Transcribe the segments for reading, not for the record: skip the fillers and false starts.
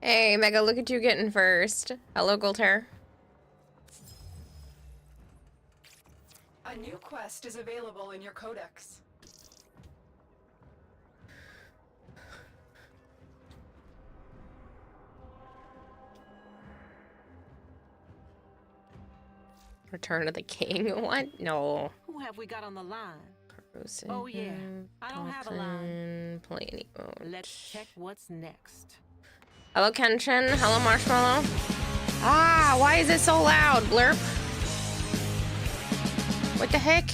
Hey, Mega, look at you getting first. Hello, Golter. A new quest is available in your codex. Return of the King? What? No. Who have we got on the line? Corrosive, Oh yeah, I don't have a line. Play any mode. Let's check what's next. Hello, Kenshin. Hello, Marshmallow. Ah, why is it so loud, Blurp? What the heck?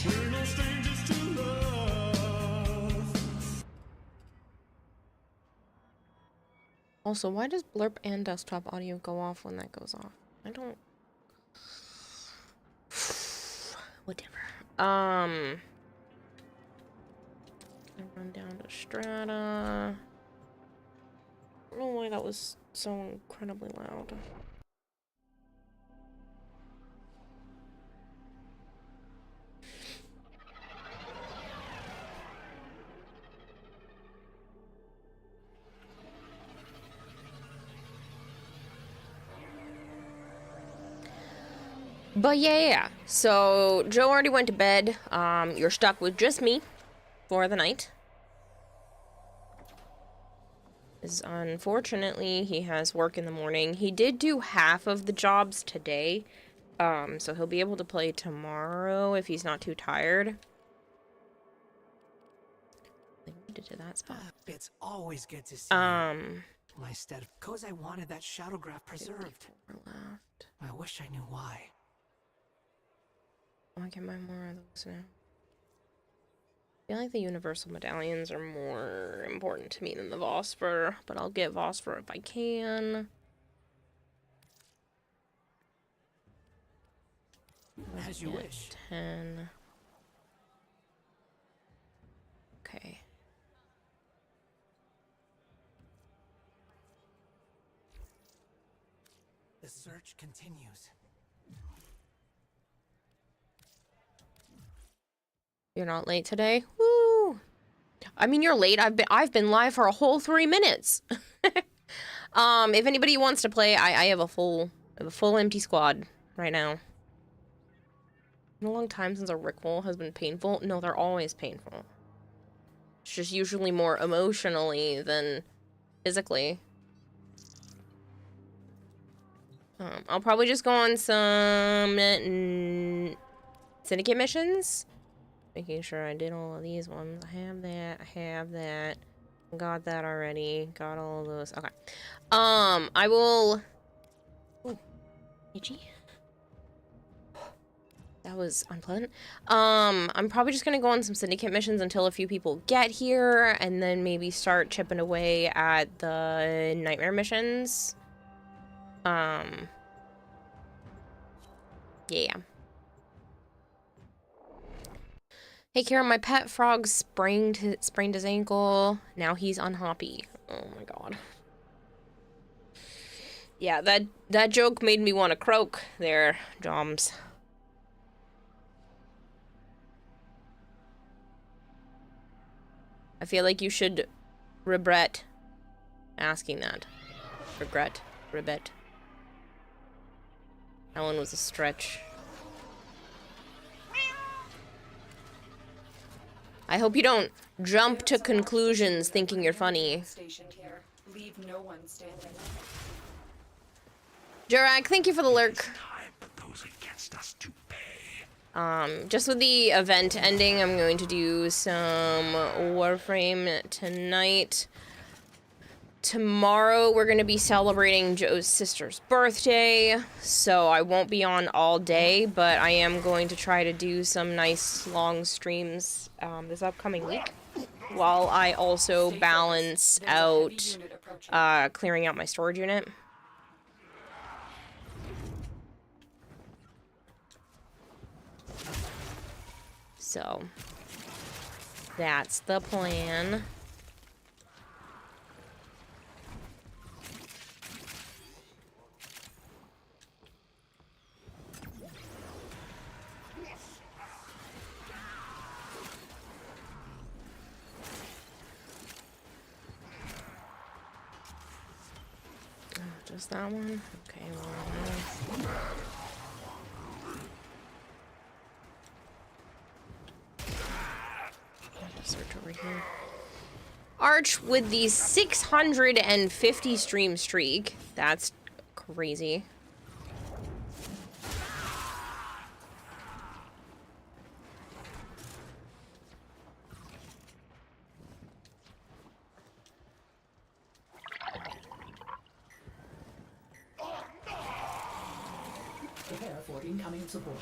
Also, why does Blurp and desktop audio go off when that goes off? I don't... Whatever. I run down to Strata. I don't know why that was so incredibly loud. But yeah, so Joe already went to bed. You're stuck with just me for the night. Unfortunately, he has work in the morning. He did do half of the jobs today, so he'll be able to play tomorrow if he's not too tired. I think we did to that spot. It's always good to see my stead, because I wanted that shadow graph preserved. Left. I wish I knew why. Oh, I can buy more of those now. I feel like the universal medallions are more important to me than the Vosper, but I'll get Vosper if I can. As you wish. 10. Okay. The search continues. You're not late today? Woo! I mean, you're late. I've been live for a whole 3 minutes. If anybody wants to play, I have a full empty squad right now. It's been a long time since a Rick roll has been painful. No, they're always painful. It's just usually more emotionally than physically. I'll probably just go on some syndicate missions. Making sure I did all of these ones. I have that. Got that already. Got all of those. Okay. I will... Ooh. Itchy? That was unpleasant. I'm probably just gonna go on some syndicate missions until a few people get here, and then maybe start chipping away at the nightmare missions. Yeah. Hey, Kara, my pet frog sprained his ankle. Now he's unhappy. Oh my god. Yeah, that joke made me want to croak there, Joms. I feel like you should regret asking that. Regret. That one was a stretch. I hope you don't jump to conclusions thinking you're funny. Stationed here. Leave no one standing. Jurak, thank you for the lurk. Time for those against us to pay. Just with the event ending, I'm going to do some Warframe tonight. Tomorrow, we're going to be celebrating Joe's sister's birthday, so I won't be on all day, but I am going to try to do some nice long streams this upcoming week, while I also balance out clearing out my storage unit. So, that's the plan. Just that one? Okay, well, search over here. Arch with the 650 stream streak. That's crazy. Prepare for incoming support.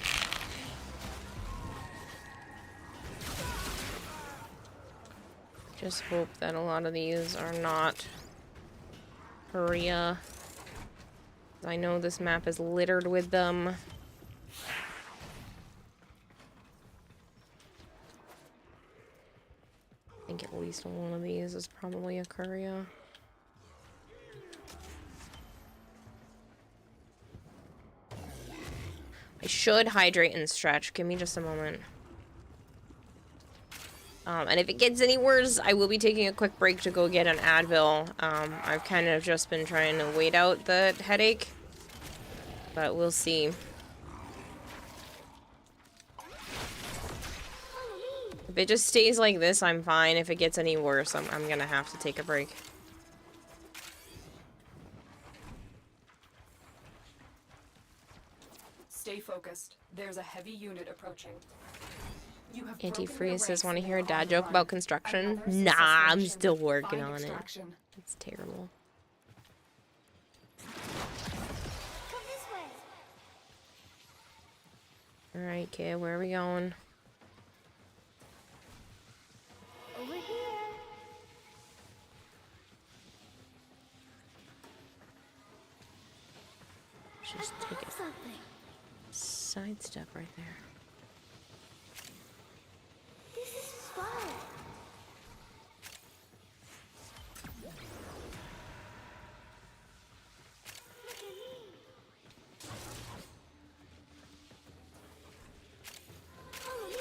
Just hope that a lot of these are not Korea. I know this map is littered with them. I think at least one of these is probably a Korea. I should hydrate and stretch. Give me just a moment. And if it gets any worse, I will be taking a quick break to go get an Advil. I've kind of just been trying to wait out the headache, but we'll see. If it just stays like this, I'm fine. If it gets any worse, I'm gonna have to take a break. Stay focused. There's a heavy unit approaching. You have Antifreeze says, broken want to your hear a ranks dad and joke you're on about the run. construction? Another Nah, I'm successful still mission. working Find on it. extraction. It's terrible. Alright, kid, where are we going? Over here. Just take it. Something. Sidestep right there. This is fun. Look at me. Follow me.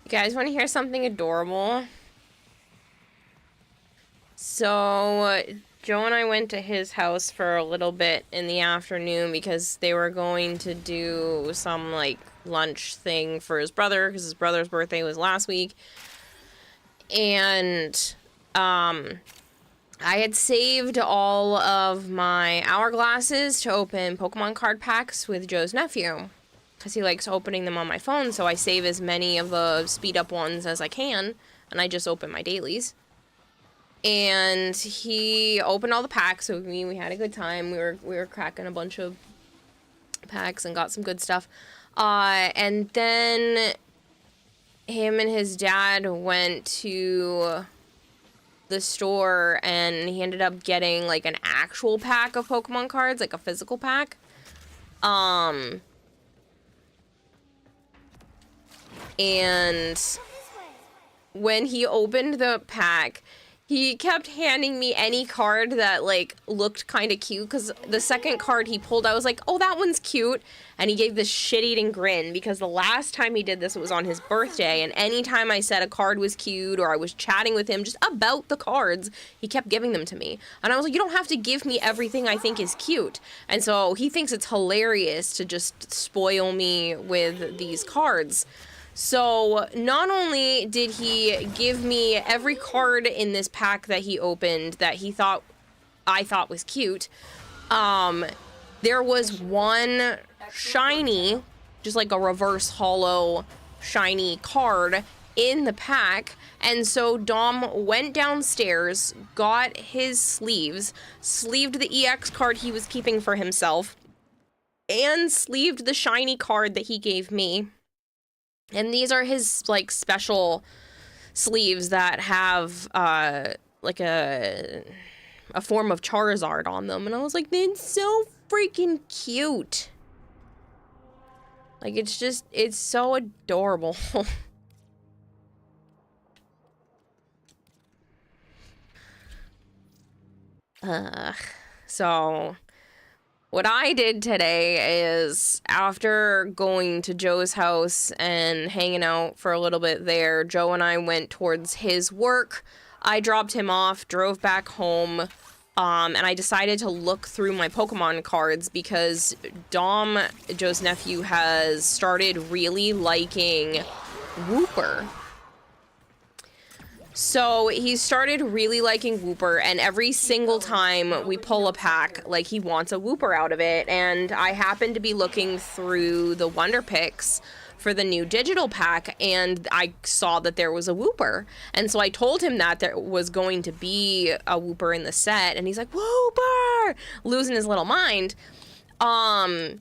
You guys want to hear something adorable? So, Joe and I went to his house for a little bit in the afternoon because they were going to do some, like, lunch thing for his brother because his brother's birthday was last week. And, I had saved all of my hourglasses to open Pokemon card packs with Joe's nephew. Because he likes opening them on my phone, so I save as many of the speed-up ones as I can, and I just open my dailies. And he opened all the packs with me. We had a good time. We were cracking a bunch of packs and got some good stuff. And then him and his dad went to the store, and he ended up getting, like, an actual pack of Pokemon cards, like a physical pack. And when he opened the pack, he kept handing me any card that, like, looked kind of cute. Because the second card he pulled, I was like, oh, that one's cute. And he gave this shit-eating grin. Because the last time he did this, it was on his birthday. And anytime I said a card was cute or I was chatting with him just about the cards, he kept giving them to me. And I was like, you don't have to give me everything I think is cute. And so he thinks it's hilarious to just spoil me with these cards. So, not only did he give me every card in this pack that he opened that I thought was cute, there was one shiny, just like a reverse holo shiny card in the pack, and so Dom went downstairs, got his sleeves, sleeved the EX card he was keeping for himself, and sleeved the shiny card that he gave me. And these are his, like, special sleeves that have, like, a form of Charizard on them. And I was like, that's so freaking cute. Like, it's so adorable. So what I did today is, after going to Joe's house and hanging out for a little bit there, Joe and I went towards his work. I dropped him off, drove back home, and I decided to look through my Pokemon cards because Dom, Joe's nephew, has started really liking Wooper. So he started really liking Wooper, and every single time we pull a pack, like, he wants a Wooper out of it. And I happened to be looking through the Wonder Picks for the new digital pack, and I saw that there was a Wooper. And so I told him that there was going to be a Wooper in the set, and he's like, Wooper! Losing his little mind. Prepare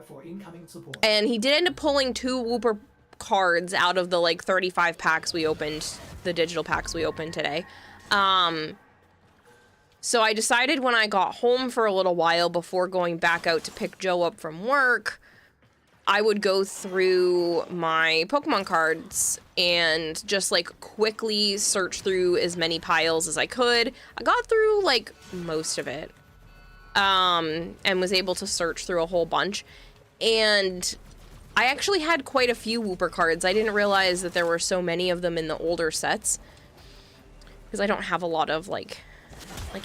for incoming support. And he did end up pulling 2 Wooper cards out of the, like, 35 packs we opened, the digital packs we opened today. So I decided when I got home for a little while before going back out to pick Joe up from work, I would go through my Pokemon cards and just, like, quickly search through as many piles as I could. I got through, like, most of it, and was able to search through a whole bunch. And I actually had quite a few Wooper cards. I didn't realize that there were so many of them in the older sets, because I don't have a lot of, like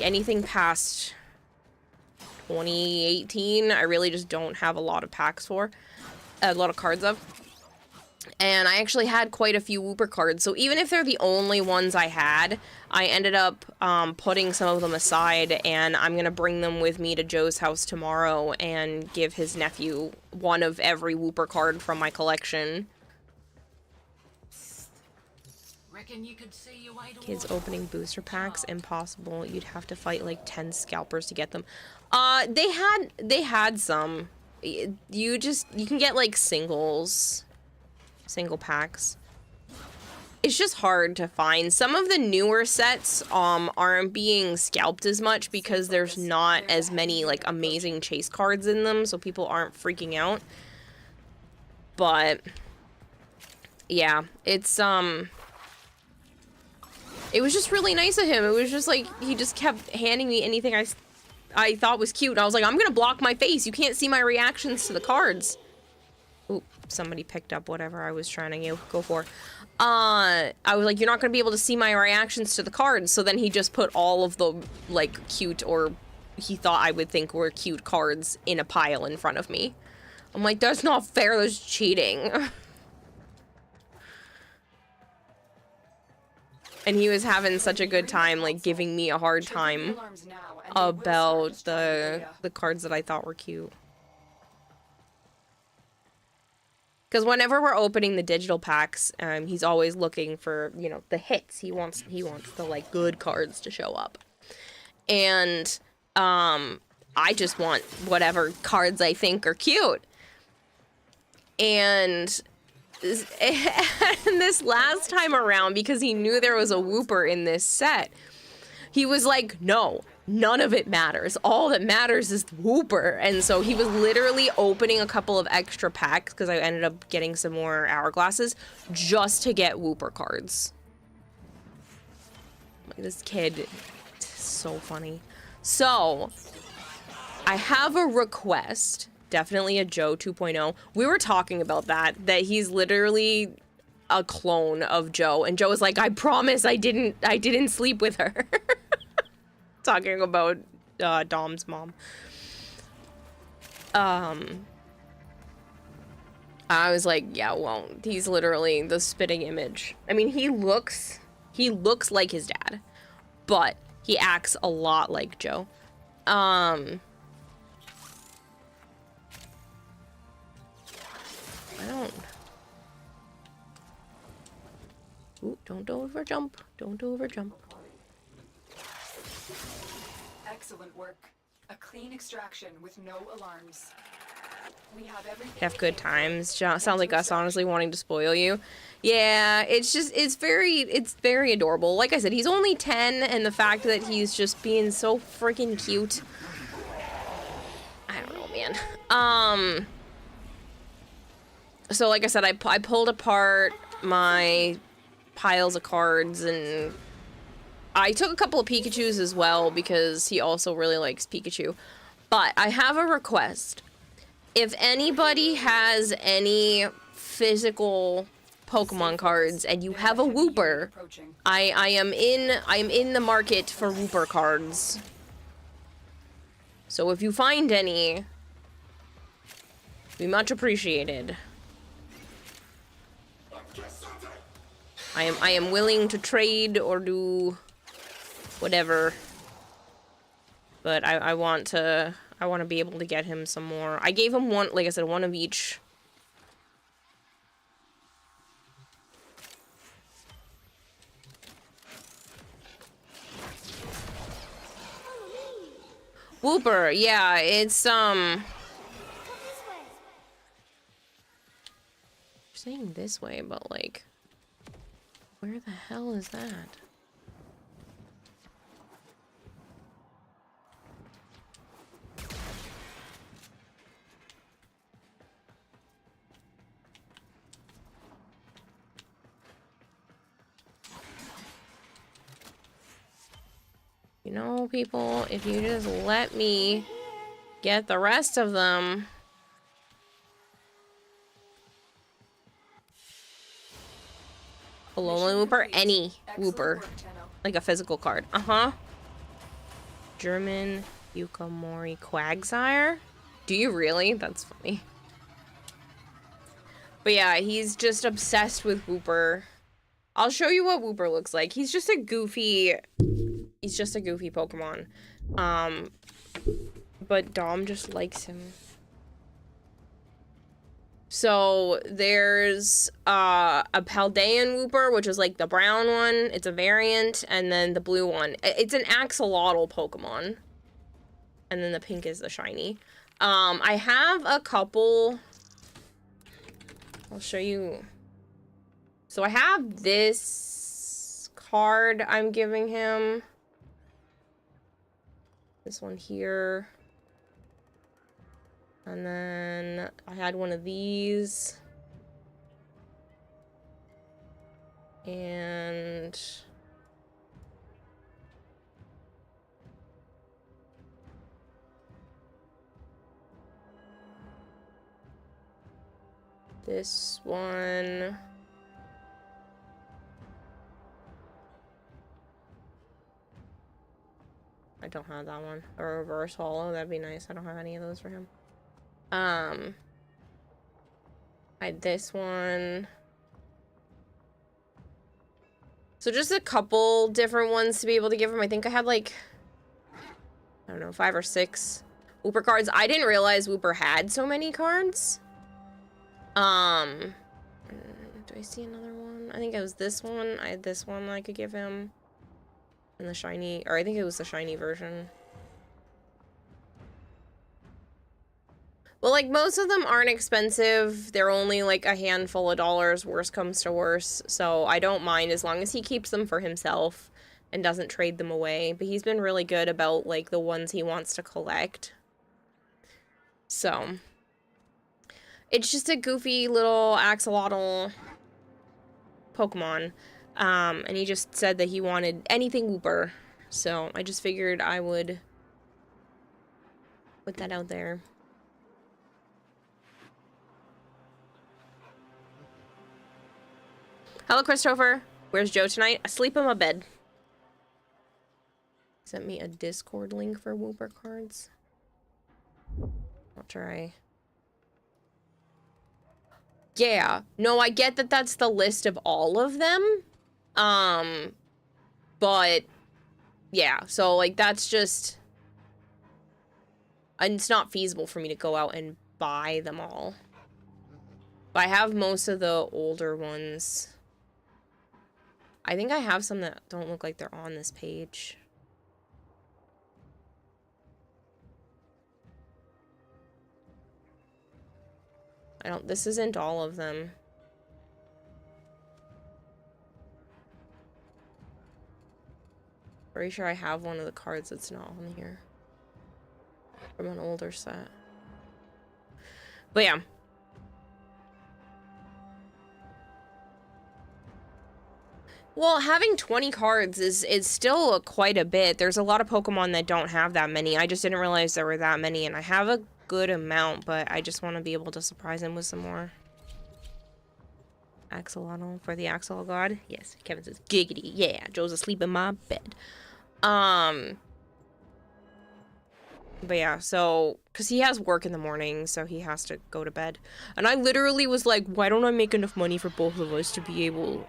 anything past 2018. I really just don't have a lot of packs for, a lot of cards of. And I actually had quite a few Wooper cards, so even if they're the only ones I had, I ended up putting some of them aside, and I'm gonna bring them with me to Joe's house tomorrow and give his nephew one of every Wooper card from my collection. Reckon you could see your way to Kids opening booster packs, impossible. You'd have to fight like 10 scalpers to get them. They had some. You can get like single packs. It's just hard to find. Some of the newer sets aren't being scalped as much because there's not as many like amazing chase cards in them, so people aren't freaking out. But yeah, it's it was just really nice of him. It was just like he just kept handing me anything I thought was cute. I was like, I'm gonna block my face. You can't see my reactions to the cards. Oop, somebody picked up whatever I was trying to go for. I was like, you're not gonna be able to see my reactions to the cards. So then he just put all of the like cute, or he thought I would think were cute cards, in a pile in front of me. I'm like, that's not fair, that's cheating. And he was having such a good time, like, giving me a hard time about the cards that I thought were cute. Because whenever we're opening the digital packs, he's always looking for, you know, the hits. He wants the, like, good cards to show up. And, I just want whatever cards I think are cute. And this last time around, because he knew there was a Wooper in this set, he was like, no, none of it matters. All that matters is the Wooper. And so he was literally opening a couple of extra packs, because I ended up getting some more hourglasses, just to get Wooper cards. Like, this kid, it's so funny. So, I have a request. Definitely a Joe 2.0. We were talking about that he's literally a clone of Joe, and Joe was like, I promise I didn't sleep with her. Talking about Dom's mom. I was like, yeah, well, he's literally the spitting image. I mean, he looks like his dad, but he acts a lot like Joe. Don't overjump. Don't overjump. Excellent work. A clean extraction with no alarms. We have everything. Have good times. Sounds like us honestly wanting to spoil you. Yeah, it's very adorable. Like I said, he's only 10, and the fact that he's just being so freaking cute. I don't know, man. So like I said, I pulled apart my piles of cards, and I took a couple of Pikachus as well because he also really likes Pikachu. But I have a request. If anybody has any physical Pokemon cards and you have a Wooper, Approaching. I am in the market for Wooper cards. So if you find any, be much appreciated. I am willing to trade or do whatever. But I want to be able to get him some more. I gave him one, like I said, one of each. Wooper, yeah, it's Come this way. you're saying this way, but like, where the hell is that? You know, people, if you just let me get the rest of them. Alolan Mission Wooper? complete. Any Excellent Wooper. work, Tenno. Like a physical card. Uh-huh. German Yukamori Quagsire? Do you really? That's funny. But yeah, he's just obsessed with Wooper. I'll show you what Wooper looks like. He's just a goofy Pokemon. But Dom just likes him. So there's a Paldean Wooper, which is like the brown one. It's a variant, and then the blue one. It's an axolotl Pokemon. And then the pink is the shiny. I have a couple. I'll show you. So I have this card I'm giving him. This one here. And then I had one of these. And this one. I don't have that one. A reverse holo, that'd be nice. I don't have any of those for him. I had this one. So just a couple different ones to be able to give him. I think I had like, I don't know, 5 or 6 Wooper cards. I didn't realize Wooper had so many cards. Do I see another one? I think it was this one. I had this one I could give him. And the shiny, or I think it was the shiny version. Well, like, most of them aren't expensive. They're only, like, a handful of dollars, worst comes to worst. So I don't mind as long as he keeps them for himself and doesn't trade them away. But he's been really good about, like, the ones he wants to collect. So it's just a goofy little axolotl Pokemon. And he just said that he wanted anything Wooper. So I just figured I would put that out there. Hello, Christopher. Where's Joe tonight? Asleep in my bed. Sent me a Discord link for Wooper cards. I'll try. Yeah. No, I get that that's the list of all of them. But yeah, so like that's just, and it's not feasible for me to go out and buy them all. But I have most of the older ones. I think I have some that don't look like they're on this page. This isn't all of them. Pretty sure I have one of the cards that's not on here. From an older set. But yeah. Well, having 20 cards is still quite a bit. There's a lot of Pokemon that don't have that many. I just didn't realize there were that many, and I have a good amount, but I just want to be able to surprise him with some more. Axolotl for the Axolotl God. Yes, Kevin says giggity. Yeah, Joe's asleep in my bed. But yeah, so, because he has work in the morning, so he has to go to bed. And I literally was like, why don't I make enough money for both of us to be able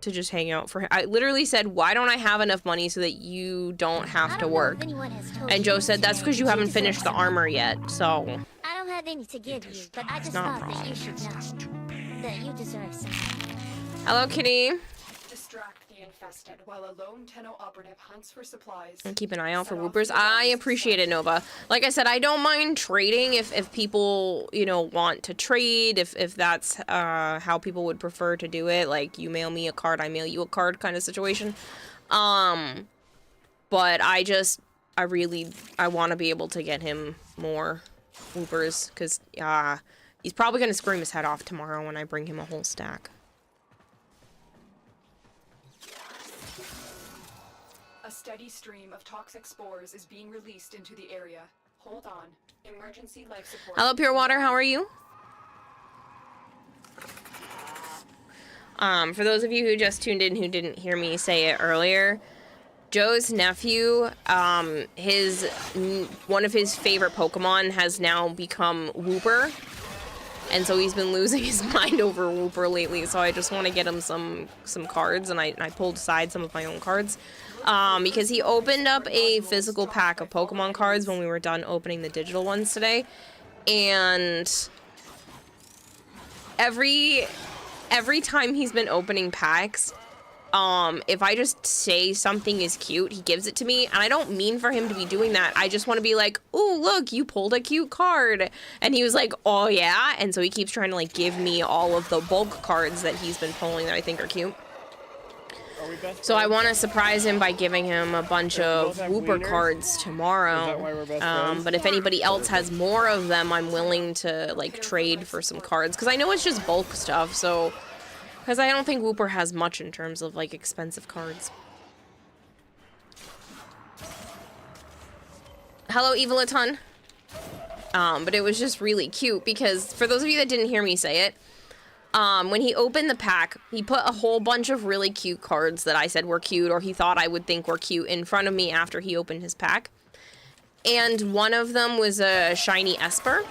to just hang out for him? I literally said, why don't I have enough money so that you don't have to work? And Joe said, that's because you haven't finished the armor yet, so. I don't have any to give you, but I just thought that you should know that you deserve something. Hello, kitty. Distract the infested while a lone Tenno operative hunts for supplies. And keep an eye out for Woopers. I appreciate it, Nova. Like I said, I don't mind trading if people, you know, want to trade, if that's how people would prefer to do it. Like, you mail me a card, I mail you a card kind of situation. But I want to be able to get him more Woopers, because he's probably going to scream his head off tomorrow when I bring him a whole stack. A steady stream of toxic spores is being released into the area. Hold on. Emergency life support. Hello, Pure Water. How are you? For those of you who just tuned in who didn't hear me say it earlier, Joe's nephew, one of his favorite Pokemon has now become Wooper. And so he's been losing his mind over Wooper lately, so I just want to get him some cards, and I pulled aside some of my own cards. Because he opened up a physical pack of Pokemon cards when we were done opening the digital ones today. And every time he's been opening packs, if I just say something is cute, he gives it to me, and I don't mean for him to be doing that. I just want to be like, ooh, look, you pulled a cute card. And he was like, oh yeah? And so he keeps trying to like give me all of the bulk cards that he's been pulling that I think are cute. So I want to surprise him by giving him a bunch of Wooper cards tomorrow. But if anybody else has more of them, I'm willing to like trade for some cards, because I know it's just bulk stuff, so. Because I don't think Wooper has much in terms of, like, expensive cards. Hello, Evil-a-ton. But it was just really cute, because for those of you that didn't hear me say it, when he opened the pack, he put a whole bunch of really cute cards that I said were cute, or he thought I would think were cute, in front of me after he opened his pack. And one of them was a shiny Esper.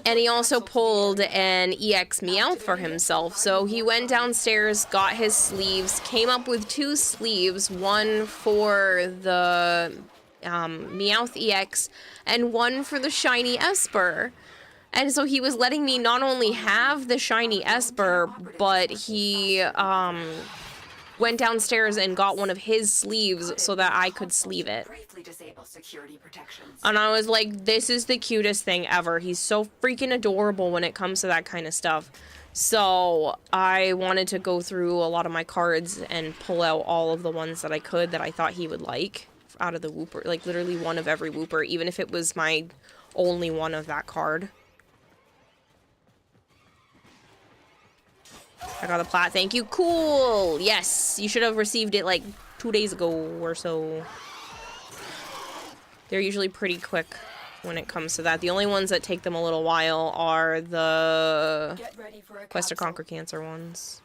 And he also pulled an EX Meowth for himself, so he went downstairs, got his sleeves, came up with 2 sleeves, one for the Meowth EX, and one for the shiny Esper. And so he was letting me not only have the shiny Esper, but he went downstairs and got one of his sleeves so that I could sleeve it. And I was like, this is the cutest thing ever. He's so freaking adorable when it comes to that kind of stuff. So I wanted to go through a lot of my cards and pull out all of the ones that I could that I thought he would like out of the Wooper. Like literally one of every Wooper, even if it was my only one of that card. I got the plat, thank you. Cool! Yes, you should have received it like 2 days ago or so. They're usually pretty quick when it comes to that. The only ones that take them a little while are the Quest to Conquer Cancer ones.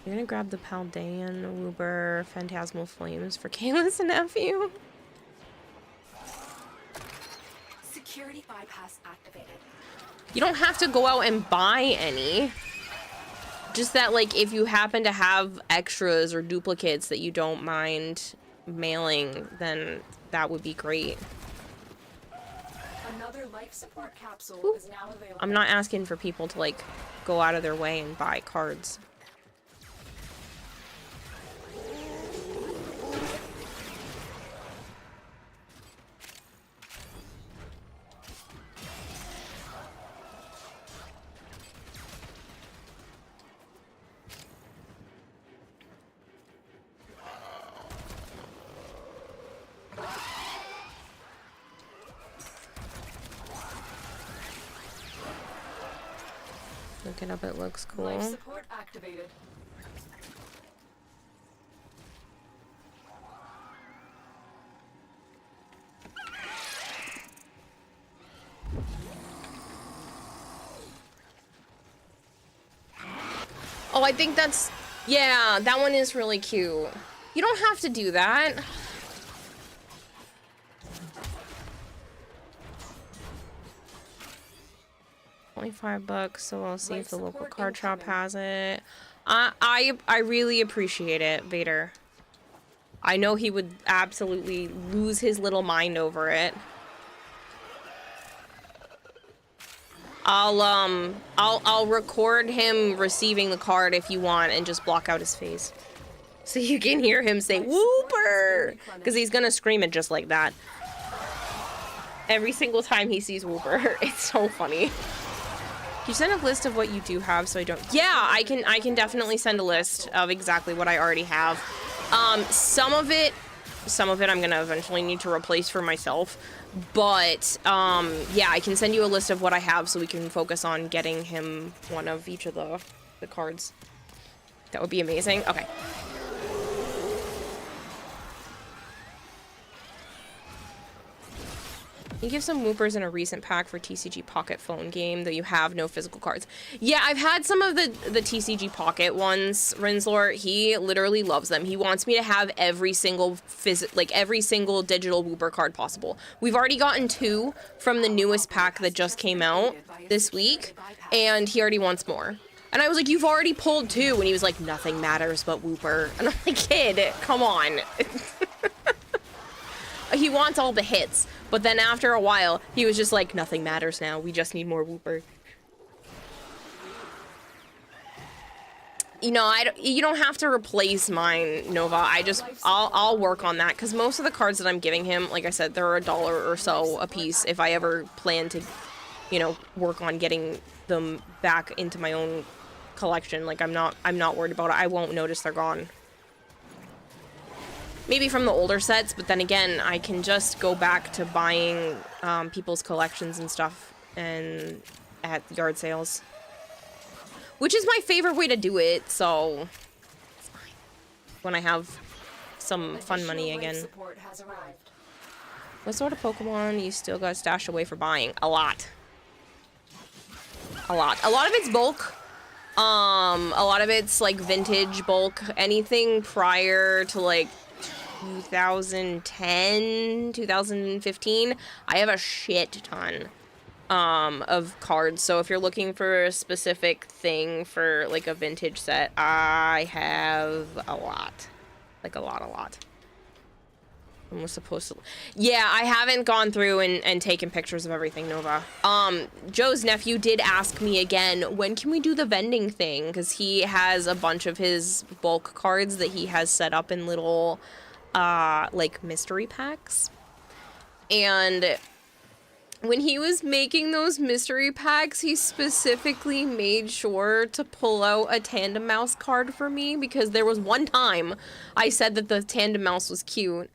You're gonna grab the Paldean, Wooper, Phantasmal Flames for Kayla's nephew? Security bypass activated. You don't have to go out and buy any. Just that, like, if you happen to have extras or duplicates that you don't mind mailing, then that would be great. Another life support capsule is now available. I'm not asking for people to, like, go out of their way and buy cards. Look it up, it looks cool. Life support activated. Oh, I think that's... Yeah, that one is really cute. You don't have to do that. $25, so I'll see if the local card shop has it. I really appreciate it, Vader. I know he would absolutely lose his little mind over it. I'll record him receiving the card if you want and just block out his face. So you can hear him say Wooper! Because he's gonna scream it just like that. Every single time he sees Wooper. It's so funny. Can you send a list of what you do have so I don't... Yeah, I can definitely send a list of exactly what I already have. Some of it I'm gonna eventually need to replace for myself. But, yeah, I can send you a list of what I have so we can focus on getting him one of each of the cards. That would be amazing. Okay. You give some Woopers in a recent pack for TCG Pocket phone game, though you have no physical cards. Yeah, I've had some of the TCG Pocket ones, Rinslor. He literally loves them. He wants me to have every single every single digital Wooper card possible. We've already gotten 2 from the newest pack that just came out this week, and he already wants more. And I was like, you've already pulled 2, and he was like, nothing matters but Wooper. And I'm like, kid, come on. He wants all the hits. But then after a while, he was just like, nothing matters now. We just need more Wooper. You know, you don't have to replace mine, Nova. I'll work on that. Because most of the cards that I'm giving him, like I said, they're $1 or so a piece. If I ever plan to, you know, work on getting them back into my own collection. Like, I'm not worried about it. I won't notice they're gone. Maybe from the older sets, but then again, I can just go back to buying people's collections and stuff and at yard sales. Which is my favorite way to do it, so it's fine. When I have some fun money again. What sort of Pokemon you still got stashed away for buying? A lot. A lot. A lot of it's bulk. A lot of it's like vintage bulk. Anything prior to like 2010, 2015, I have a shit ton of cards. So if you're looking for a specific thing for like a vintage set, I have a lot. Like a lot. I was supposed to... Yeah, I haven't gone through and taken pictures of everything, Nova. Joe's nephew did ask me again, when can we do the vending thing? Because he has a bunch of his bulk cards that he has set up in little... like mystery packs. And when he was making those mystery packs, he specifically made sure to pull out a Tandem Mouse card for me because there was one time I said that the Tandem Mouse was cute.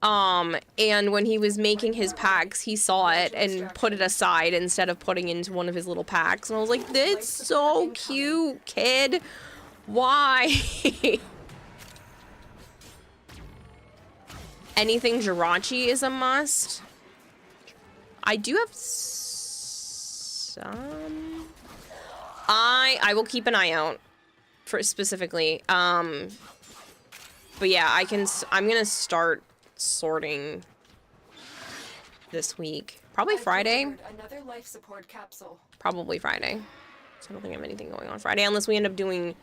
And when he was making his packs, he saw it and put it aside instead of putting it into one of his little packs. And I was like, that's so cute, kid. Why? Anything Jirachi is a must. I do have some. I will keep an eye out for specifically. But yeah, I'm gonna start sorting this week. Probably Friday. Another life support capsule. Probably Friday. So I don't think I have anything going on Friday unless we end up doing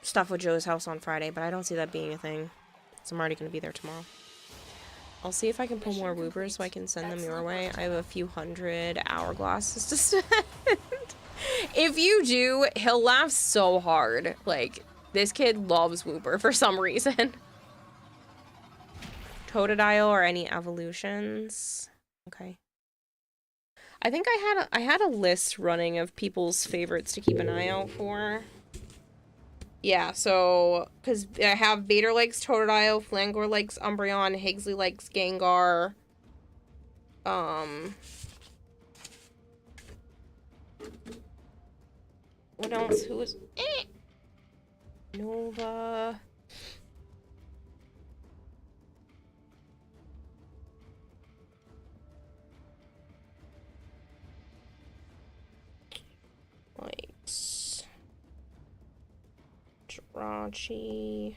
stuff with Joe's house on Friday, but I don't see that being a thing. So I'm already going to be there tomorrow. I'll see if I can pull more Woopers so I can send them your way. I have a few hundred hourglasses to send. If you do, he'll laugh so hard. Like, this kid loves Wooper for some reason. Totodile or any evolutions? Okay. I think I had a list running of people's favorites to keep an eye out for. Yeah, so, because I have Vader likes Totodile, Flangor likes Umbreon, Higsley likes Gengar. What else? Who was... Nova... Jirachi.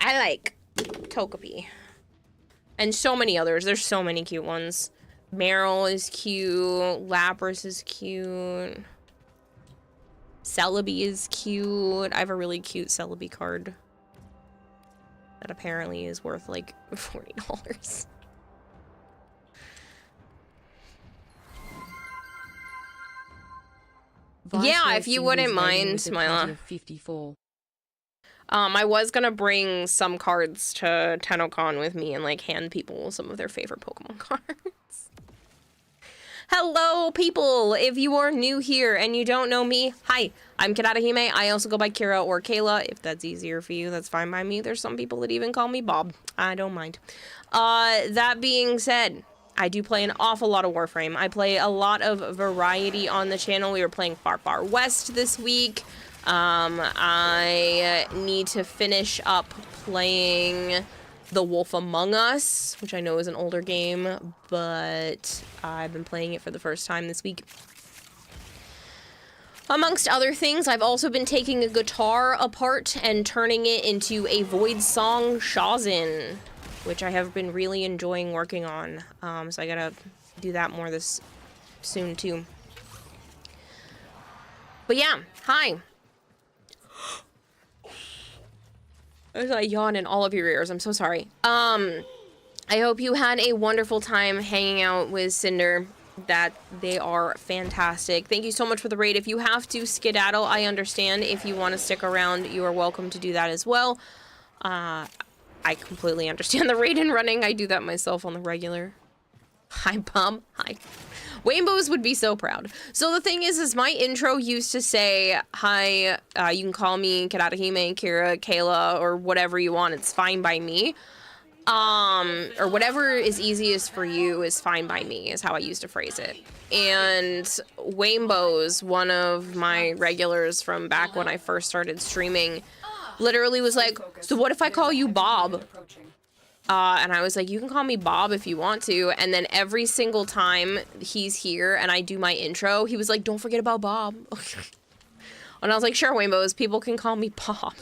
I like Togepi. And so many others. There's so many cute ones. Meryl is cute. Lapras is cute. Celebi is cute. I have a really cute Celebi card. That apparently is worth like $40. Yeah, if you wouldn't mind, Smiler. 54. I was gonna bring some cards to TennoCon with me and like hand people some of their favorite Pokemon cards. Hello, people! If you are new here and you don't know me, hi, I'm Kirarahime. I also go by Kira or Kayla. If that's easier for you, that's fine by me. There's some people that even call me Bob. I don't mind. That being said, I do play an awful lot of Warframe. I play a lot of variety on the channel. We were playing Far Far West this week. I need to finish up playing The Wolf Among Us, which I know is an older game, but I've been playing it for the first time this week. Amongst other things, I've also been taking a guitar apart and turning it into a Void Song Shazin, which I have been really enjoying working on. So I gotta do that more this soon too. But yeah, hi. I yawn in all of your ears. I'm so sorry. I hope you had a wonderful time hanging out with Cinder. That they are fantastic. Thank you so much for the raid. If you have to skedaddle, I understand. If you want to stick around, you are welcome to do that as well. I completely understand the raid and running. I do that myself on the regular. Hi, Bum. Hi. Waynbows would be so proud. So the thing is my intro used to say, hi, you can call me Kirarahime, Kira, Kayla, or whatever you want. It's fine by me. Or whatever is easiest for you is fine by me, is how I used to phrase it. And Waynbows, one of my regulars from back when I first started streaming, literally was like, so what if I call you Bob? And I was like, you can call me Bob if you want to. And then every single time he's here and I do my intro, he was like, don't forget about Bob. And I was like, sure, Waynbows, people can call me Bob.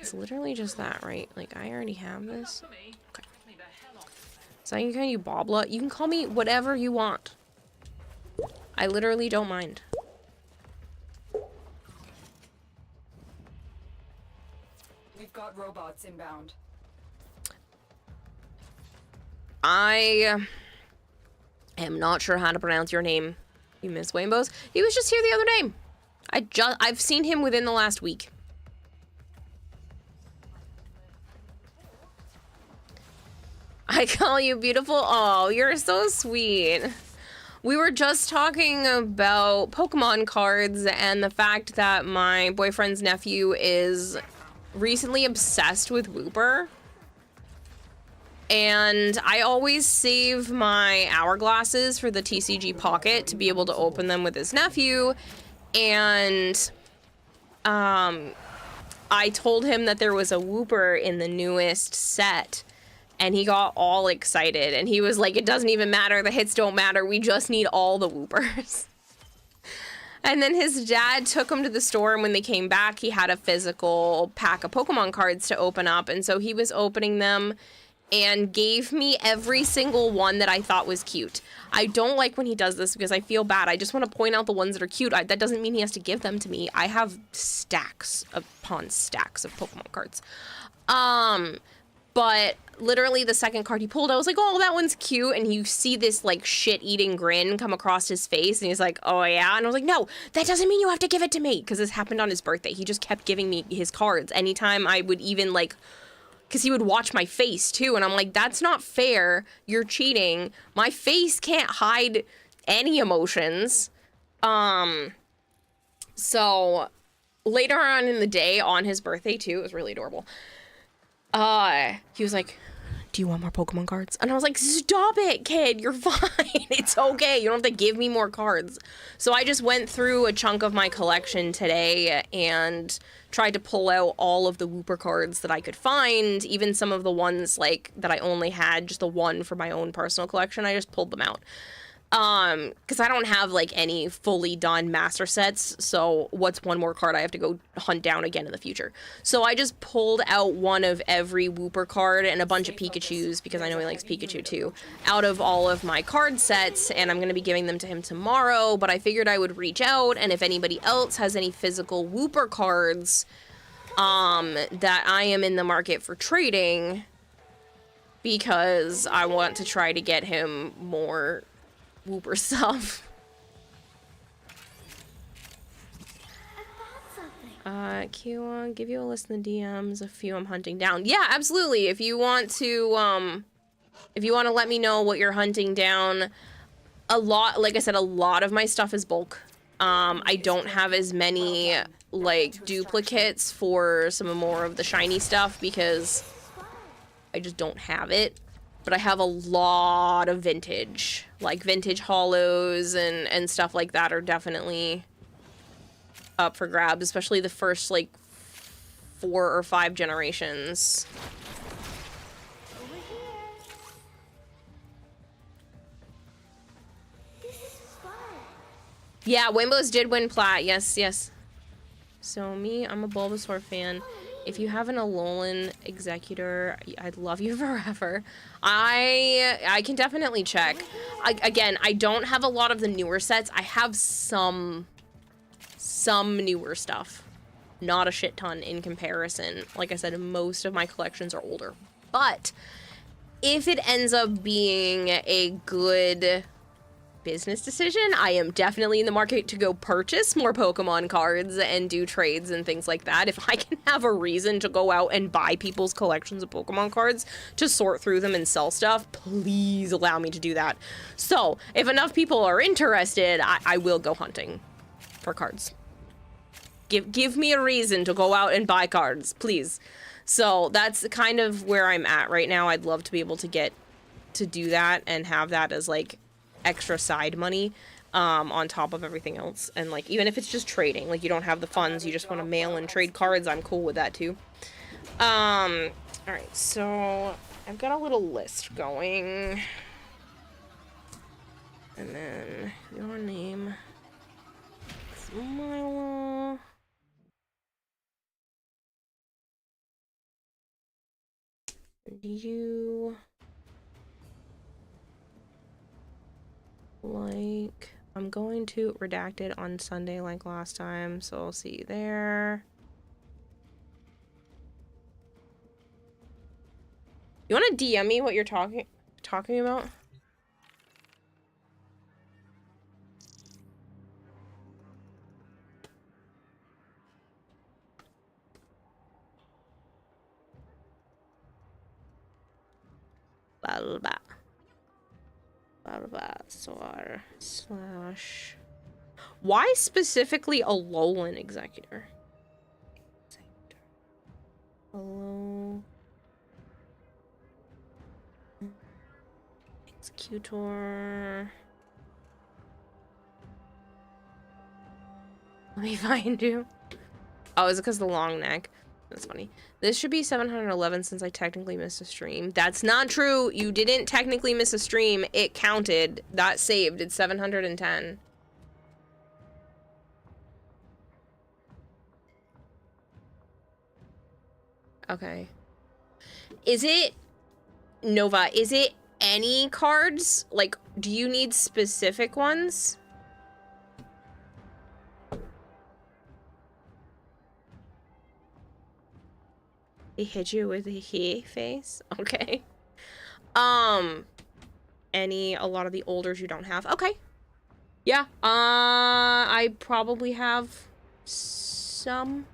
It's literally just that, right? Like, I already have this. Okay. So I can call you Bobla. You can call me whatever you want. I literally don't mind. We've got robots inbound. I am not sure how to pronounce your name, you Miss Waynbows. He was just here the other day. I've seen him within the last week. I call you beautiful. Oh, you're so sweet. We were just talking about Pokemon cards and the fact that my boyfriend's nephew is recently obsessed with Wooper. And I always save my hourglasses for the TCG Pocket to be able to open them with his nephew. And I told him that there was a Wooper in the newest set. And he got all excited, and he was like, it doesn't even matter, the hits don't matter, we just need all the Woopers. And then his dad took him to the store, and when they came back, he had a physical pack of Pokemon cards to open up, and so he was opening them and gave me every single one that I thought was cute. I don't like when he does this because I feel bad. I just want to point out the ones that are cute. That doesn't mean he has to give them to me. I have stacks upon stacks of Pokemon cards. But literally the second card he pulled, I was like, oh, that one's cute. And you see this like shit-eating grin come across his face. And he's like, oh, yeah. And I was like, no, that doesn't mean you have to give it to me. Because this happened on his birthday. He just kept giving me his cards. Anytime I would even like, because he would watch my face too. And I'm like, that's not fair. You're cheating. My face can't hide any emotions. So later on in the day on his birthday too, it was really adorable. He was like, do you want more Pokemon cards? And I was like, stop it, kid, you're fine. It's okay, you don't have to give me more cards. So I just went through a chunk of my collection today and tried to pull out all of the Wooper cards that I could find, even some of the ones like that I only had just the one for my own personal collection. I just pulled them out. Because I don't have like any fully done master sets, so what's one more card I have to go hunt down again in the future? So I just pulled out one of every Wooper card and a bunch of Pikachus, because I know he likes Pikachu too, out of all of my card sets, and I'm going to be giving them to him tomorrow, but I figured I would reach out, and if anybody else has any physical Wooper cards, that I am in the market for trading, because I want to try to get him more Wooper stuff. Q, give you a list in the DMs, a few I'm hunting down. Yeah, absolutely. If you want to let me know what you're hunting down, like I said, a lot of my stuff is bulk. I don't have as many, like, duplicates for some more of the shiny stuff because I just don't have it. But I have a lot of vintage, like vintage hollows and stuff like that are definitely up for grabs, especially the first like 4 or 5 generations. Over here. This is fun. Yeah, Wimbos did win plat. Yes, yes. So me, I'm a Bulbasaur fan. If you have an Alolan Executor, I'd love you forever. I can definitely check. Again, I don't have a lot of the newer sets. I have some newer stuff. Not a shit ton in comparison. Like I said, most of my collections are older. But if it ends up being a good business decision, I am definitely in the market to go purchase more Pokemon cards and do trades and things like that. If I can have a reason to go out and buy people's collections of Pokemon cards to sort through them and sell stuff, please allow me to do that. So if enough people are interested, I will go hunting for cards. Give me a reason to go out and buy cards, please. So that's kind of where I'm at right now. I'd love to be able to get to do that and have that as like extra side money on top of everything else. And like, even if it's just trading, like you don't have the funds, you just want to mail and trade cards, I'm cool with that too. All right, so I've got a little list going. And then your name. Smile. You like, I'm going to redact it on Sunday like last time, so I'll see you there. You want to DM me what you're talking about? Bulbasaur slash. Why specifically a Alolan Executor? Hello. Executor. Let me find you. Oh, is it because of the long neck? That's funny. This should be 711 since I technically missed a stream. That's not true. You didn't technically miss a stream. It counted. That saved. It's 710. Okay. Is it... Nova, is it any cards? Like, do you need specific ones? He hit you with a he face? Okay. A lot of the olders you don't have. Okay. Yeah. I probably have some.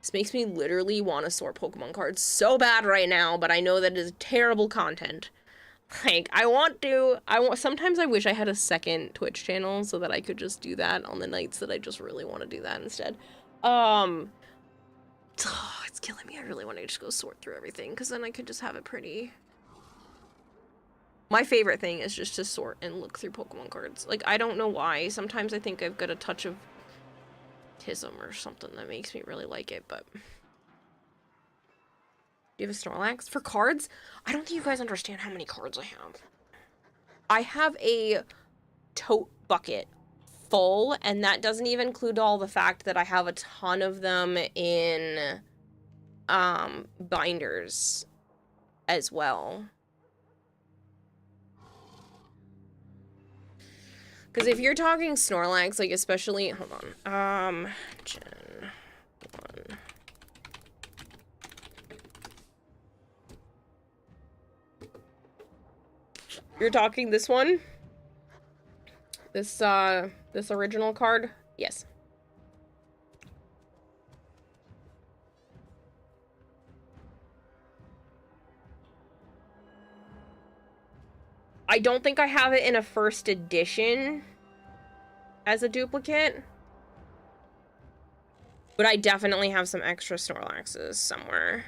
This makes me literally want to sort Pokemon cards so bad right now, but I know that it is terrible content. Like, sometimes I wish I had a second Twitch channel so that I could just do that on the nights that I just really want to do that instead. Oh, it's killing me. I really want to just go sort through everything, because then I could just have it pretty. My favorite thing is just to sort and look through Pokemon cards. Like, I don't know why. Sometimes I think I've got a touch of autism or something that makes me really like it, but... Do you have a Snorlax? For cards? I don't think you guys understand how many cards I have. I have a tote bucket full, and that doesn't even include all the fact that I have a ton of them in binders as well. Because if you're talking Snorlax, like especially, hold on, Gen 1. You're talking this one? This original card? Yes. I don't think I have it in a first edition as a duplicate. But I definitely have some extra Snorlaxes somewhere.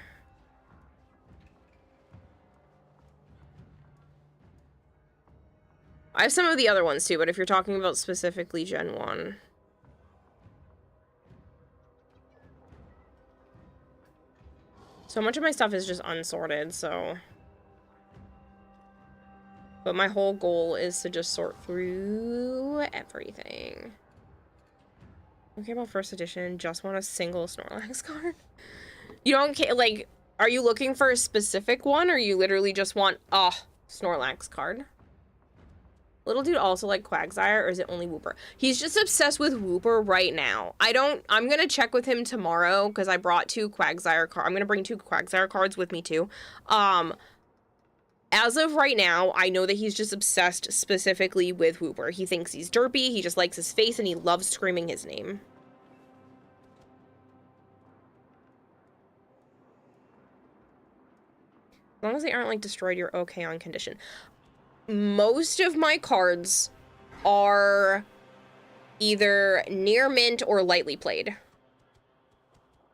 I have some of the other ones too, but if you're talking about specifically Gen 1. So much of my stuff is just unsorted, so... But my whole goal is to just sort through everything. Don't care about first edition, just want a single Snorlax card. You don't care, like, are you looking for a specific one, or you literally just want a Snorlax card? Little dude also like Quagsire, or is it only Wooper? He's just obsessed with Wooper right now. I'm gonna check with him tomorrow, because I brought 2 Quagsire cards. I'm gonna bring 2 Quagsire cards with me too. As of right now, I know that he's just obsessed specifically with Wooper. He thinks he's derpy, he just likes his face, and he loves screaming his name. As long as they aren't, like, destroyed, you're okay on condition. Most of my cards are either near mint or lightly played.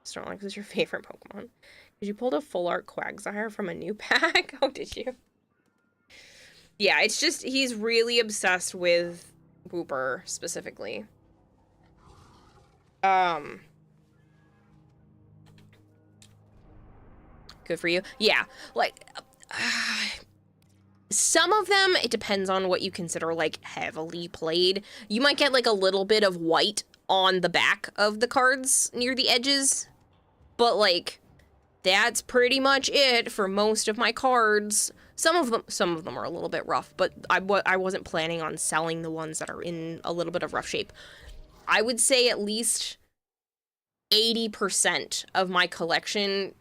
Snorlax is your favorite Pokemon. Because you pulled a full art Quagsire from a new pack? Oh, did you? Yeah, it's just, he's really obsessed with Wooper, specifically. Good for you. Yeah, like, some of them, it depends on what you consider, like, heavily played. You might get, like, a little bit of white on the back of the cards near the edges. But, like, that's pretty much it for most of my cards. Some of them are a little bit rough, but I wasn't planning on selling the ones that are in a little bit of rough shape. I would say at least 80% of my collection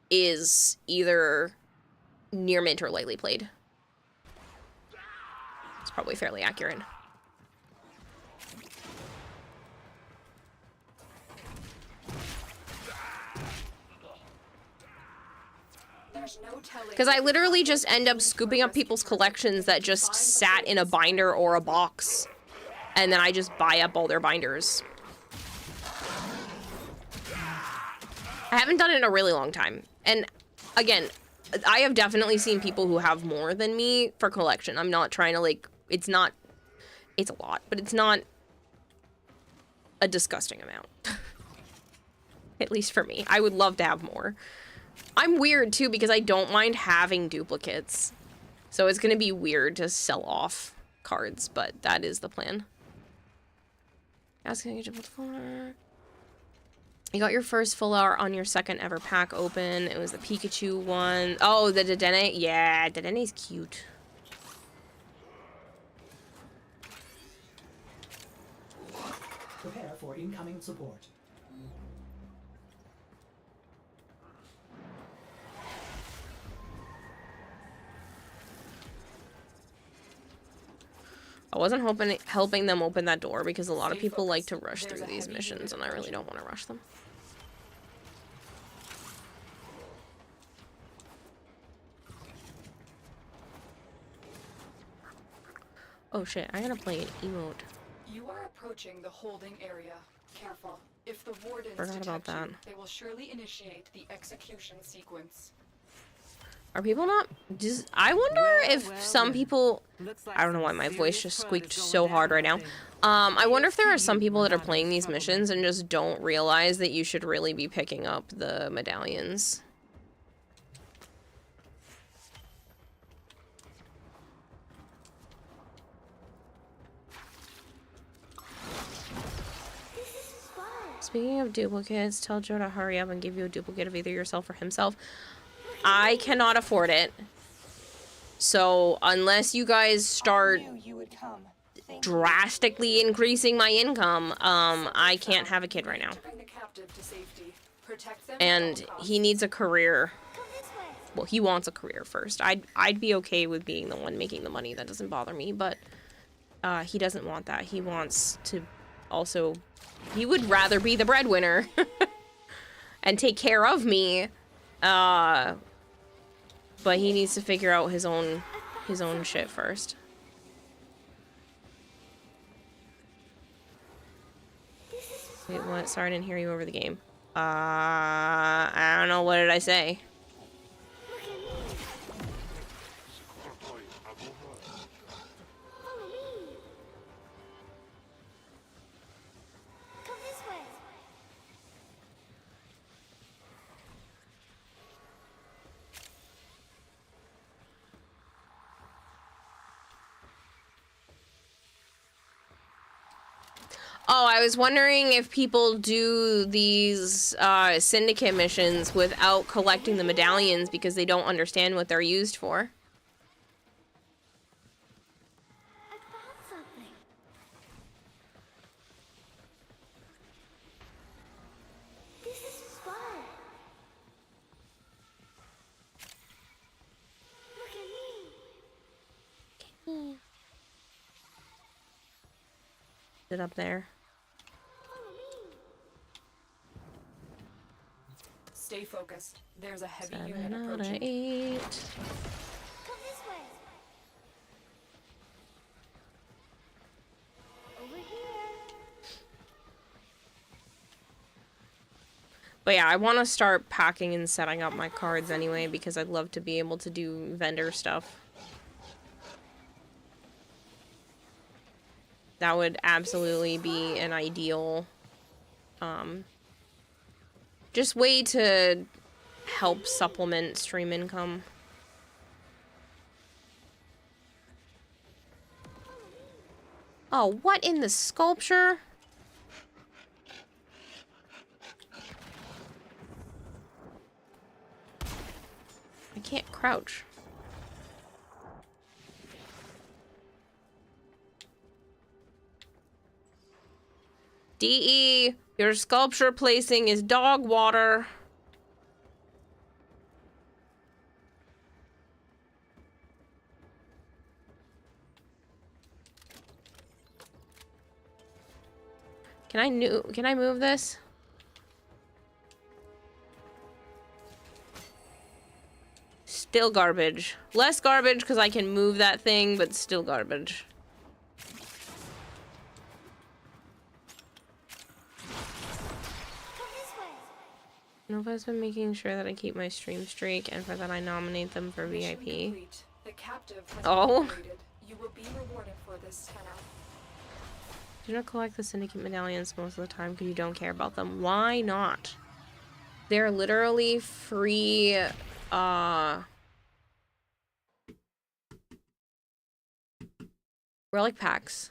is either near mint or lightly played. It's probably fairly accurate. Because I literally just end up scooping up people's collections that just sat in a binder or a box. And then I just buy up all their binders. I haven't done it in a really long time. And again, I have definitely seen people who have more than me for collection. I'm not trying to, like, it's a lot, but it's not a disgusting amount. At least for me. I would love to have more. I'm weird, too, because I don't mind having duplicates. So it's going to be weird to sell off cards, but that is the plan. Asking you to before. You got your first full art on your second ever pack open. It was the Pikachu one. Oh, the Dedenne? Yeah, Dedenne's cute. Prepare for incoming support. I wasn't helping them open that door because a lot of people like to rush through these missions and I really don't want to rush them. Oh shit, I gotta play an emote. You are approaching the holding area. Careful. If the wardens Forgot about detect that. you, they will surely initiate the execution sequence. Are people not just I wonder if some people I don't know why my voice just squeaked so hard right now. I wonder if there are some people that are playing these missions and just don't realize that you should really be picking up the medallions. Speaking of duplicates, tell Joe to hurry up and give you a duplicate of either yourself or himself. I cannot afford it. So, unless you guys start drastically increasing my income, I can't have a kid right now. To bring the captive to safety. Protect them And at all he needs a career. Come this way. Well, he wants a career first. I'd be okay with being the one making the money. That doesn't bother me, but he doesn't want that. He wants to also... He would rather be the breadwinner and take care of me. But he needs to figure out his own shit first. Wait, what? Sorry, I didn't hear you over the game. I don't know. What did I say? Look at me. Follow me. Come this way. Oh, I was wondering if people do these syndicate missions without collecting the medallions because they don't understand what they're used for. I found something. This is fun. Look at me. Is it up there? Follow me. Stay focused. There's a heavy 7 unit out of approaching. 8. Come this way. Over here. But yeah, I want to start packing and setting up my cards anyway because I'd love to be able to do vendor stuff. That would absolutely be an ideal, just way to help supplement stream income. Oh, what in the sculpture? I can't crouch. DE, your sculpture placing is dog water. Can I move this? Still garbage. Less garbage because I can move that thing, but still garbage. Nova's been making sure that I keep my stream streak and for that I nominate them for Mission VIP. complete. The captive has Oh. been upgraded. You will be rewarded for this, Tenna. Do not collect the syndicate medallions most of the time because you don't care about them. Why not? They're literally free, relic packs.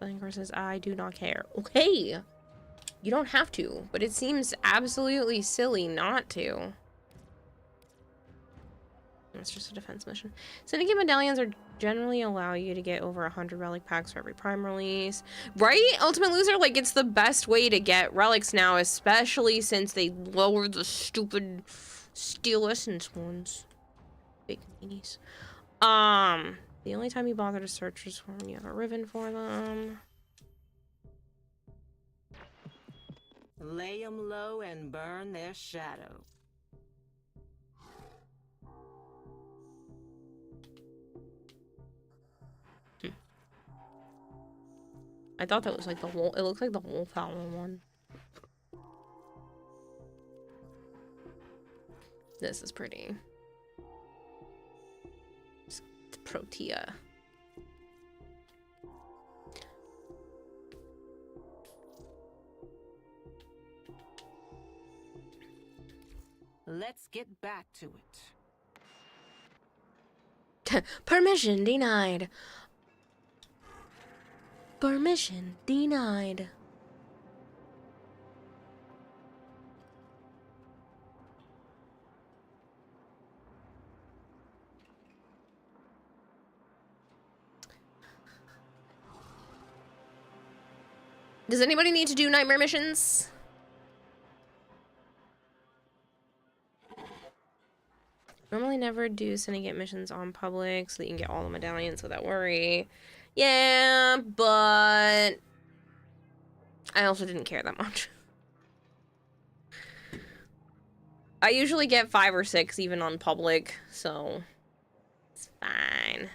Flanger says, I do not care. Okay. You don't have to, but it seems absolutely silly not to. it's just a defense mission. Syndicate medallions are generally allow you to get over 100 relic packs for every prime release. Right? Ultimate Loser, like, it's the best way to get relics now, especially since they lowered the stupid Steel Essence ones. Big meanies. The only time you bother to search is when you have a ribbon for them. Lay 'em low and burn their shadow. I thought that was like the wolf. It looks like the wolf owl one. This is pretty. It's Protea. Let's get back to it. Permission denied. Permission denied. Does anybody need to do nightmare missions? Normally never do syndicate missions on public so that you can get all the medallions without worry. Yeah, but I also didn't care that much. I usually get 5 or 6 even on public, so it's fine.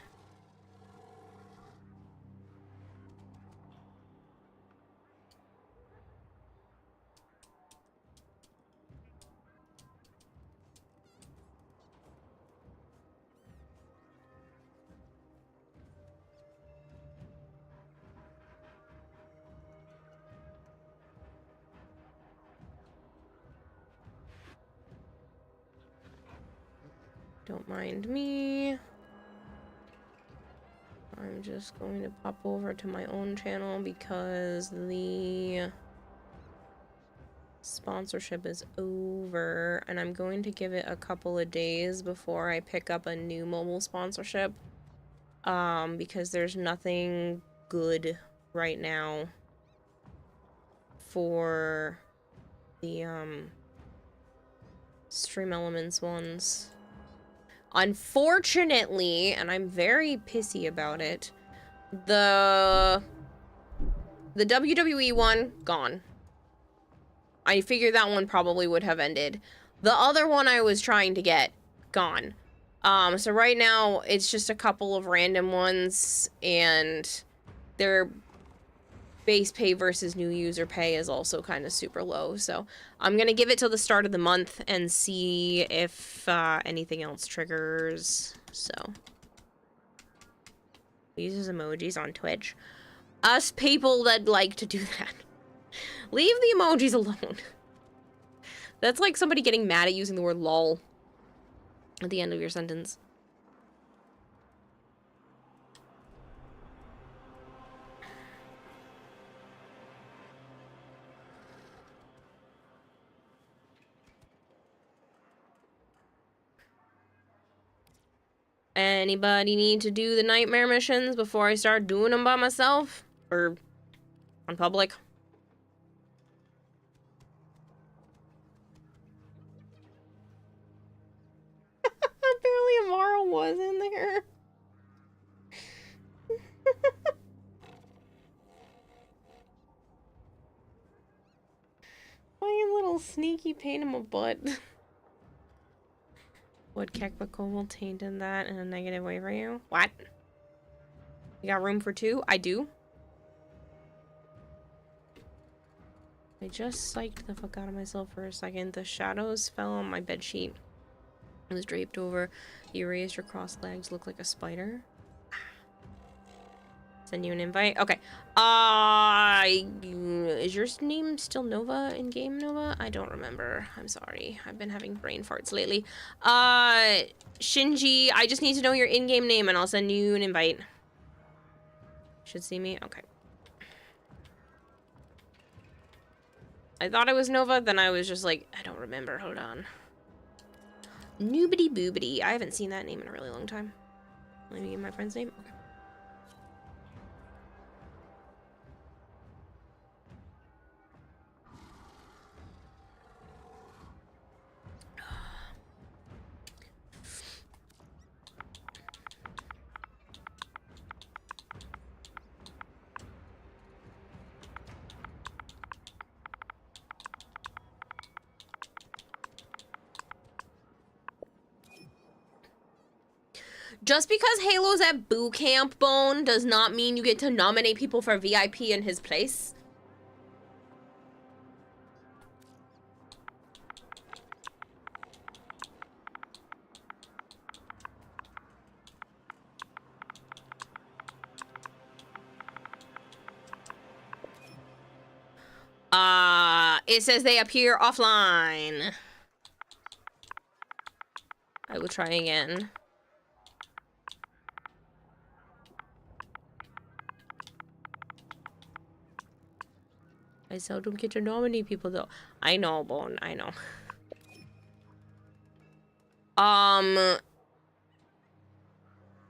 Don't mind me. I'm just going to pop over to my own channel because the sponsorship is over and I'm going to give it a couple of days before I pick up a new mobile sponsorship. Because there's nothing good right now for the Stream Elements ones. Unfortunately, and I'm very pissy about it, the WWE one, gone. I figured that one probably would have ended. The other one I was trying to get, gone. So right now, it's just a couple of random ones, and their base pay versus new user pay is also kind of super low. So I'm gonna give it till the start of the month and see if anything else triggers. So uses emojis on Twitch. Us people that like to do that. Leave the emojis alone. That's like somebody getting mad at using the word lol at the end of your sentence. Anybody need to do the nightmare missions before I start doing them by myself? Or on public? Apparently Amara was in there. Fucking little sneaky pain in my butt. Would Kekbako will taint in that in a negative way for you? What? You got room for 2? I do. I just psyched the fuck out of myself for a second. The shadows fell on my bedsheet. It was draped over. You raised your crossed legs, look like a spider. Send you an invite. Okay. Is your name still Nova in game, Nova? I don't remember. I'm sorry. I've been having brain farts lately. Shinji, I just need to know your in-game name and I'll send you an invite. Should see me? Okay. I thought it was Nova, then I was just like, I don't remember. Hold on. Noobity Boobity. I haven't seen that name in a really long time. Let me give my friend's name. Okay. Just because Halo's at boot camp, Bone, does not mean you get to nominate people for VIP in his place. It says they appear offline. I will try again. I seldom get to nominate people though. I know, Bone, I know.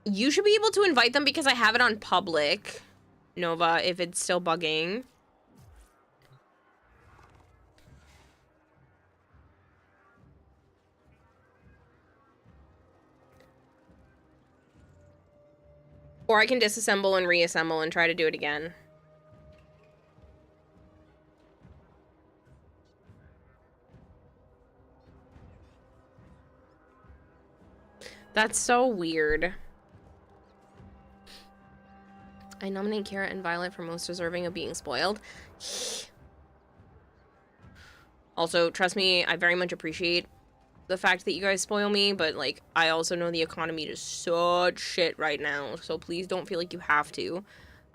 You should be able to invite them because I have it on public, Nova, if it's still bugging. Or I can disassemble and reassemble and try to do it again. That's so weird. I nominate Kara and Violet for most deserving of being spoiled. Also, trust me, I very much appreciate the fact that you guys spoil me, but, like, I also know the economy is such shit right now, so please don't feel like you have to.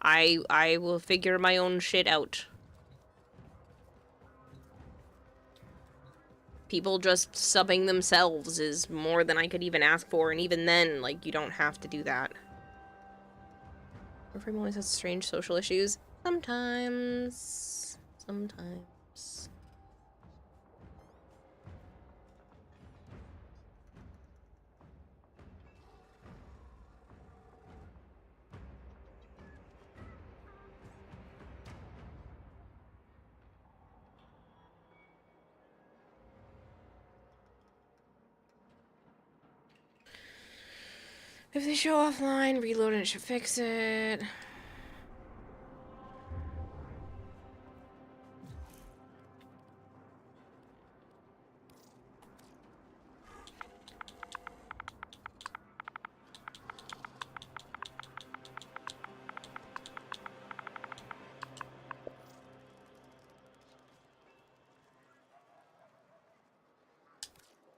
I will figure my own shit out. People just subbing themselves is more than I could even ask for, and even then, like, you don't have to do that. Warframe always has strange social issues. Sometimes. Sometimes. If they show offline, reload and it should fix it.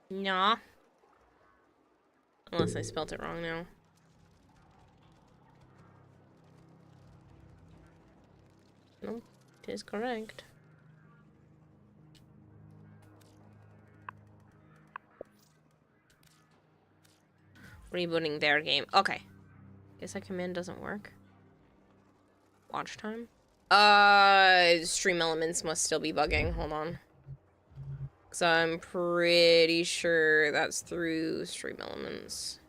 Nah. Unless I spelt it wrong now. No, it is correct. Rebooting their game. Okay. Guess that command doesn't work. Watch time? Stream elements must still be bugging. Hold on. Because I'm pretty sure that's through stream elements.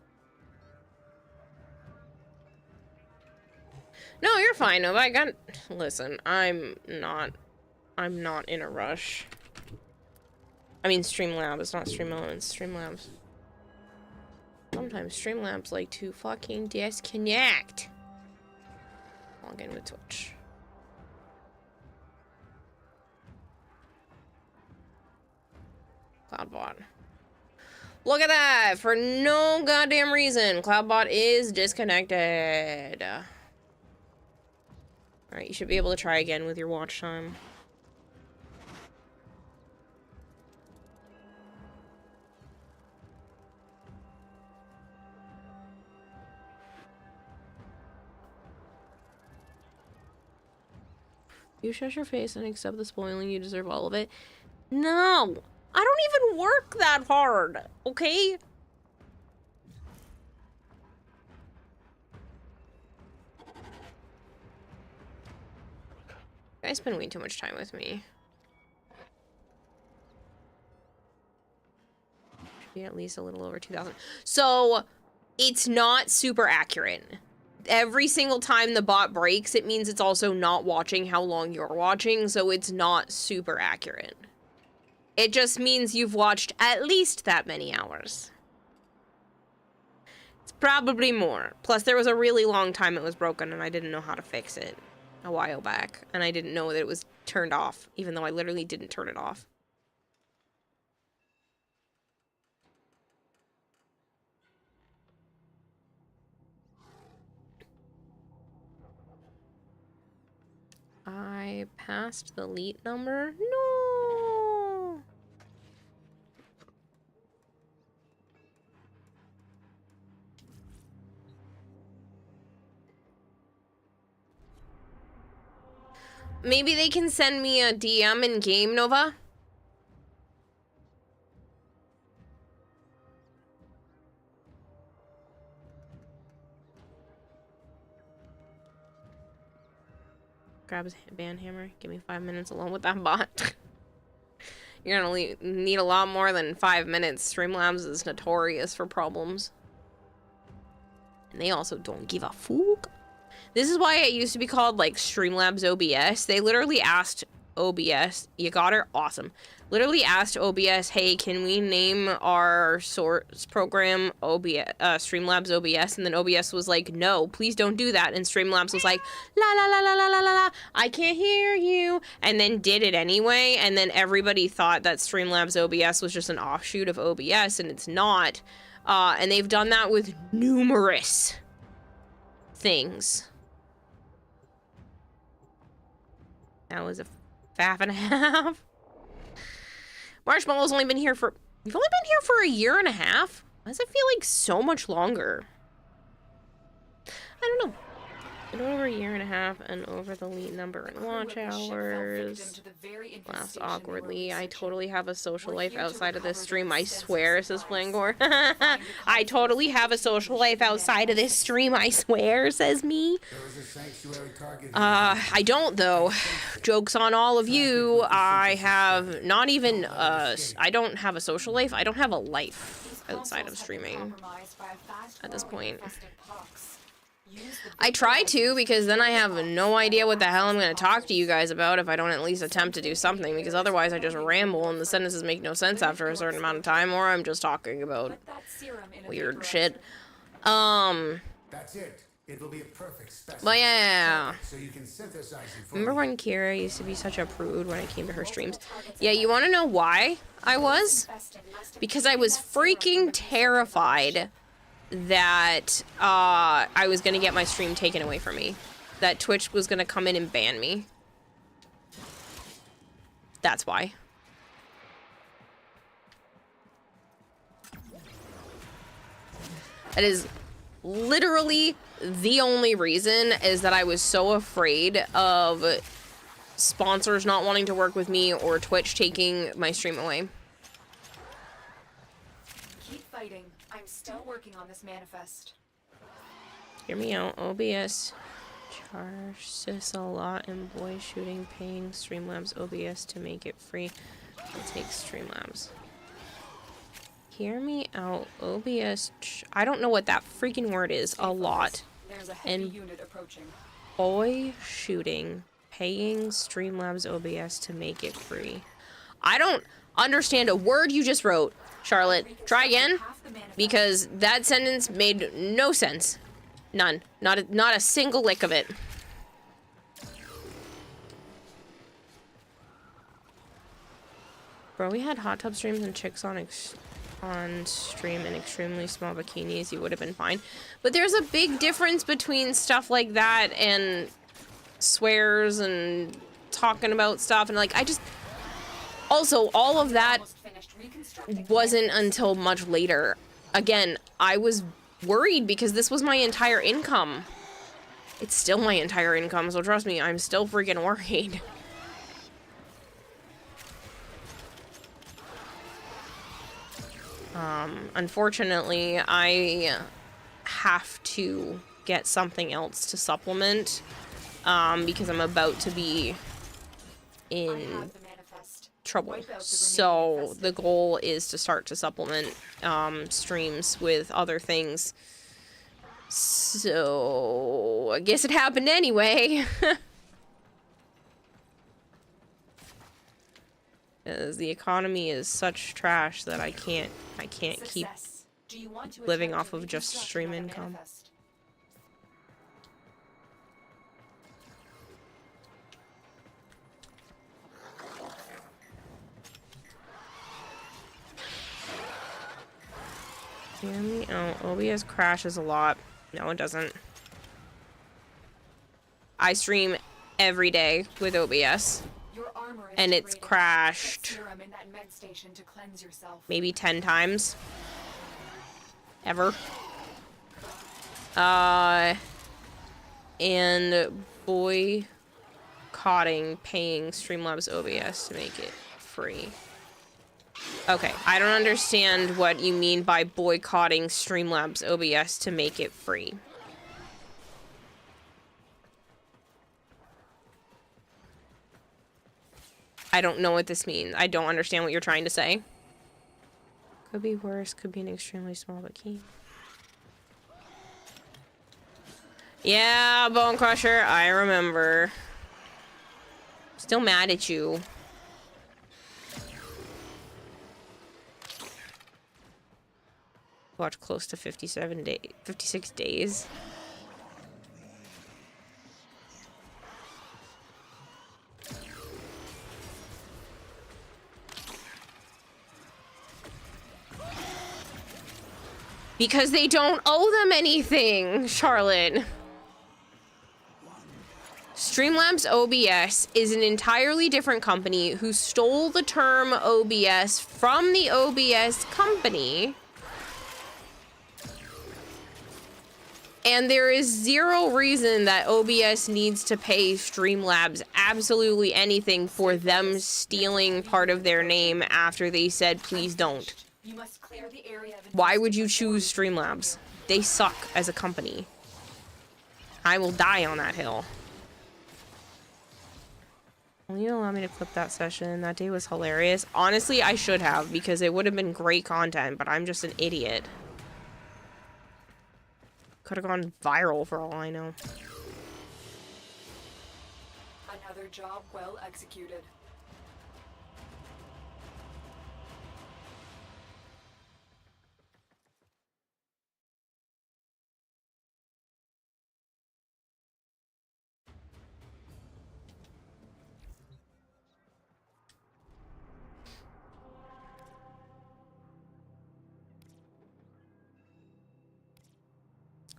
No, you're fine, Nova. I got... Listen, I'm not in a rush. I mean, Streamlab. It's not stream elements. Streamlabs. Sometimes Streamlabs like to fucking disconnect. Log in with Twitch. Cloudbot. Look at that! For no goddamn reason, Cloudbot is disconnected. Alright, you should be able to try again with your watch time. You shut your face and accept the spoiling. You deserve all of it. No! I don't even work that hard, okay? You guys spend way too much time with me. Should be at least a little over 2,000. So it's not super accurate. Every single time the bot breaks, it means it's also not watching how long you're watching, so it's not super accurate. It just means you've watched at least that many hours. It's probably more. Plus, there was a really long time it was broken, and I didn't know how to fix it a while back, and I didn't know that it was turned off, even though I literally didn't turn it off. I passed the elite number. No. Maybe they can send me a DM in game, Nova? Grab his band hammer. Give me 5 minutes alone with that bot. You're gonna need a lot more than 5 minutes. Streamlabs is notorious for problems. And they also don't give a fuck. This is why it used to be called, like, Streamlabs OBS. They literally asked OBS, you got her? Awesome. Literally asked OBS, hey, can we name our source program Streamlabs OBS? And then OBS was like, no, please don't do that. And Streamlabs was like, la la la la la la la la, I can't hear you. And then did it anyway. And then everybody thought that Streamlabs OBS was just an offshoot of OBS, and it's not. And they've done that with numerous things. That was a faff and a half. Marshmallow's only been here for... You've only been here for a year and a half? Why does it feel like so much longer? I don't know. Been over a year and a half and over the lead number and watch hours. Laughs awkwardly. I totally have a social life outside of this stream. I swear, says Flangor. I totally have a social life outside of this stream. I swear, says me. I don't, though. Joke's on all of you. I have not even, I don't have a social life. I don't have a life outside of streaming at this point. I try to, because then I have no idea what the hell I'm going to talk to you guys about if I don't at least attempt to do something, because otherwise I just ramble and the sentences make no sense after a certain amount of time, or I'm just talking about weird shit. That's it. It will be a perfect specimen. But yeah. So you can synthesize it for Remember when Kira used to be such a prude when it came to her streams? Yeah, you want to know why I was? Because I was freaking terrified that I was gonna get my stream taken away from me. That Twitch was gonna come in and ban me. That's why. That is literally the only reason, is that I was so afraid of sponsors not wanting to work with me or Twitch taking my stream away. Keep fighting. I'm still working on this manifest. Hear me out. OBS charges a lot in boy shooting, paying Streamlabs OBS to make it free. I'll take Streamlabs. Hear me out. OBS. I don't know what that freaking word is. A lot. There's a heavy And unit approaching. boy shooting, paying Streamlabs OBS to make it free. I don't understand a word you just wrote, Charlotte. Try again, because that sentence made no sense. None. Not a single lick of it. Bro, we had hot tub streams and chicks on stream in extremely small bikinis. You would have been fine. But there's a big difference between stuff like that and swears and talking about stuff. And like, I just... Also, all of that wasn't until much later. Again, I was worried because this was my entire income. It's still my entire income, so trust me, I'm still freaking worried. Unfortunately, I have to get something else to supplement, because I'm about to be in trouble. Wipe out the So remaining the goal is to start to supplement streams with other things. So I guess it happened anyway. As the economy is such trash that I can't keep Success. Do you want to living attempt off of just reconstruction stream of a income. manifest? Hear me out. OBS crashes a lot. No, it doesn't. I stream every day with OBS. Your armor is And it's degrading. crashed. Put serum in that med station to cleanse yourself. Maybe 10 times. Ever. And boycotting paying Streamlabs OBS to make it free. Okay, I don't understand what you mean by boycotting Streamlabs OBS to make it free. I don't know what this means. I don't understand what you're trying to say. Could be worse, could be an extremely small but key. Yeah, Bone Crusher, I remember. Still mad at you. Watch close to 56 days. Because they don't owe them anything, Charlotte. Streamlabs OBS is an entirely different company who stole the term OBS from the OBS company. And there is zero reason that OBS needs to pay Streamlabs absolutely anything for them stealing part of their name after they said, please don't. You must clear the area of Why would you choose Streamlabs? They suck as a company. I will die on that hill. Will you allow me to clip that session? That day was hilarious. Honestly, I should have, because it would have been great content, but I'm just an idiot. Could have gone viral for all I know. Another job well executed.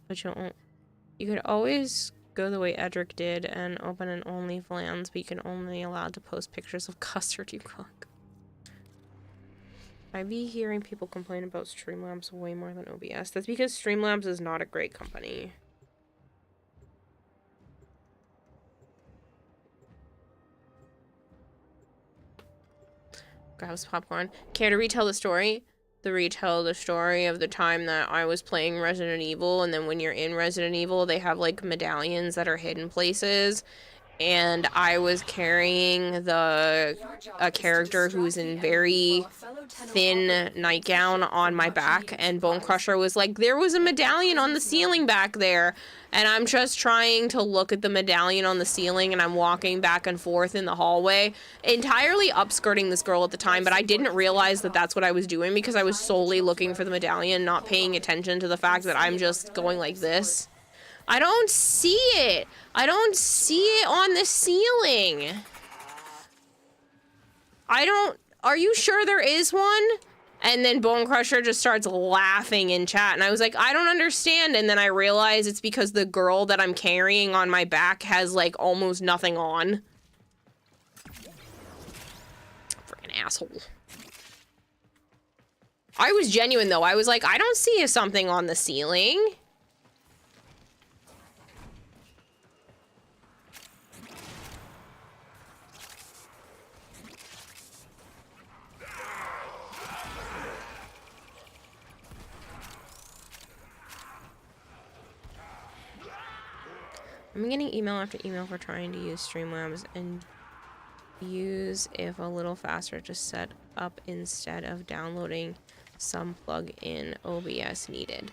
But you could always go the way Edric did and open an OnlyFans, but you can only allowed to post pictures of custard you cook. I be hearing people complain about Streamlabs way more than OBS. That's because Streamlabs is not a great company. Grabs popcorn. Care to retell the story? Retell the story of the time that I was playing Resident Evil, and then when you're in Resident Evil, they have like medallions that are hidden places, and I was carrying a character who's in very thin nightgown on my back, and Bone Crusher was like, there was a medallion on the ceiling back there, and I'm just trying to look at the medallion on the ceiling, and I'm walking back and forth in the hallway, entirely upskirting this girl at the time, but I didn't realize that that's what I was doing because I was solely looking for the medallion, not paying attention to the fact that I'm just going like this. I don't see it. I don't see it on the ceiling. Are you sure there is one? And then Bone Crusher just starts laughing in chat. And I was like, I don't understand. And then I realize it's because the girl that I'm carrying on my back has like almost nothing on. Freaking asshole. I was genuine though. I was like, I don't see something on the ceiling. I'm getting email after email for trying to use Streamlabs, and use if a little faster to set up instead of downloading some plug-in OBS needed.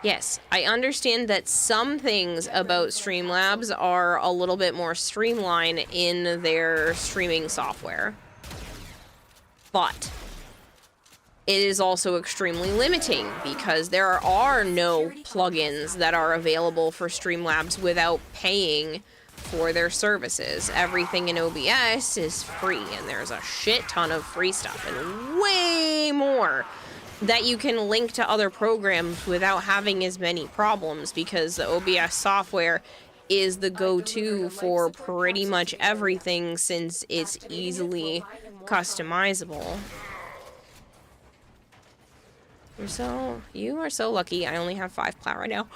Yes, I understand that some things about Streamlabs are a little bit more streamlined in their streaming software. But it is also extremely limiting because there are no plugins that are available for Streamlabs without paying for their services. Everything in OBS is free, and there's a shit ton of free stuff and way more that you can link to other programs without having as many problems, because the OBS software is the go-to for pretty much everything since it's easily customizable. You are so lucky. I only have 5 plat right now.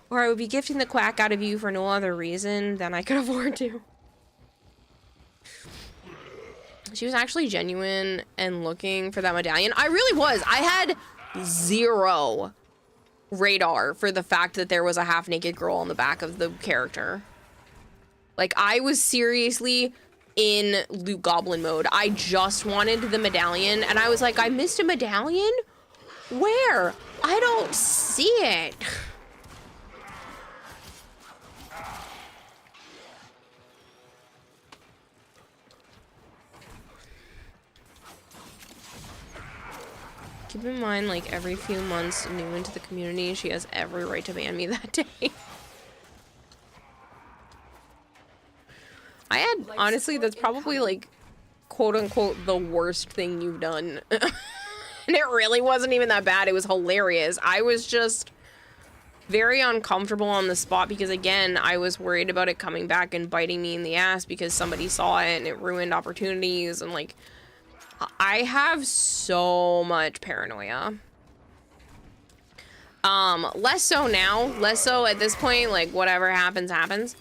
Or I would be gifting the quack out of you for no other reason than I could afford to. She was actually genuine and looking for that medallion. I really was. I had 0 radar for the fact that there was a half-naked girl on the back of the character. Like, I was seriously in Loot Goblin mode. I just wanted the medallion, and I was like, I missed a medallion? Where? I don't see it. Keep in mind, like, every few months, new into the community, she has every right to ban me that day. I had, honestly, that's probably, like, quote-unquote, the worst thing you've done. And it really wasn't even that bad. It was hilarious. I was just very uncomfortable on the spot because, again, I was worried about it coming back and biting me in the ass because somebody saw it and it ruined opportunities, and, like, I have so much paranoia. Less so now. Less so at this point, like, whatever happens, happens.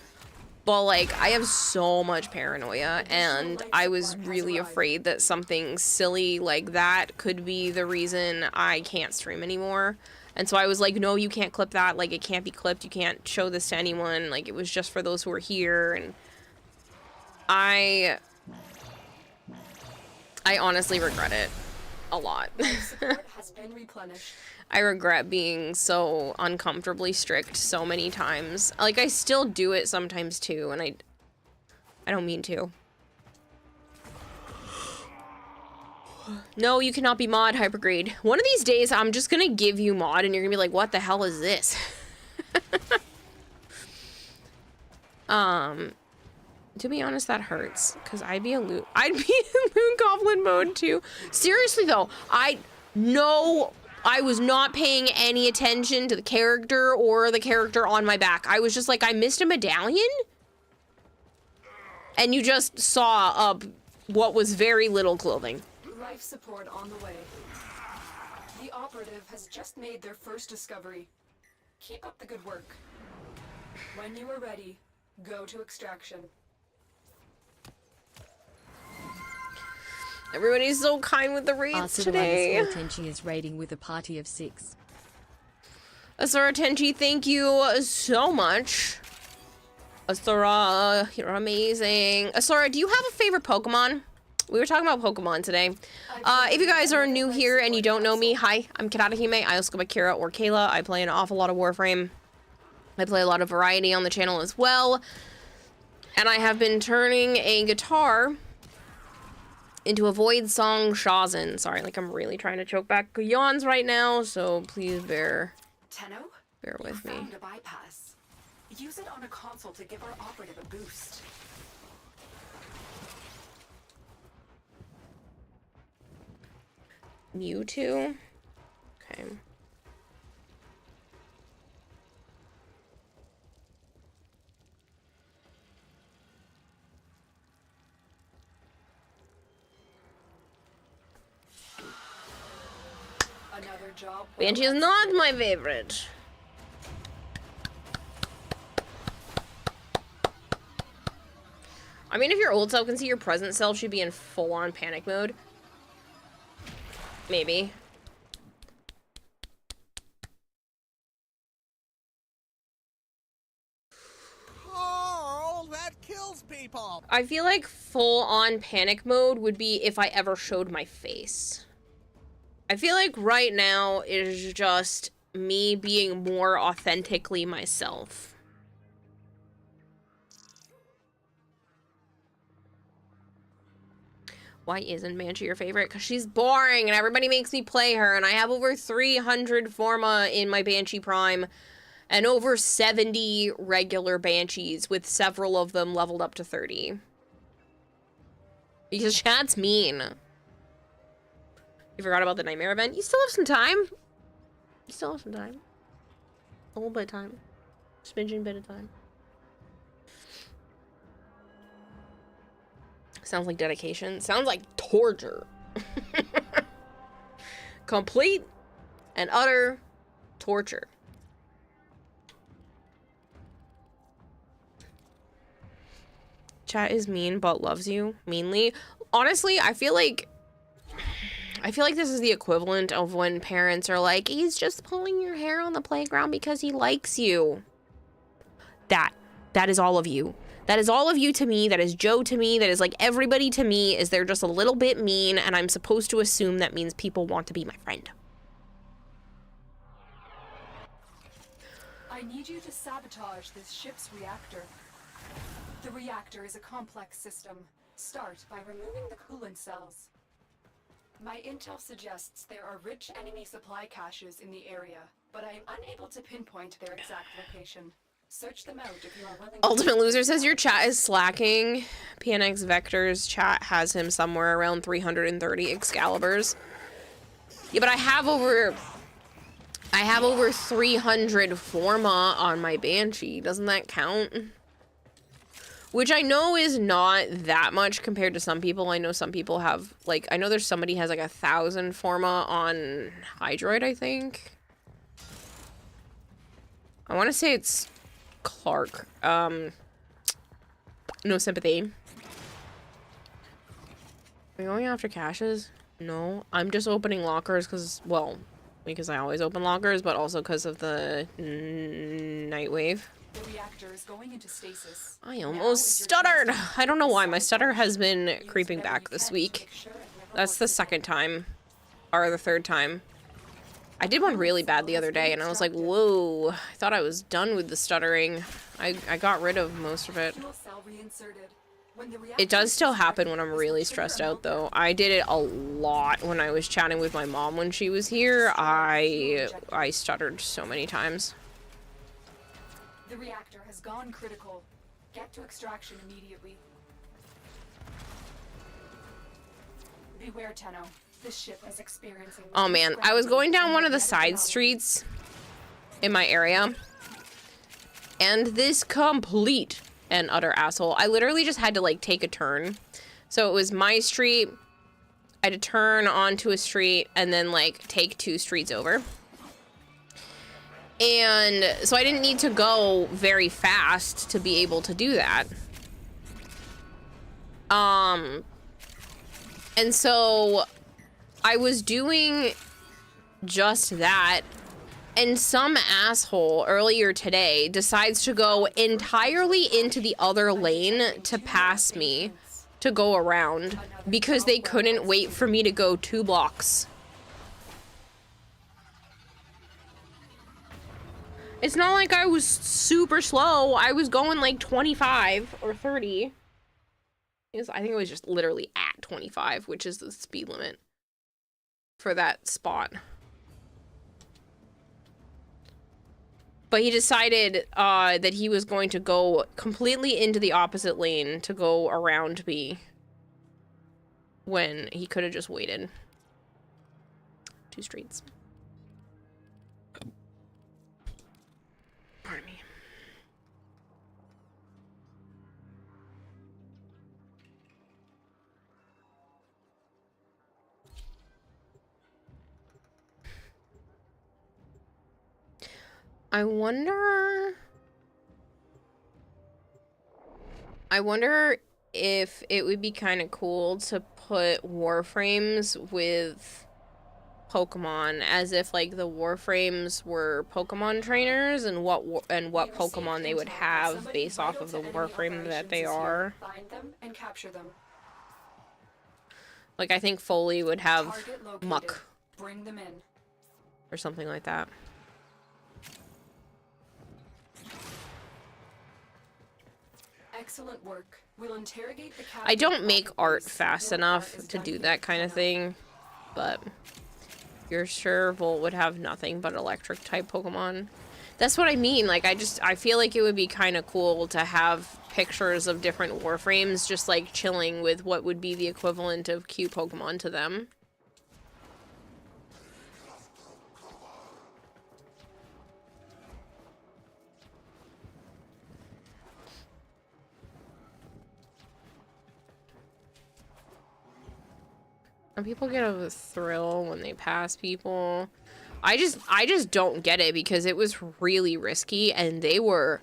But, like, I have so much paranoia, and I was really afraid that something silly like that could be the reason I can't stream anymore. And so I was like, no, you can't clip that. Like, it can't be clipped. You can't show this to anyone. Like, it was just for those who are here. And I honestly regret it a lot. Support has been replenished. I regret being so uncomfortably strict so many times. Like, I still do it sometimes too, and I don't mean to. No, you cannot be mod, Hypergrade. One of these days, I'm just gonna give you mod, and you're gonna be like, what the hell is this? To be honest, that hurts, because I'd be in Loot Goblin mode too. Seriously though, I was not paying any attention to the character or the character on my back. I was just like, I missed a medallion? And you just saw what was very little clothing. Life support on the way. The operative has just made their first discovery. Keep up the good work. When you are ready, go to extraction. Everybody's so kind with the raids today. Tenchi is raiding with a party of 6. Asura Tenchi, thank you so much. Asura, you're amazing. Asura, do you have a favorite Pokemon? We were talking about Pokemon today. If you guys are new here and you don't know me, hi, I'm Kitadahime. I also go by Kira or Kayla. I play an awful lot of Warframe. I play a lot of variety on the channel as well. And I have been turning a guitar into a Void Song Shazin. Sorry, like, I'm really trying to choke back yawns right now, so please bear with me. Found a bypass. Use it on a console to give our operative a boost. Mewtwo? Okay. Another job. Banshee is not my favorite. I mean, if your old self can see your present self should be in full-on panic mode. Maybe. Oh, that kills people. I feel like full-on panic mode would be if I ever showed my face. I feel like right now is just me being more authentically myself. Why isn't Banshee your favorite? Because she's boring and everybody makes me play her, and I have over 300 Forma in my Banshee Prime and over 70 regular Banshees, with several of them leveled up to 30. Because chat's mean. You forgot about the Nightmare event? You still have some time. You still have some time. A little bit of time. Smidgen bit of time. Sounds like dedication. Sounds like torture. Complete and utter torture. Chat is mean but loves you meanly. Honestly, I feel like this is the equivalent of when parents are like, he's just pulling your hair on the playground because he likes you. That is all of you. That is all of you to me. That is Joe to me. That is like everybody to me. Is they're just a little bit mean, and I'm supposed to assume that means people want to be my friend. I need you to sabotage this ship's reactor. The reactor is a complex system. Start by removing the coolant cells. My intel suggests there are rich enemy supply caches in the area, but I am unable to pinpoint their exact location. Search them out if you are willing. Ultimate Loser says your chat is slacking. PNX Vector's chat has him somewhere around 330 Excaliburs. Yeah, but I have over 300 Forma on my Banshee. Doesn't that count? Which I know is not that much compared to some people. I know some people have, like, I know there's somebody has like 1,000 Forma on Hydroid, I think. I want to say it's Clark. No sympathy. Are we going after caches? No. I'm just opening lockers because, well, because I always open lockers, but also because of the Nightwave. The reactor is going into stasis. I almost stuttered. I don't know why. My stutter has been creeping back this week. That's the second time. Or the third time. I did one really bad the other day, and I was like, whoa. I thought I was done with the stuttering. I got rid of most of it. It does still happen when I'm really stressed out, though. I did it a lot when I was chatting with my mom when she was here. I stuttered so many times. The reactor has gone critical. Get to extraction immediately. Beware, Tenno. This ship is experiencing... Oh man, I was going down one of the side streets in my area, and this complete and utter asshole. I literally just had to like take a turn. So it was my street. I had to turn onto a street and then like take 2 streets over. And so I didn't need to go very fast to be able to do that. And so I was doing just that, and some asshole earlier today decides to go entirely into the other lane to pass me to go around because they couldn't wait for me to go 2 blocks. It's not like I was super slow. I was going like 25 or 30. I think it was just literally at 25, which is the speed limit for that spot. But he decided that he was going to go completely into the opposite lane to go around me when he could have just waited 2 streets. Pardon me. I wonder if it would be kind of cool to put Warframes with Pokemon as if like the Warframes were Pokemon trainers and what Pokemon they would have based off of the Warframe that they are. Find them and capture them. Like I think Foley would have Target located. Muck Bring them in. or something like that. Excellent work. We'll interrogate the I don't captain make of art police. fast Your enough part is to done do here. that kind of thing, but you're sure Volt would have nothing but electric type Pokemon. That's what I mean. Like I feel like it would be kind of cool to have pictures of different Warframes just like chilling with what would be the equivalent of cute Pokemon to them. And people get a thrill when they pass people. I just don't get it because it was really risky and they were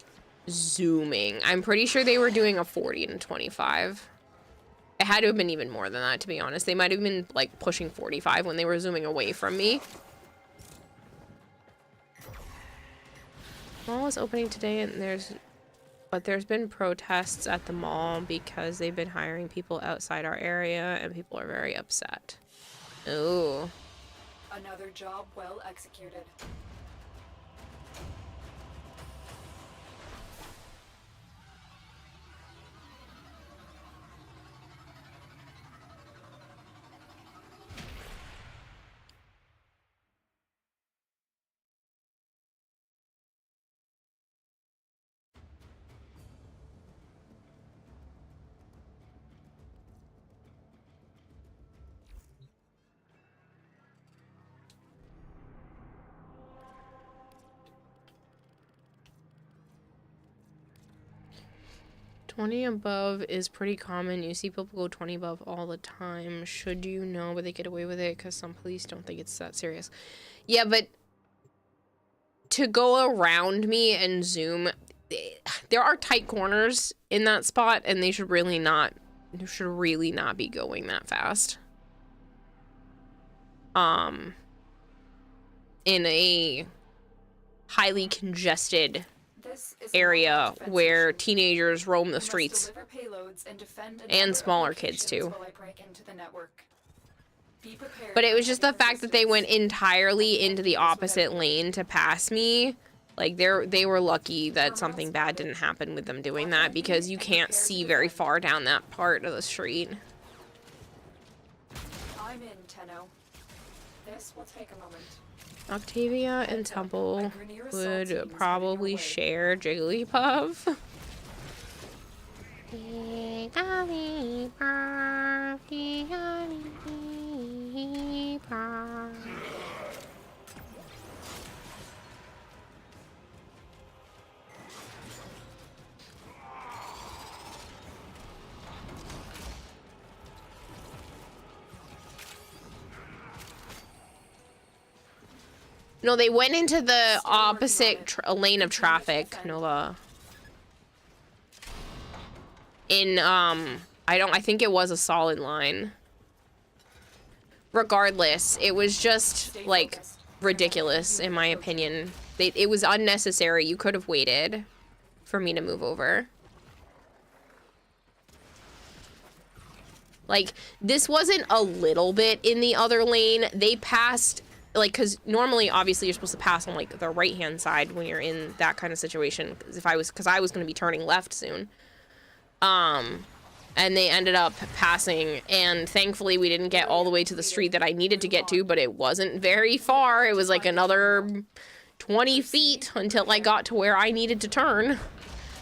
zooming. I'm pretty sure they were doing a 40 and 25. It had to have been even more than that, to be honest. They might have been like pushing 45 when they were zooming away from me. Mall is opening today and there's been protests at the mall because they've been hiring people outside our area and people are very upset. Ooh. Another job well executed. $20 above is pretty common. You see people go 20 above all the time. Should you know, but they get away with it because some police don't think it's that serious. Yeah, but to go around me and zoom, there are tight corners in that spot, and they should really not be going that fast. In a highly congested area where teenagers roam the streets and smaller kids too. But it was just the fact that they went entirely into the opposite lane to pass me. Like they were lucky that something bad didn't happen with them doing that because you can't see very far down that part of the street. I'm in, Tenno. This will take a moment. Octavia and Temple would probably share Jigglypuff. No, they went into the opposite lane of traffic, Nova. I think it was a solid line. Regardless, it was just, like, ridiculous, in my opinion. It was unnecessary. You could have waited for me to move over. Like, this wasn't a little bit in the other lane. They passed... Like, because normally, obviously, you're supposed to pass on, like, the right-hand side when you're in that kind of situation. Because I was going to be turning left soon. And they ended up passing. And thankfully, we didn't get all the way to the street that I needed to get to. But it wasn't very far. It was, like, another 20 feet until I got to where I needed to turn.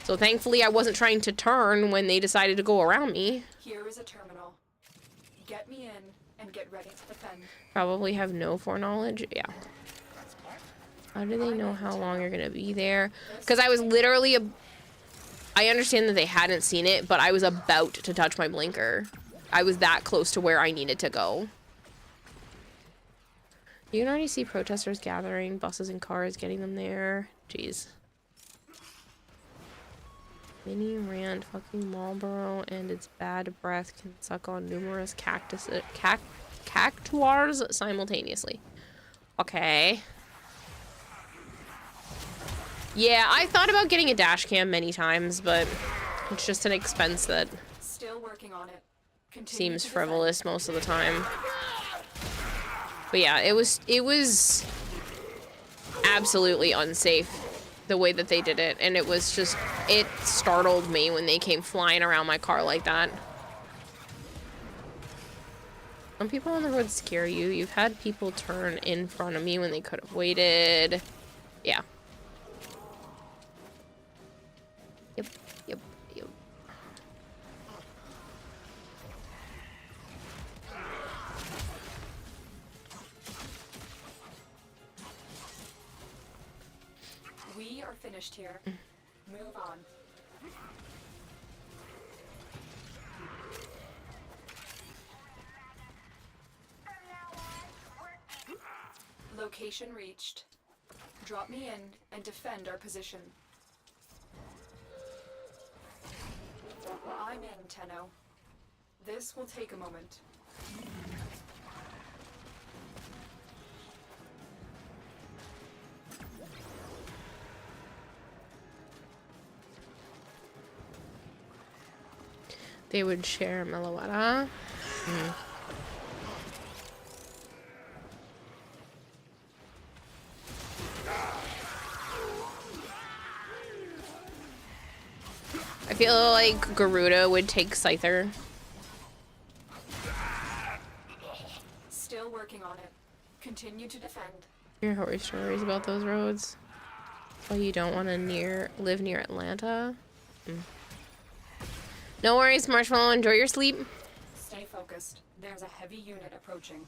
So, thankfully, I wasn't trying to turn when they decided to go around me. Here is a terminal. Get me in and get ready to defend. Probably have no foreknowledge. Yeah. How do they know how long you're gonna be there? Because I was literally I understand that they hadn't seen it, but I was about to touch my blinker. I was that close to where I needed to go. You can already see protesters gathering, buses and cars getting them there. Jeez. Mini rant, fucking Marlboro and its bad breath can suck on numerous cactuars simultaneously. Okay. Yeah, I thought about getting a dash cam many times, but it's just an expense that Still working on it. Continue seems to defend. frivolous most of the time. But yeah, it was absolutely unsafe the way that they did it, and it was just, it startled me when they came flying around my car like that. Some people on the road scare you. You've had people turn in front of me when they could have waited. Yeah. Yep, yep, yep. We are finished here. Move on. Location reached. Drop me in and defend our position. I'm in, Tenno. This will take a moment. They would share Meloetta. I feel like Garuda would take Scyther. Still working on it. Continue to defend. Your horror stories about those roads. Why you don't want to live near Atlanta? No worries, Marshmallow. Enjoy your sleep. Stay focused. There's a heavy unit approaching.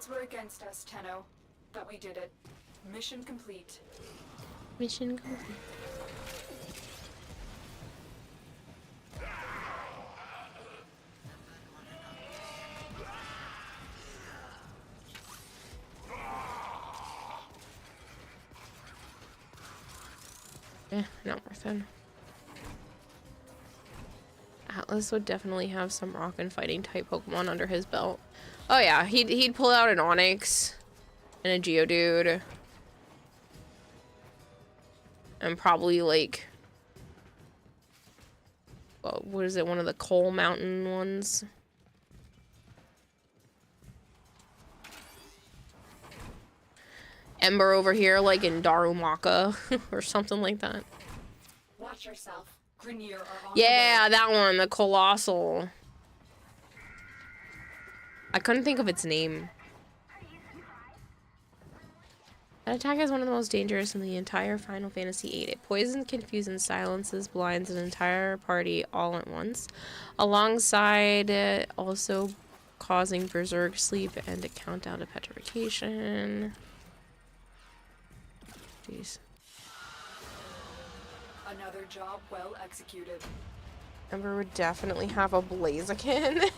Were against us, Tenno, but we did it. Mission complete. Mission complete. Not worth it. Atlas would definitely have some rock and fighting type Pokemon under his belt. Oh yeah, he'd pull out an Onix and a Geodude. And probably like, well, what is it, one of the Coal Mountain ones? Ember over here, like in Darumaka or something like that. Watch yourself. Grineer are on Yeah, that one, the Colossal. I couldn't think of its name. That attack is one of the most dangerous in the entire Final Fantasy VIII. It poisons, confuses, silences, blinds an entire party all at once, alongside also causing berserk sleep and a countdown to petrification. Jeez. Another job well executed. Ember would definitely have a Blaziken.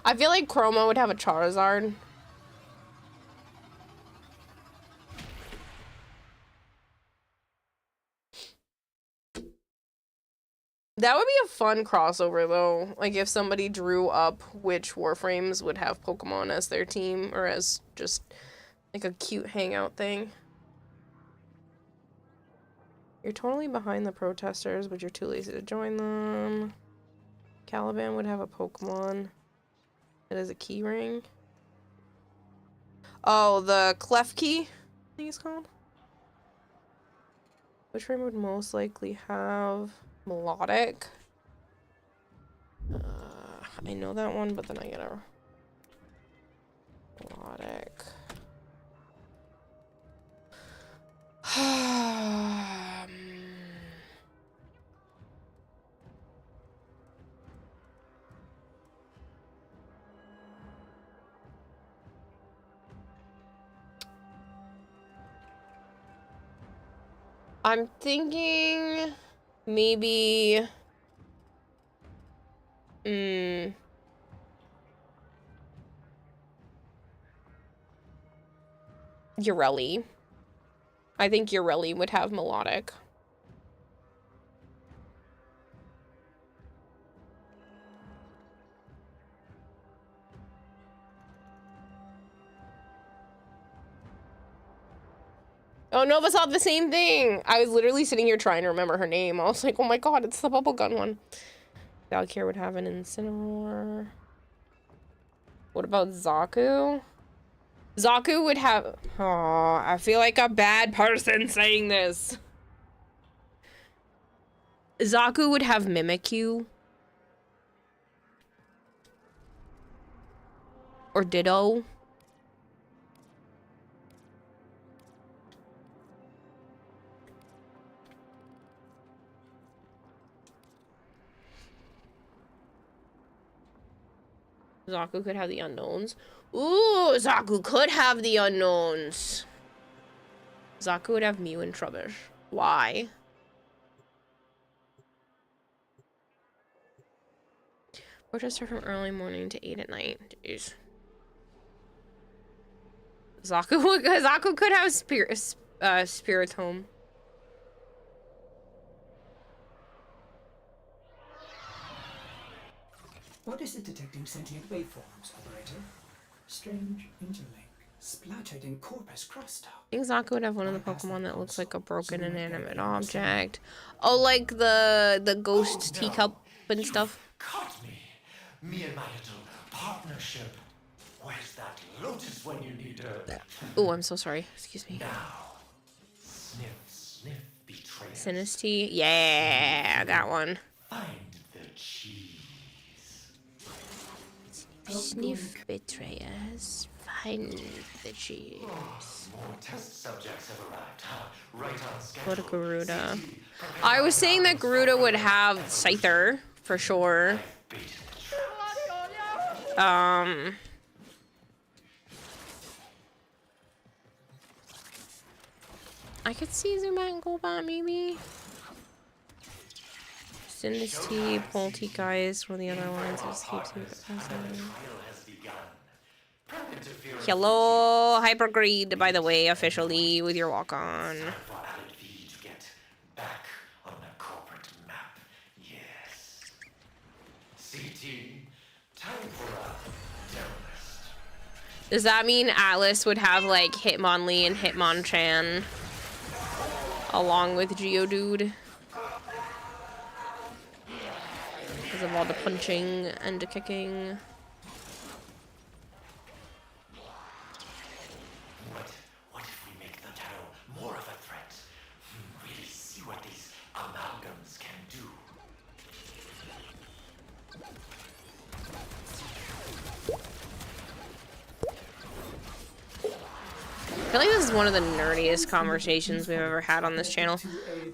I feel like Chroma would have a Charizard. That would be a fun crossover, though. Like, if somebody drew up which Warframes would have Pokemon as their team, or as just, like, a cute hangout thing. You're totally behind the protesters, but you're too lazy to join them. Caliban would have a Pokemon that is a key ring. Oh, the Klefki, I think it's called. Which frame would most likely have Melodic? I know that one, but then I get a Melodic. I'm thinking maybe Urelli. I think Urelli would have melodic. Oh, Nova saw the same thing. I was literally sitting here trying to remember her name. I was like, oh my god, it's the bubblegum one. Valkyr would have an Incineroar. What about Zaku? Zaku would have... Oh, I feel like a bad person saying this. Zaku would have Mimikyu. Or Ditto. Zaku could have the unknowns. Ooh, Zaku could have the unknowns. Zaku would have Mew and Trubbish. Why? Or just start from early morning to 8 at night. Jeez. Zaku could have Spiritomb. What is it detecting sentient waveforms, operator? Strange interlink splattered in Corpus Crustal. I think Zaku would have one of the Pokemon that looks like a broken inanimate object. Oh, like the ghost teacup and stuff. Caught me. Me and my little partnership. Where's that Lotus when you need her? Oh, I'm so sorry. Excuse me. Now, sniff, sniff, betrayer. Sinistea. Yeah, that one. Find the cheese. Sniff betrayers. Find the cheese. More test subjects have arrived. Right on schedule. What a Garuda. I was saying that Garuda would have Scyther for sure. I could see Zubat and Golbat maybe. Sinistea, Poltegeist, one of the other ones. I just hate to Hello, Hypergreed, by the way, officially with your walk on. Does that mean Atlas would have like Hitmonlee and Hitmonchan along with Geodude? Because of all the punching and the kicking. What if we make the Taro more of a threat? Really see what these amalgams can do. I feel like this is one of the nerdiest conversations we've ever had on this channel.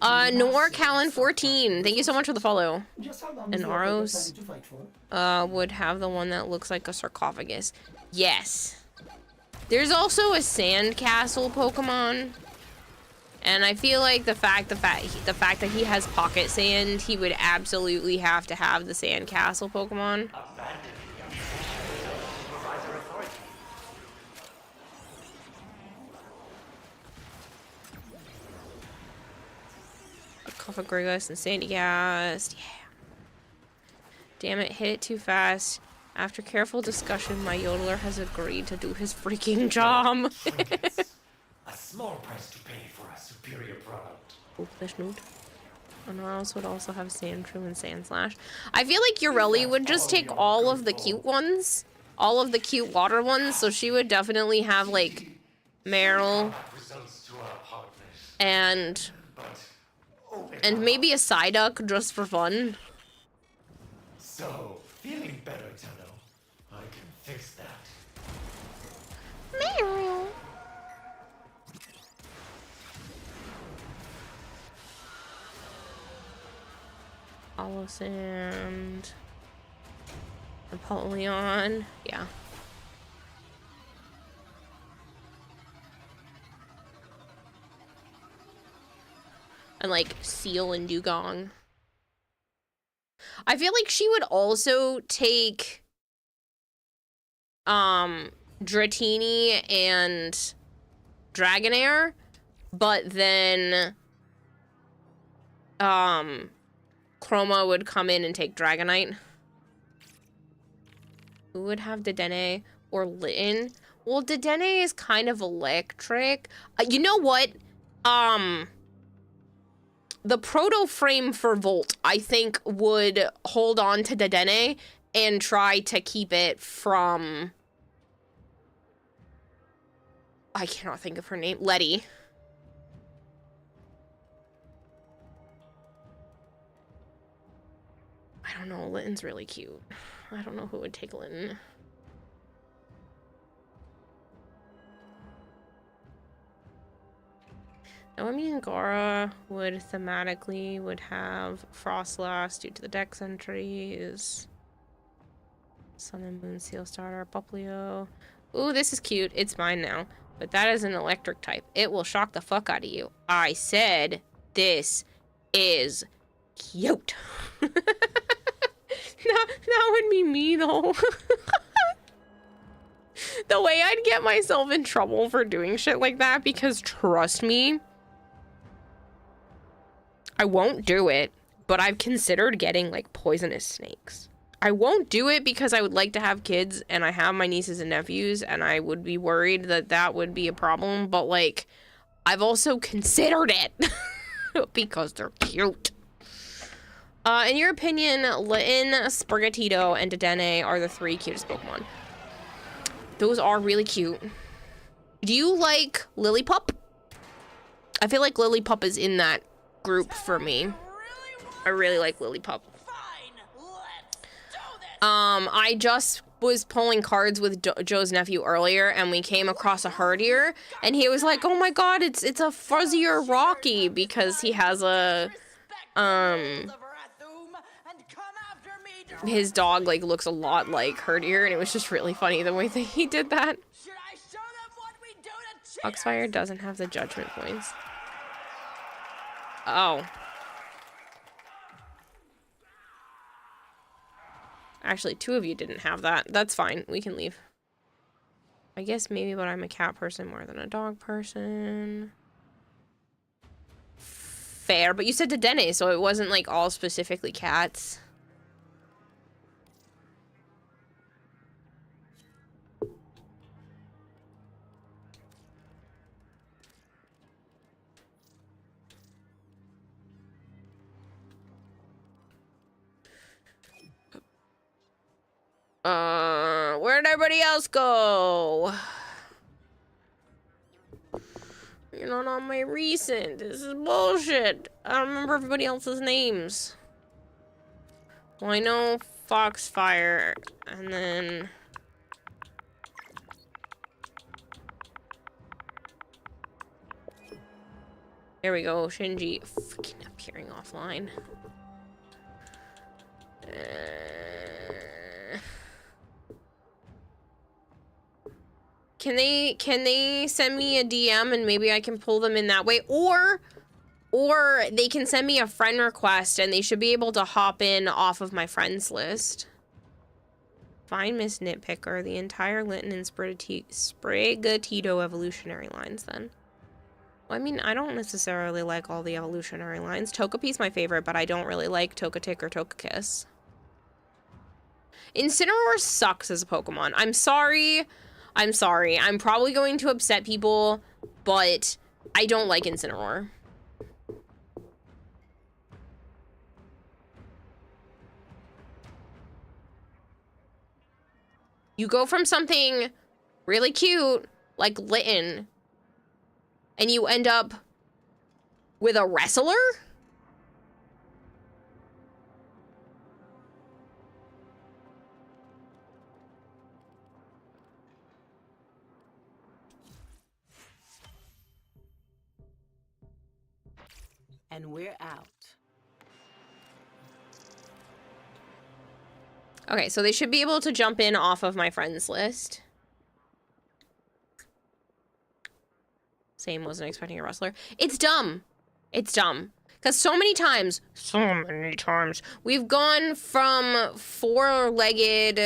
Noor Callan 14, thank you so much for the follow. And Aros would have the one that looks like a sarcophagus. Yes. There's also a sandcastle Pokemon. And I feel like the fact that he has pocket sand, he would absolutely have to have the sandcastle Pokemon. Cofagrigus and Sandygast. Yeah. Damn it, hit it too fast. After careful discussion, my yodeler has agreed to do his freaking job. A small price to pay for a superior product. Oh, fish note. And Aros would also have Sandshrew and Sandslash. I feel like Urelli would just take all of the cute ones. All of the cute water ones. So she would definitely have, like, Meryl. And maybe a Psyduck just for fun. So, feeling better, Tano. I can fix that. Meryl. Holosand. Napoleon. Yeah. And like Seal and Dugong. I feel like she would also take Dratini and Dragonair, but then Chroma would come in and take Dragonite. Who would have Dedenne or Litten? Well, Dedenne is kind of electric. You know what? The proto frame for Volt, I think, would hold on to Dedenne and try to keep it from... I cannot think of her name. Letty. I don't know. Litten's really cute. I don't know who would take Litten. Noemi and Gara would thematically have Frostlass due to the dex entries. Sun and Moon Seal Starter, Buplio. Ooh, this is cute. It's mine now. But that is an electric type. It will shock the fuck out of you. I said this is cute. That would be me, though. The way I'd get myself in trouble for doing shit like that, because trust me, I won't do it, but I've considered getting, like, poisonous snakes. I won't do it because I would like to have kids, and I have my nieces and nephews, and I would be worried that that would be a problem, but, like, I've also considered it because they're cute. In your opinion, Litten, Sprigatito, and Dedenne are the 3 cutest Pokemon. Those are really cute. Do you like Lillipup? I feel like Lillipup is in that group for me. I really like Lillipup. I just was pulling cards with Joe's nephew earlier, and we came across a Herdier, and he was like, "Oh my god, it's a fuzzier Rocky," because he has a his dog like looks a lot like Herdier, and it was just really funny the way that he did that. Foxfire doesn't have the judgment points. Oh. Actually, 2 of you didn't have that. That's fine. We can leave. I guess maybe, but I'm a cat person more than a dog person. Fair, but you said Dedenne, so it wasn't like all specifically cats. Where'd everybody else go? You're not on my recent. This is bullshit. I don't remember everybody else's names. Well, I know Foxfire, and then... There we go, Shinji. Freaking appearing offline. Can they send me a DM and maybe I can pull them in that way? Or they can send me a friend request and they should be able to hop in off of my friends list. Fine, Miss Nitpicker. The entire Litten and Sprigatito evolutionary lines then. Well, I mean, I don't necessarily like all the evolutionary lines. Togepi's my favorite, but I don't really like Togetic or Togekiss. Incineroar sucks as a Pokemon. I'm sorry. I'm probably going to upset people, but I don't like Incineroar. You go from something really cute, like Litten, and you end up with a wrestler? And we're out. Okay, so they should be able to jump in off of my friends list. Same, wasn't expecting a wrestler. It's dumb. It's dumb. Because so many times, we've gone from four-legged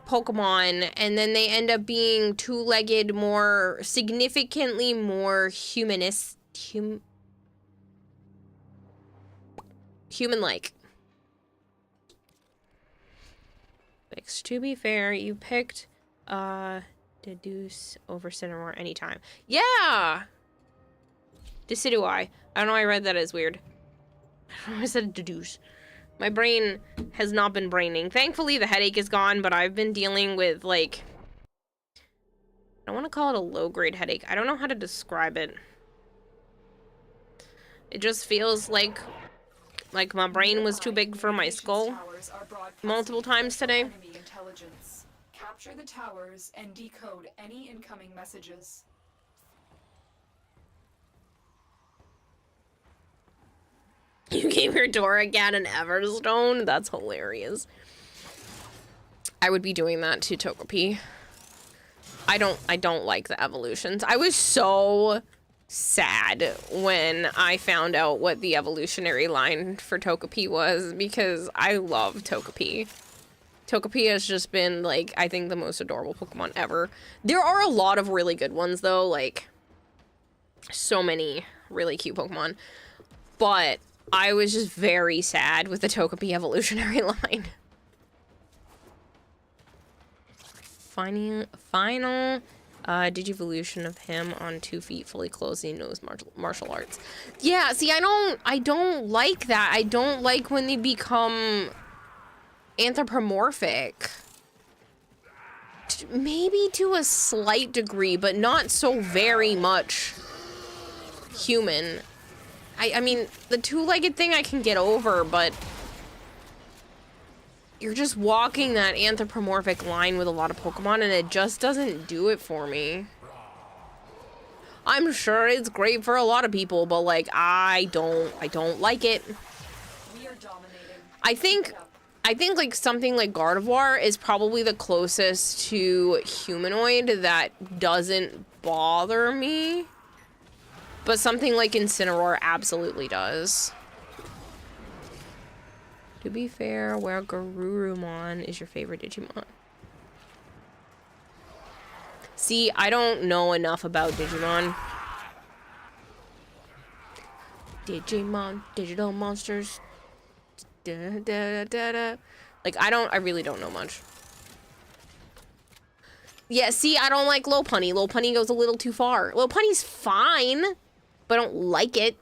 Pokemon, and then they end up being two-legged, more, significantly more human-like. To be fair, you picked, Deduce over Cinnamore anytime. Yeah! Decidueye. I don't know why I read that as weird. I don't know why I said deduce. My brain has not been braining. Thankfully, the headache is gone, but I've been dealing with, like... I don't want to call it a low-grade headache. I don't know how to describe it. It just feels like my brain was too big for my skull multiple times today. Enemy intelligence. Capture the towers and decode any incoming messages. You gave your Doricat an Everstone? That's hilarious. I would be doing that to Togepi. I don't like the evolutions. I was so sad when I found out what the evolutionary line for Togepi was, because I love Togepi. Togepi has just been, like, I think the most adorable Pokemon ever. There are a lot of really good ones, though, like, so many really cute Pokemon. But I was just very sad with the Togepi evolutionary line. Final Digivolution of him on 2 feet, fully clothed, he knows martial arts. Yeah, see, I don't like that. I don't like when they become anthropomorphic. Maybe to a slight degree, but not so very much human. I mean, the two-legged thing I can get over, but you're just walking that anthropomorphic line with a lot of Pokemon, and it just doesn't do it for me. I'm sure it's great for a lot of people, but, like, I don't like it. We are dominating. I think like something like Gardevoir is probably the closest to humanoid that doesn't bother me. But something like Incineroar absolutely does. To be fair, where Garurumon is your favorite Digimon? See, I don't know enough about Digimon. Digimon, digital monsters. Da, da, da, da. Like, I really don't know much. Yeah, see, I don't like Lopunny. Lopunny goes a little too far. Lopunny's fine, but I don't like it.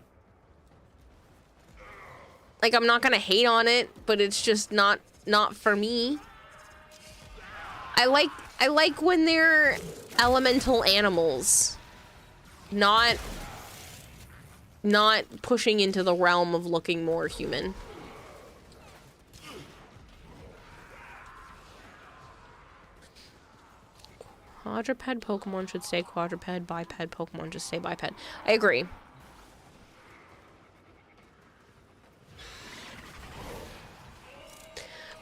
Like, I'm not gonna hate on it, but it's just not for me. I like when they're elemental animals. Not pushing into the realm of looking more human. Quadruped Pokemon should stay quadruped, biped Pokemon just stay biped. I agree.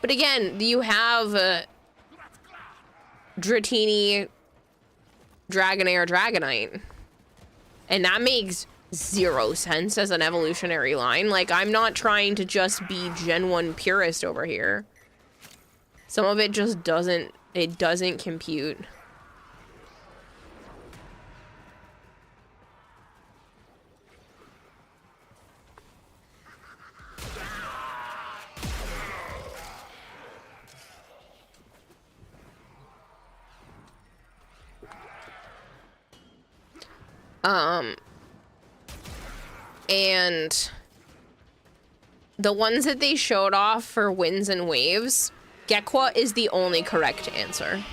But again, you have Dratini, Dragonair, Dragonite. And that makes 0 sense as an evolutionary line. Like, I'm not trying to just be Gen 1 purist over here. Some of it just doesn't compute. And the ones that they showed off for Winds and Waves, Gekwa is the only correct answer.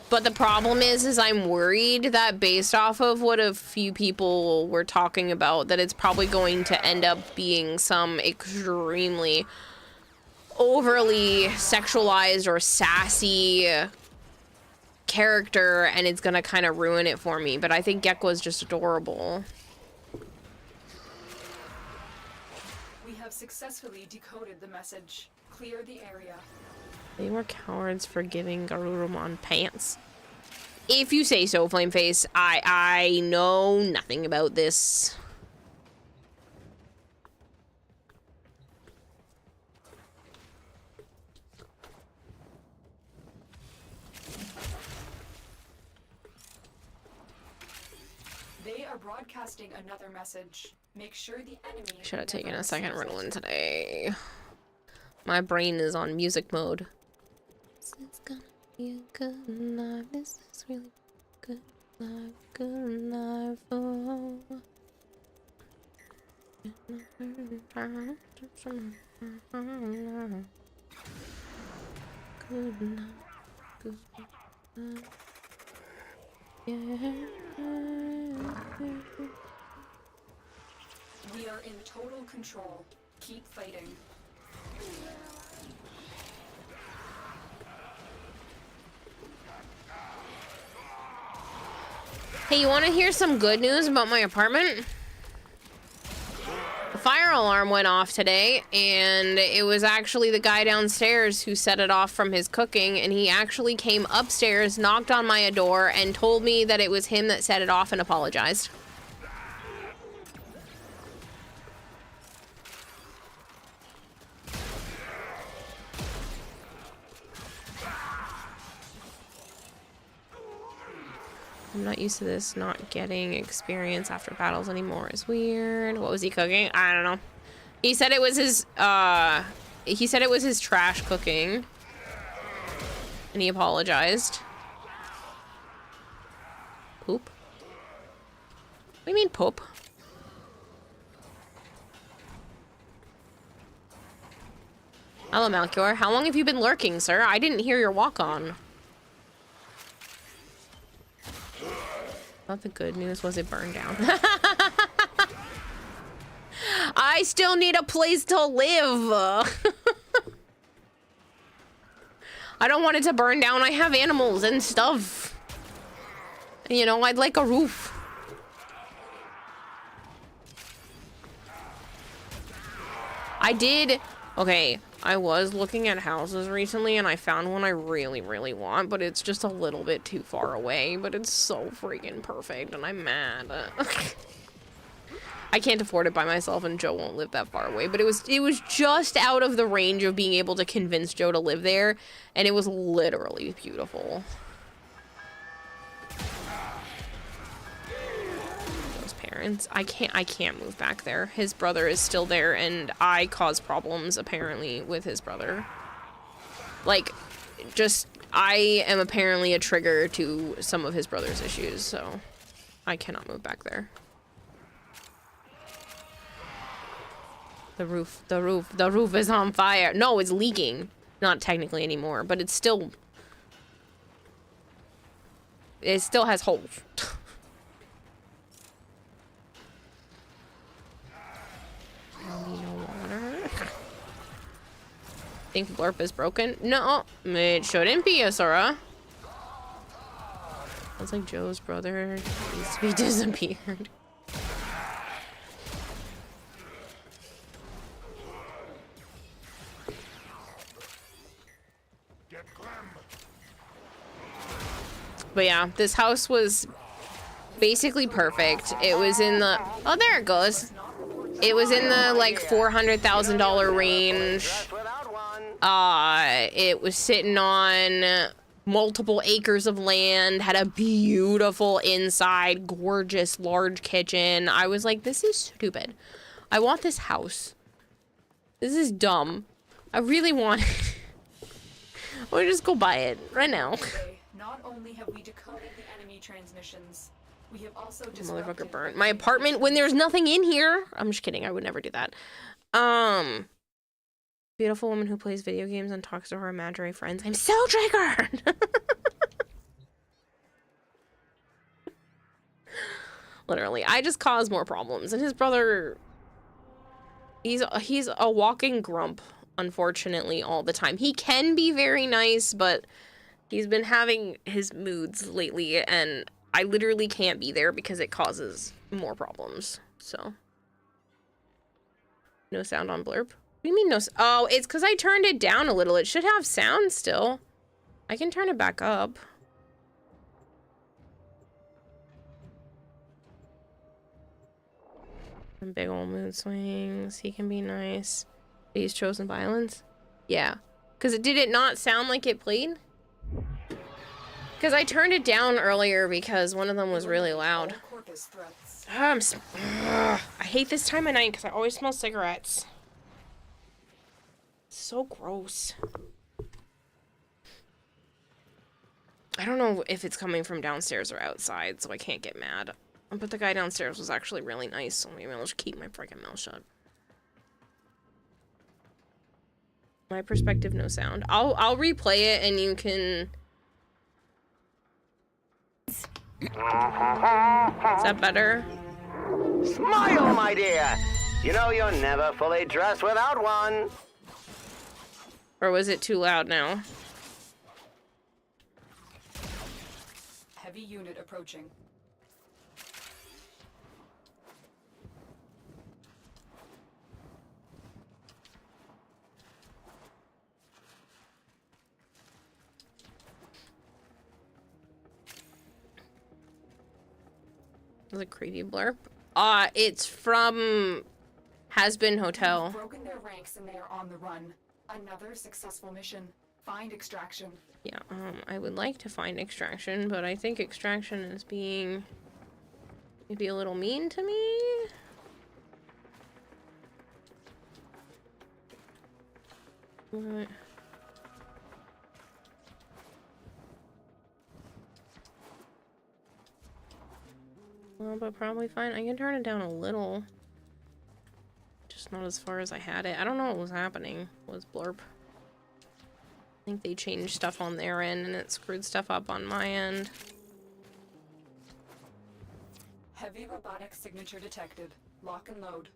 But the problem is I'm worried that based off of what a few people were talking about, that it's probably going to end up being some extremely overly sexualized or sassy character, and it's gonna kind of ruin it for me. But I think Gekko is just adorable. We have successfully decoded the message. Clear the area. They were cowards for giving Garurumon pants. If you say so, Flameface. I know nothing about this. They are broadcasting another message. Make sure the enemy Should have taken never a second sees it. Ritalin today. My brain is on music mode. This is gonna be a good life. This is really good life. Good life. Oh. Good night. Good night. Yeah. We are in total control. Keep fighting. Hey, you want to hear some good news about my apartment? The fire alarm went off today, and it was actually the guy downstairs who set it off from his cooking, and he actually came upstairs, knocked on my door, and told me that it was him that set it off and apologized. I'm not used to this not getting experience after battles anymore. It's weird. What was he cooking? I don't know. He said it was his trash cooking. And he apologized. Poop? What do you mean poop? Hello, Malchior. How long have you been lurking, sir? I didn't hear your walk-on. The good news was it burned down. I still need a place to live. I don't want it to burn down. I have animals and stuff. You know, I'd like a roof. I did. Okay, I was looking at houses recently and I found one I really, really want, but it's just a little bit too far away, but it's so freaking perfect and I'm mad. I can't afford it by myself and Joe won't live that far away, but it was just out of the range of being able to convince Joe to live there, and it was literally beautiful. Parents. I can't move back there. His brother is still there and I cause problems apparently with his brother. Like, just I am apparently a trigger to some of his brother's issues, so I cannot move back there. The roof is on fire. No, it's leaking. Not technically anymore, but it's still, it still has holes. Think Blurp is broken? No, it shouldn't be, Asura. Sounds like Joe's brother needs to be disappeared. But yeah, this house was basically perfect. It was in the, oh, there it goes. It was in the like $400,000 range. It was sitting on multiple acres of land, had a beautiful inside, gorgeous large kitchen. I was like, this is stupid. I want this house. This is dumb. I really want it. I want to just go buy it right now. Not only have we decoded the enemy transmissions, we have also Motherfucker burnt my apartment when there's nothing in here. I'm just kidding. I would never do that. Beautiful woman who plays video games and talks to her imaginary friends. I'm so triggered. Literally, I just cause more problems. And his brother, he's a walking grump, unfortunately, all the time. He can be very nice, but he's been having his moods lately, and I literally can't be there because it causes more problems. So, no sound on Blurp. What do you mean no? Oh, it's because I turned it down a little. It should have sound still. I can turn it back up. Big old mood swings. He can be nice. He's chosen violence? Yeah. Because did it not sound like it played? Because I turned it down earlier because one of them was really loud. I hate this time of night because I always smell cigarettes. It's so gross. I don't know if it's coming from downstairs or outside, so I can't get mad. But the guy downstairs was actually really nice, so maybe I'll just keep my freaking mouth shut. My perspective, no sound. I'll replay it and you can... Is that better? Smile, my dear! You know you're never fully dressed without one! Or was it too loud now? Heavy unit approaching. Was it creepy blurb? It's from Has-Been Hotel. They've broken their ranks and they are on the run. Another successful mission. Find extraction. Yeah, I would like to find extraction, but I think extraction is being maybe a little mean to me. What? Well, but probably fine. I can turn it down a little. Just not as far as I had it. I don't know what was happening. What was blurb? I think they changed stuff on their end and it screwed stuff up on my end. Heavy robotic signature detected. Lock and load.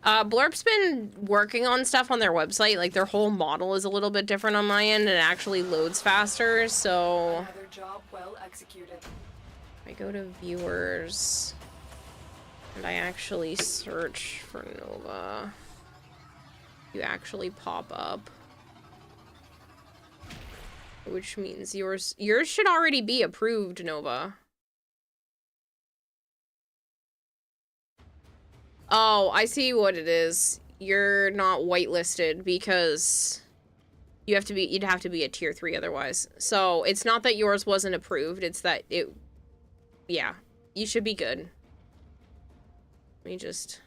Blurp's been working on stuff on their website. Like, their whole model is a little bit different on my end. It actually loads faster, so... Another job well executed. I go to viewers, and I actually search for Nova. You actually pop up. Which means yours should already be approved, Nova. Oh, I see what it is. You're not whitelisted because you'd have to be a tier 3 otherwise. So it's not that yours wasn't approved, it's that yeah, you should be good. Let me just,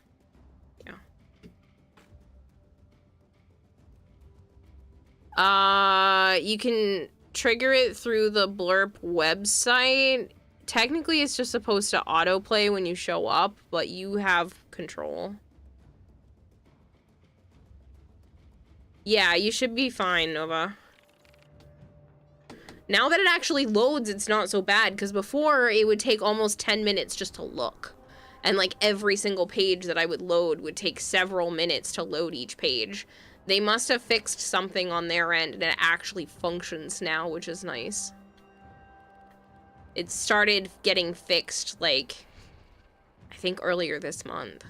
yeah. You can trigger it through the Blurp website. Technically, it's just supposed to autoplay when you show up, but you have control. Yeah, you should be fine, Nova. Now that it actually loads, it's not so bad, because before, it would take almost 10 minutes just to look. And, like, every single page that I would load would take several minutes to load each page. They must have fixed something on their end, and it actually functions now, which is nice. It started getting fixed, like, I think earlier this month.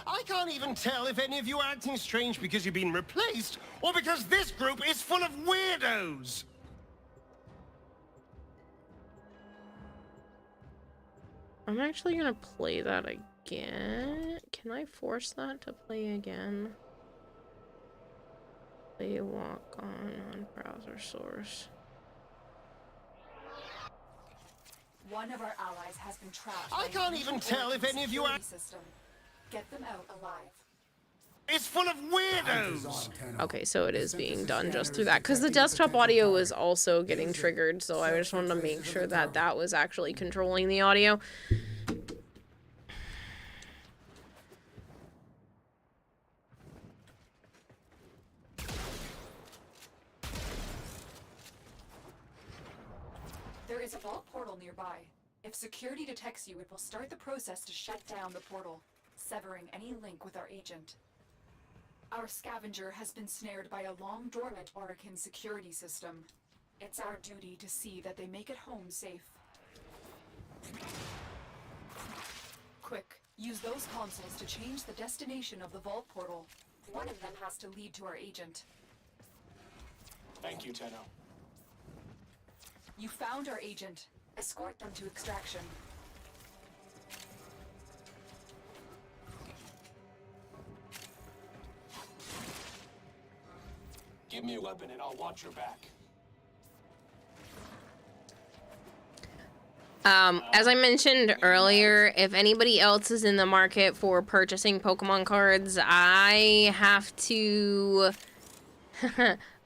I can't even tell if any of you are acting strange because you've been replaced, or because this group is full of weirdos! I'm actually gonna play that again. Can I force that to play again? Play walk on browser source. One of our allies has been trapped. I can't even tell if any of you are... Get them out alive. It's full of weirdos! Okay, so it is being done just through that. Because the desktop audio is also getting triggered, so I just wanted to make sure that that was actually controlling the audio. There is a vault portal nearby. If security detects you, it will start the process to shut down the portal, severing any link with our agent. Our scavenger has been snared by a long-dormant Orokin security system. It's our duty to see that they make it home safe. Quick, use those consoles to change the destination of the vault portal. One of them has to lead to our agent. Thank you, Tenno. You found our agent. Escort them to extraction. Give me a weapon and I'll watch your back. As I mentioned earlier, if anybody else is in the market for purchasing Pokemon cards, I have to,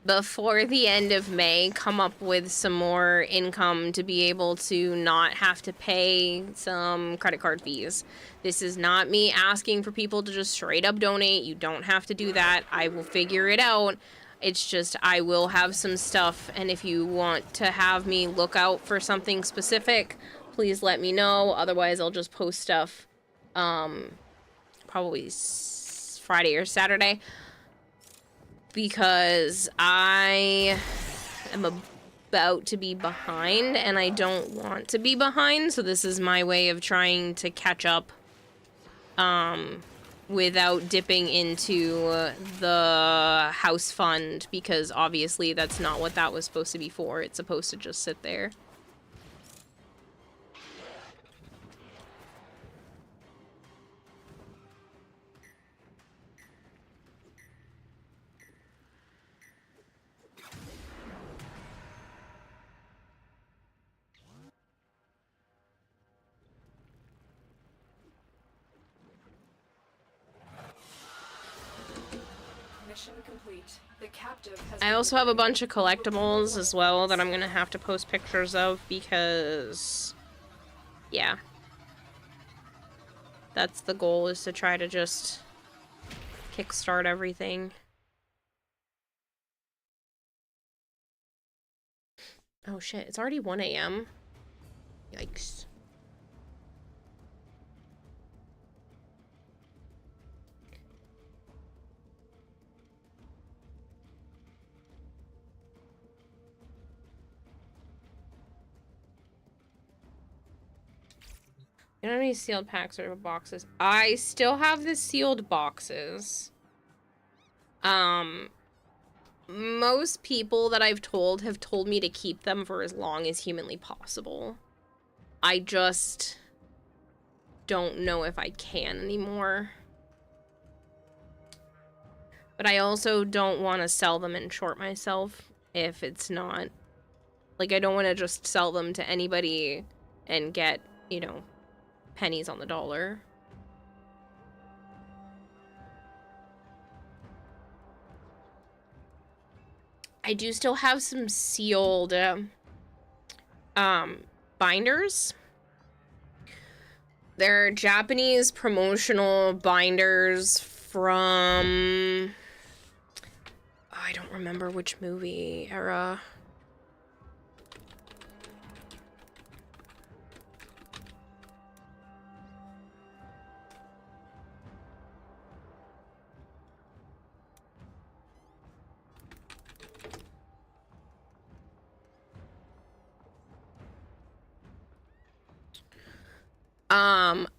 before the end of May, come up with some more income to be able to not have to pay some credit card fees. This is not me asking for people to just straight up donate. You don't have to do that. I will figure it out. It's just I will have some stuff, and if you want to have me look out for something specific, please let me know. Otherwise, I'll just post stuff probably Friday or Saturday, because I am about to be behind, and I don't want to be behind, so this is my way of trying to catch up without dipping into the house fund, because obviously that's not what that was supposed to be for. It's supposed to just sit there. Mission complete. The captive has I also have a bunch of collectibles as well that I'm gonna have to post pictures of, because, yeah. That's the goal, is to try to just kickstart everything. Oh shit, it's already 1 a.m. Yikes. You don't have any sealed packs or boxes. I still have the sealed boxes. Most people that I've told have told me to keep them for as long as humanly possible. I just don't know if I can anymore. But I also don't want to sell them and short myself if it's not... Like, I don't want to just sell them to anybody and get, you know, pennies on the dollar. I do still have some sealed binders. They're Japanese promotional binders from... Oh, I don't remember which movie era.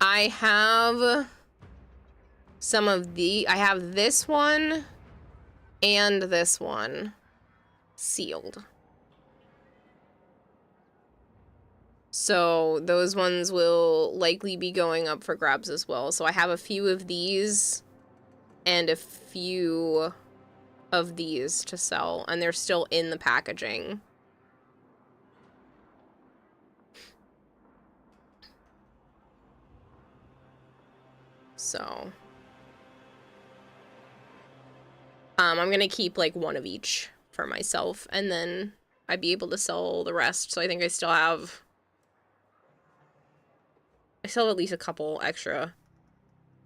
I have some of I have this one and this one sealed. So those ones will likely be going up for grabs as well. So I have a few of these and a few of these to sell, and they're still in the packaging. So, I'm gonna keep like one of each for myself, and then I'd be able to sell the rest. So I think I still have at least a couple extra.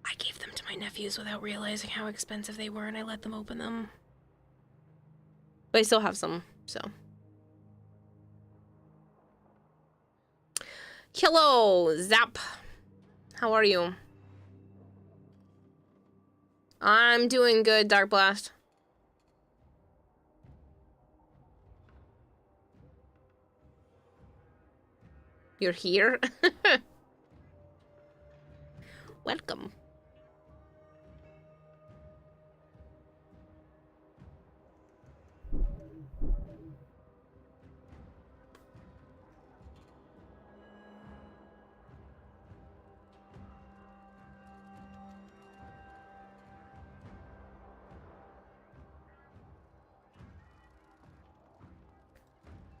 I gave them to my nephews without realizing how expensive they were, and I let them open them. But I still have some, so. Hello, Zap. How are you? I'm doing good, Dark Blast. You're here? Welcome.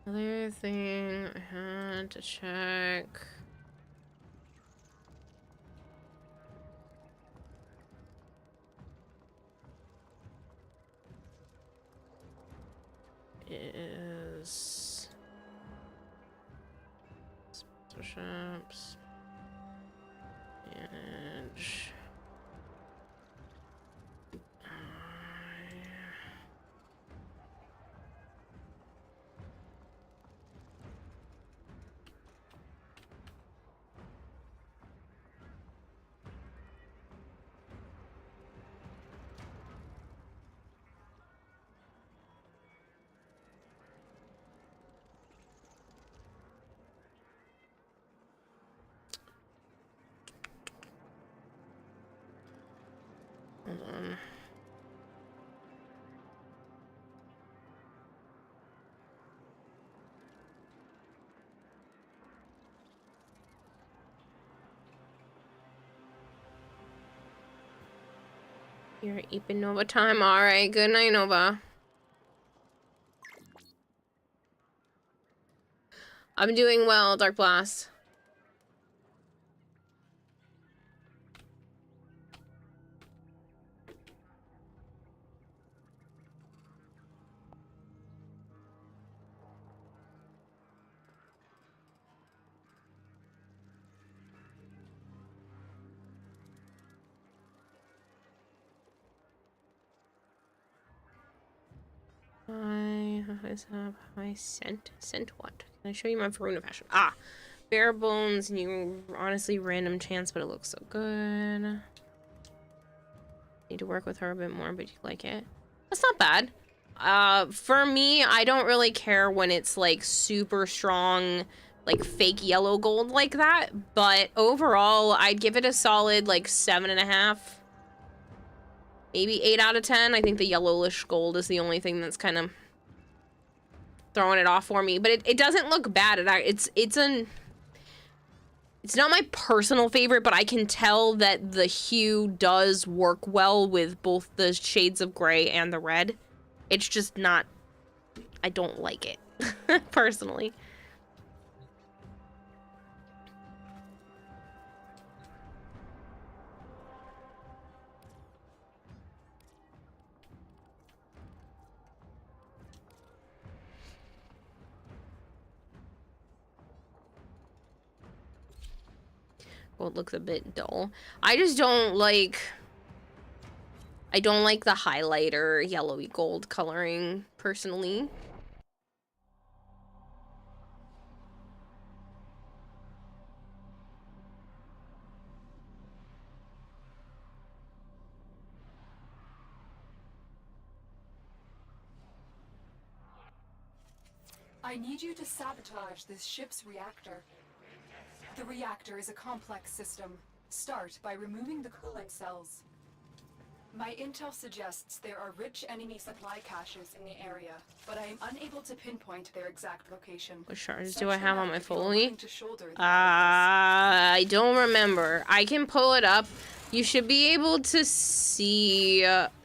Other thing I had to check. Is sponsorships and hold on. You're eeping Nova time. Alright, good night, Nova. I'm doing well, Dark Blast. I sent what? Can I show you my Verona fashion? Ah, bare bones. You honestly random chance, but it looks so good. Need to work with her a bit more, but you like it. That's not bad. For me, I don't really care when it's like super strong, like fake yellow gold like that. But overall, I'd give it a solid like 7.5. Maybe 8 out of 10. I think the yellowish gold is the only thing that's kind of throwing it off for me, but it doesn't look bad. It's not my personal favorite, but I can tell that the hue does work well with both the shades of gray and the red. It's just not, I don't like it personally. Well, it looks a bit dull. I just don't like... I don't like the highlighter yellowy gold coloring, personally. I need you to sabotage this ship's reactor. The reactor is a complex system. Start by removing the coolant cells. My intel suggests there are rich enemy supply caches in the area, but I am unable to pinpoint their exact location. What shards do I have on my Foley? I don't remember. I can pull it up. You should be able to see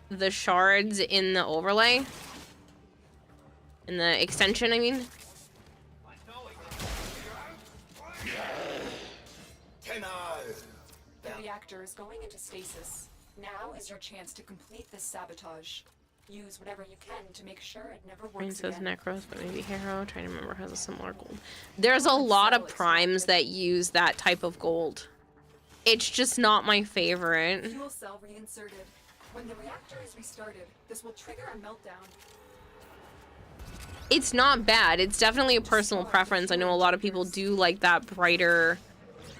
the shards in the overlay. In the extension, I mean. The reactor is going into stasis. Now is your chance to complete this sabotage. Use whatever you can to make sure it never works Rain says again. Necros, but maybe Harrow. Trying to remember has a similar gold. There's a lot of primes that use that type of gold. It's just not my favorite. Fuel cell reinserted. When the reactor is restarted, this will trigger a meltdown. It's not bad. It's definitely a personal preference. I know a lot of people do like that brighter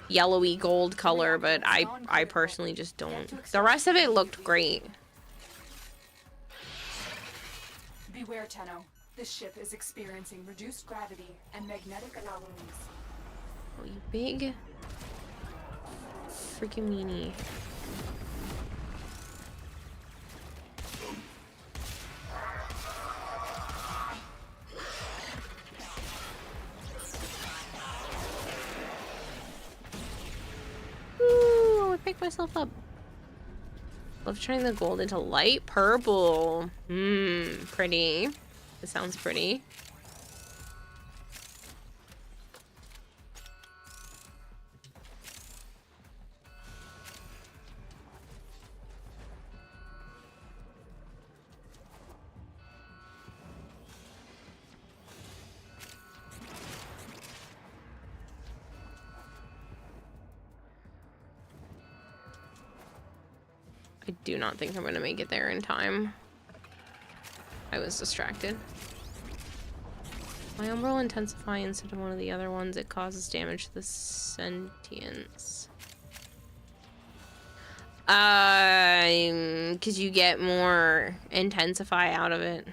yellowy gold color, but I personally just don't. The rest of it looked great. Beware, Tenno. This ship is experiencing reduced gravity and magnetic anomalies. Oh, you big freaking meanie. Ooh, I picked myself up. Love turning the gold into light purple. Pretty. It sounds pretty. I do not think I'm gonna make it there in time. I was distracted. My Umbral Intensify instead of one of the other ones, it causes damage to the sentience. Because you get more Intensify out of it.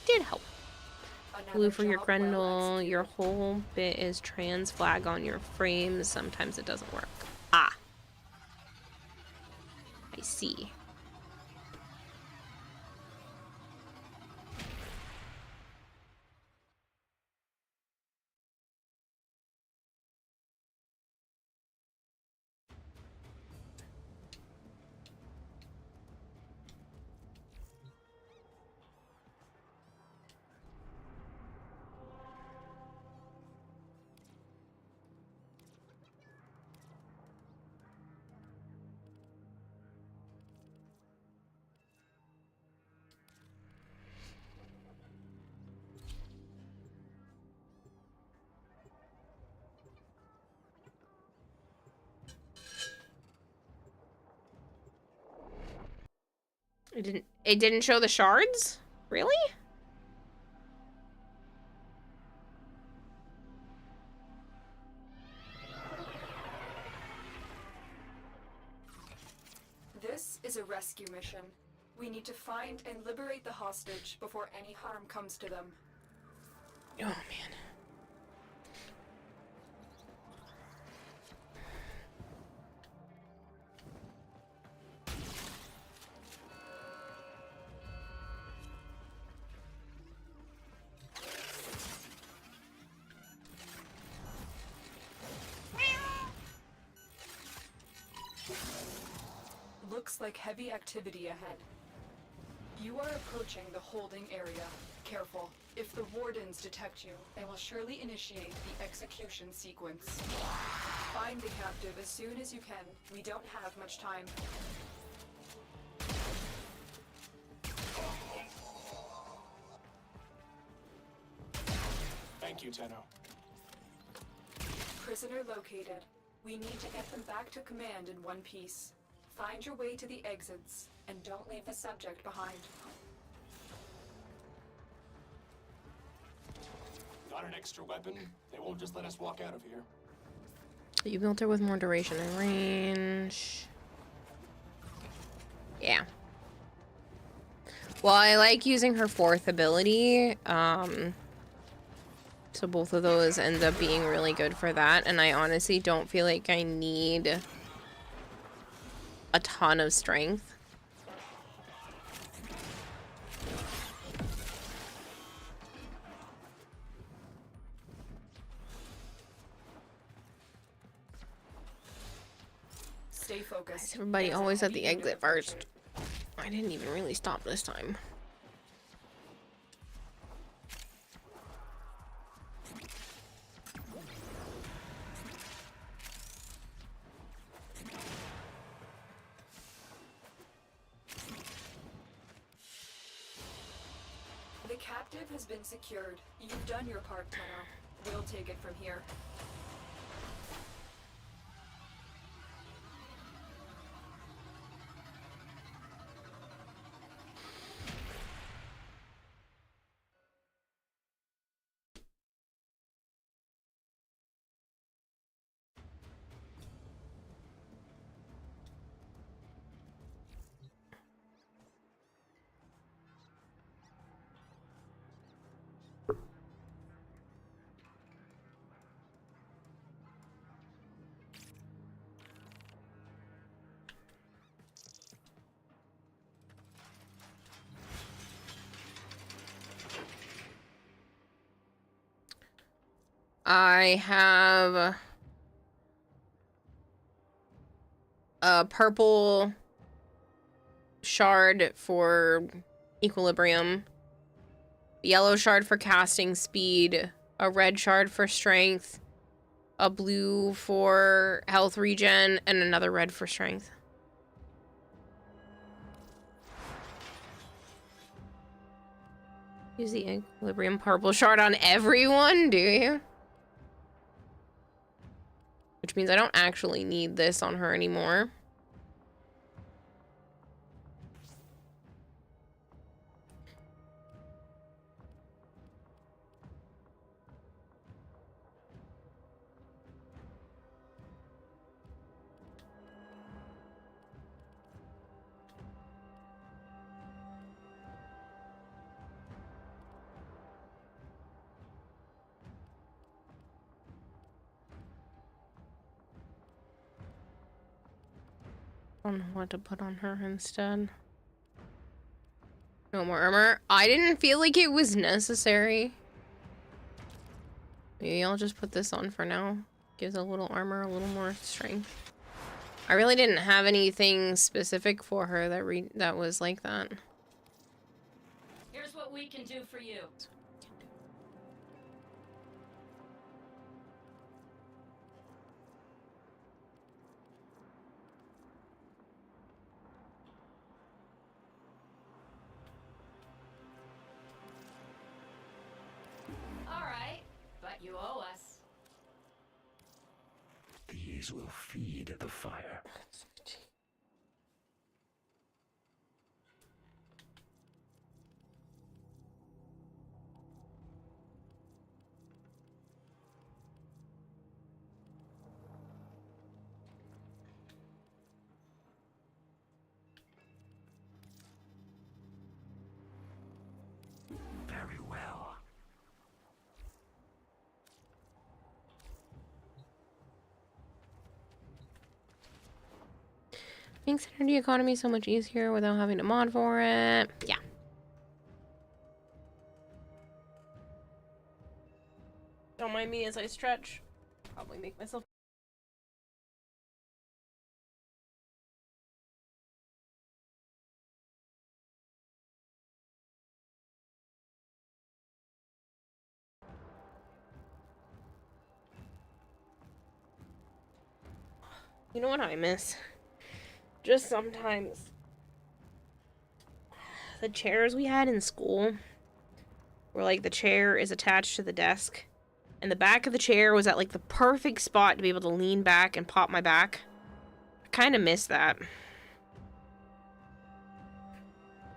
Did help. Blue for your Grendel. Your whole bit is trans flag on your frames. Sometimes it doesn't work. Ah. I see. It didn't show the shards? Really? This is a rescue mission. We need to find and liberate the hostage before any harm comes to them. Oh, man. Looks like heavy activity ahead. You are approaching the holding area. Careful. If the wardens detect you, they will surely initiate the execution sequence. Find the captive as soon as you can. We don't have much time. Thank you, Tenno. Prisoner located. We need to get them back to command in one piece. Find your way to the exits, and don't leave the subject behind. Got an extra weapon? They won't just let us walk out of here. You built it with more duration and range. Yeah. Well, I like using her fourth ability. So both of those end up being really good for that. And I honestly don't feel like I need a ton of strength. Stay focused. Everybody always at the exit first. I didn't even really stop this time. The captive has been secured. You've done your part, Tenno. We'll take it from here. I have a purple shard for equilibrium, yellow shard for casting speed, a red shard for strength, a blue for health regen, and another red for strength. Use the equilibrium purple shard on everyone, do you? Which means I don't actually need this on her anymore. I don't know what to put on her instead. No more armor. I didn't feel like it was necessary. Maybe I'll just put this on for now. Gives a little armor, a little more strength. I really didn't have anything specific for her that was like that. Here's what we can do for you. You owe us. These will feed the fire. Very well. Makes energy economy so much easier without having to mod for it. Yeah. Don't mind me as I stretch. Probably make myself. You know what I miss? Just sometimes the chairs we had in school where like the chair is attached to the desk and the back of the chair was at like the perfect spot to be able to lean back and pop my back. I kind of miss that.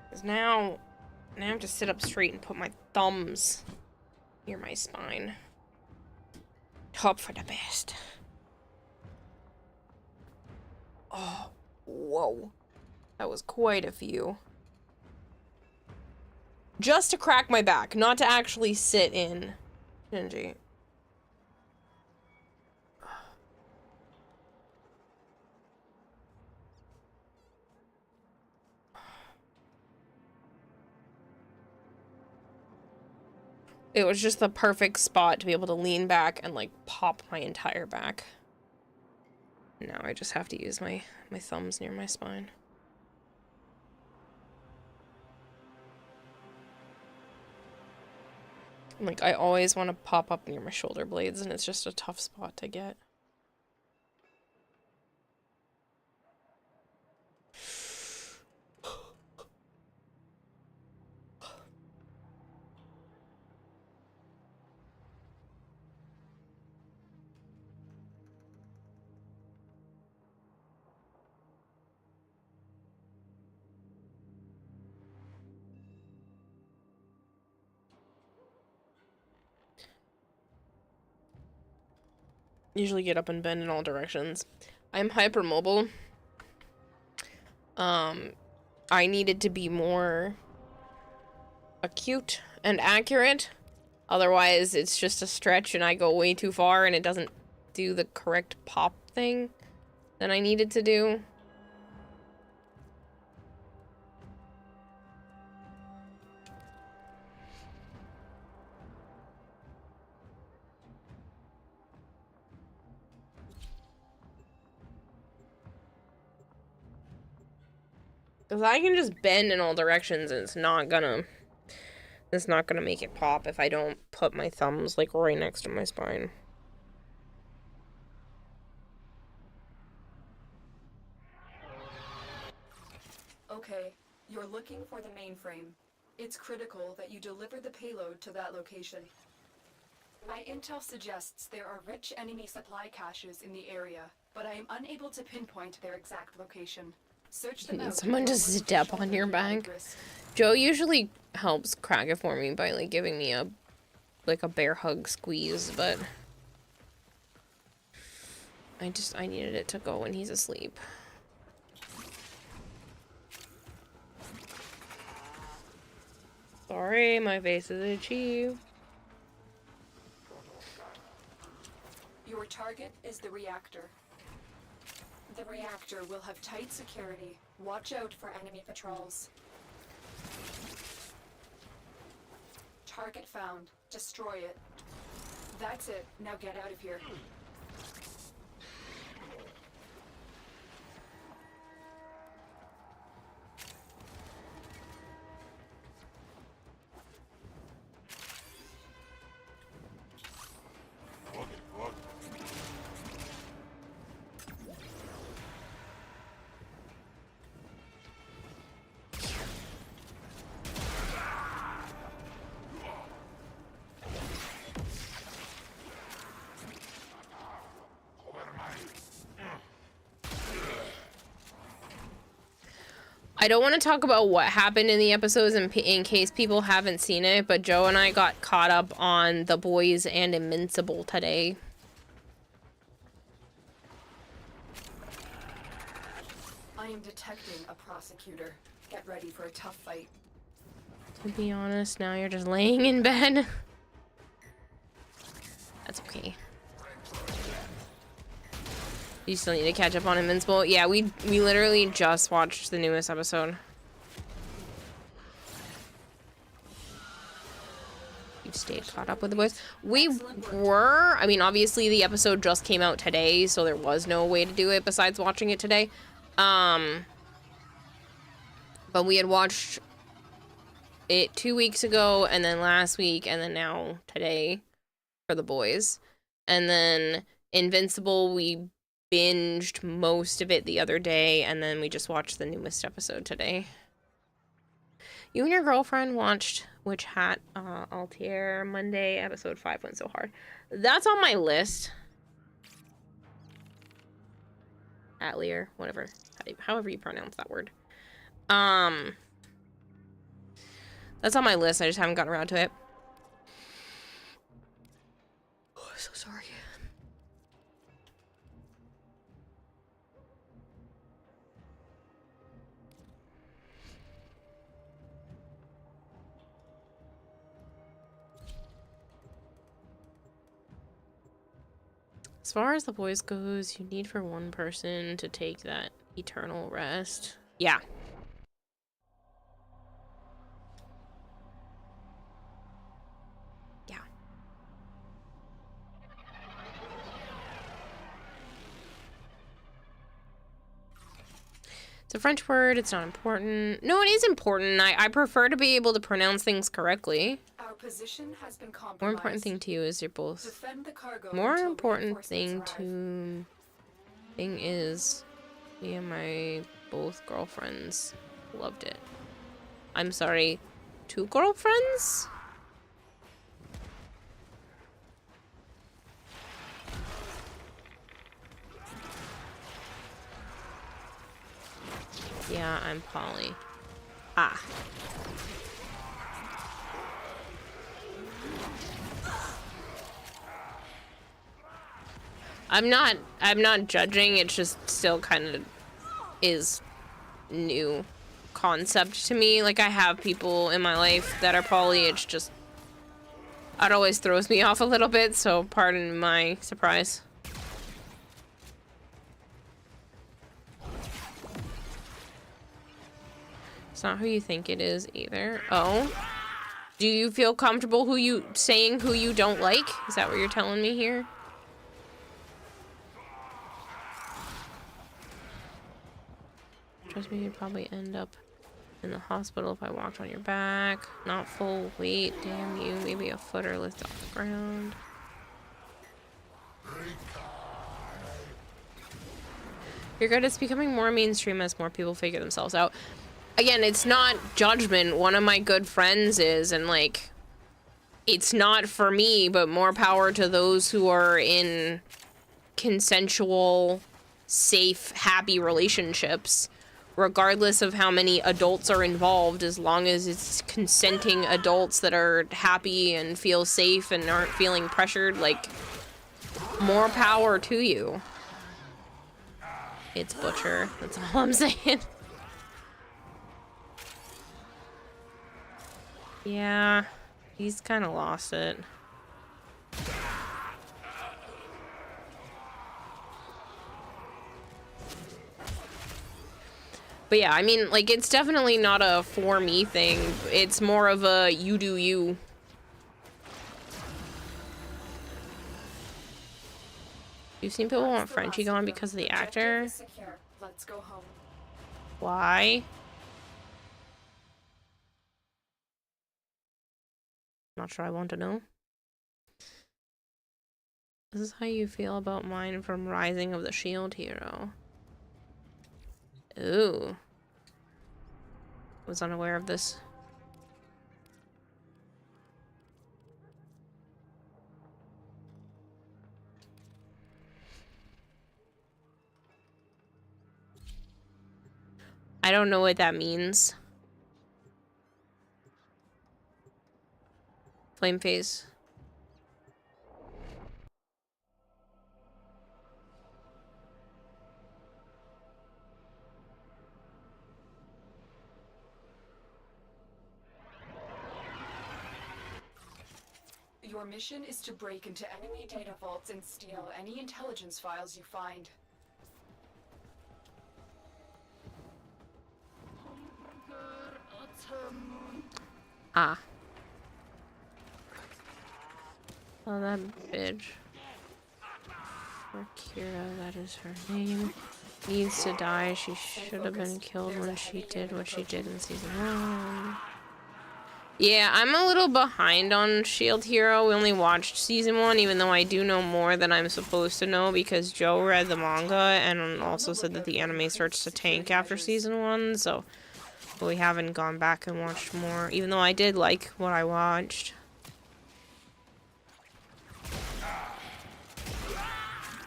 Because now I have to sit up straight and put my thumbs near my spine. Hope for the best. Oh. Whoa. That was quite a few. Just to crack my back, not to actually sit in. Shinji. It was just the perfect spot to be able to lean back and like pop my entire back. Now I just have to use my thumbs near my spine. Like, I always want to pop up near my shoulder blades, and it's just a tough spot to get. Usually get up and bend in all directions. I'm hypermobile. I needed to be more acute and accurate. Otherwise, it's just a stretch and I go way too far and it doesn't do the correct pop thing that I needed to do. Because I can just bend in all directions and it's not gonna make it pop if I don't put my thumbs like right next to my spine. Okay, you're looking for the mainframe. It's critical that you deliver the payload to that location. My intel suggests there are rich enemy supply caches in the area, but I am unable to pinpoint their exact location. Search them out. Someone just step on your back. Joe usually helps crack it for me by like giving me a bear hug squeeze, but I needed it to go when he's asleep. Sorry, my face is itchy. Your target is the reactor. The reactor will have tight security. Watch out for enemy patrols. Target found. Destroy it. That's it. Now get out of here. I don't want to talk about what happened in the episodes in case people haven't seen it, but Joe and I got caught up on The Boys and Invincible today. I am detecting a prosecutor. Get ready for a tough fight. To be honest, now you're just laying in bed. That's okay. You still need to catch up on Invincible? Yeah, we literally just watched the newest episode. You've stayed caught up with The Boys. We were, I mean, obviously the episode just came out today, so there was no way to do it besides watching it today. But we had watched it 2 weeks ago, and then last week, and then now today for The Boys. And then Invincible, we binged most of it the other day, and then we just watched the newest episode today. You and your girlfriend watched Witch Hat Altair Monday. Episode 5 went so hard. That's on my list. Atelier, whatever. However you pronounce that word. That's on my list. I just haven't gotten around to it. Oh, I'm so sorry. As far as The Boys goes, you need for one person to take that eternal rest. Yeah. Yeah. It's a French word. It's not important. No, it is important. I prefer to be able to pronounce things correctly. Our position has been compromised. More important thing to you is you're both. Defend the cargo More until important thing reinforcements to thing is me and my both girlfriends loved it. I'm sorry, 2 girlfriends? Yeah, I'm Polly. Ah. I'm not judging, it's just still kind of is new concept to me. Like, I have people in my life that are poly, it's just, it always throws me off a little bit, so pardon my surprise. It's not who you think it is either. Oh. Do you feel comfortable saying who you don't like? Is that what you're telling me here? Trust me, you'd probably end up in the hospital if I walked on your back. Not full weight, damn you. Maybe a foot or lift off the ground. You're good. It's becoming more mainstream as more people figure themselves out. again, it's not judgment. One of my good friends is, and like, it's not for me, but more power to those who are in consensual, safe, happy relationships, regardless of how many adults are involved, as long as it's consenting adults that are happy and feel safe and aren't feeling pressured, like, more power to you. It's Butcher. That's all I'm saying. Yeah, he's kind of lost it. But yeah, I mean, like, it's definitely not a for me thing. It's more of a you do you. You've seen people want Frenchie gone because of the actor? Let's go home. Why? Not sure I want to know. This is how you feel about mine from Rising of the Shield Hero. Ooh. Was unaware of this. I don't know what that means. Flame phase. Your mission is to break into enemy data vaults and steal any intelligence files you find. Ah. Oh, that bitch. Kira, that is her name. Needs to die. She should have been killed when she did what she did in season 1. Yeah, I'm a little behind on Shield Hero. We only watched season 1, even though I do know more than I'm supposed to know because Joe read the manga and also said that the anime starts to tank after season 1, so we haven't gone back and watched more, even though I did like what I watched.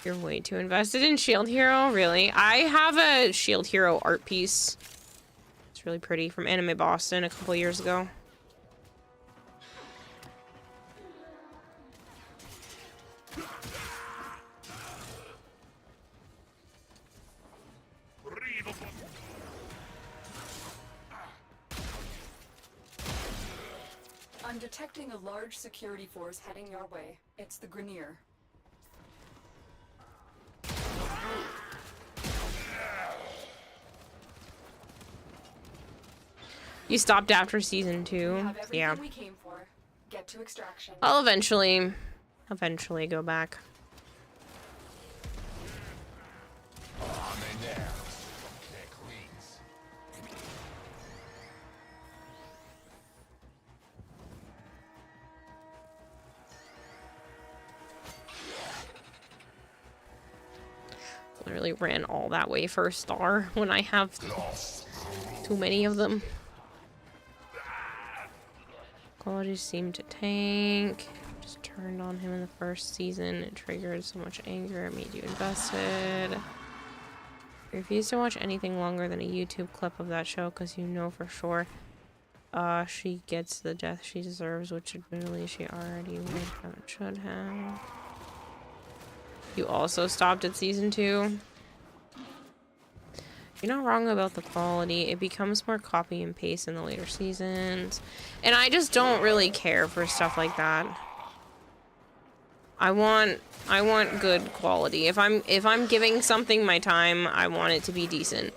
You're way too invested in Shield Hero, really? I have a Shield Hero art piece. It's really pretty, from Anime Boston a couple years ago. I'm detecting a large security force heading your way. It's the Grineer. You stopped after season 2? Yeah. We came for. Get to extraction. I'll eventually go back. Literally ran all that way for a star when I have too many of them. Quality seemed to tank. Just turned on him in the first season. It triggered so much anger, it made you invested. Refuse to watch anything longer than a YouTube clip of that show because you know for sure she gets the death she deserves, which admittedly she already would have and should have. You also stopped at season 2. You're not wrong about the quality. It becomes more copy and paste in the later seasons. And I just don't really care for stuff like that. I want good quality. If I'm giving something my time, I want it to be decent.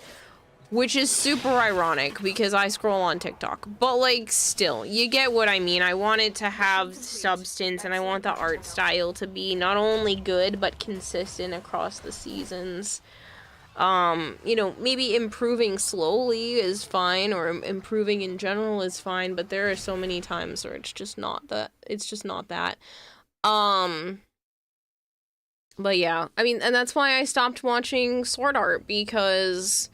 Which is super ironic because I scroll on TikTok. But like still, you get what I mean. I want it to have substance and I want the art style to be not only good but consistent across the seasons. You know, maybe improving slowly is fine, or improving in general is fine, but there are so many times where it's just not that. But yeah, I mean, and that's why I stopped watching Sword Art, because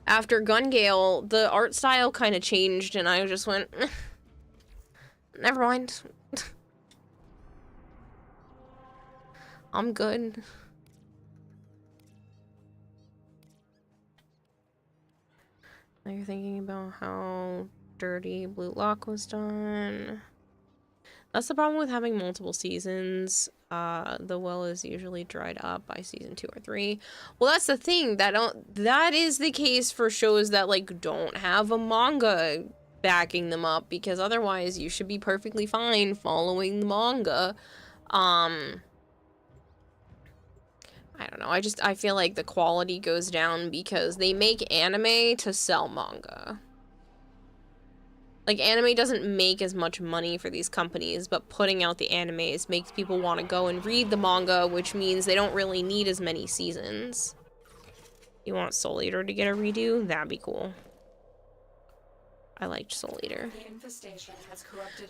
after Gun Gale, the art style kind of changed, and I just went, never mind. I'm good. Now you're thinking about how dirty Blue Lock was done. That's the problem with having multiple seasons. The well is usually dried up by season 2 or 3. Well, that's the thing. That is the case for shows that like don't have a manga backing them up, because otherwise you should be perfectly fine following the manga. I don't know. I feel like the quality goes down because they make anime to sell manga. Like, anime doesn't make as much money for these companies, but putting out the animes makes people want to go and read the manga, which means they don't really need as many seasons. You want Soul Eater to get a redo? That'd be cool. I liked Soul Eater.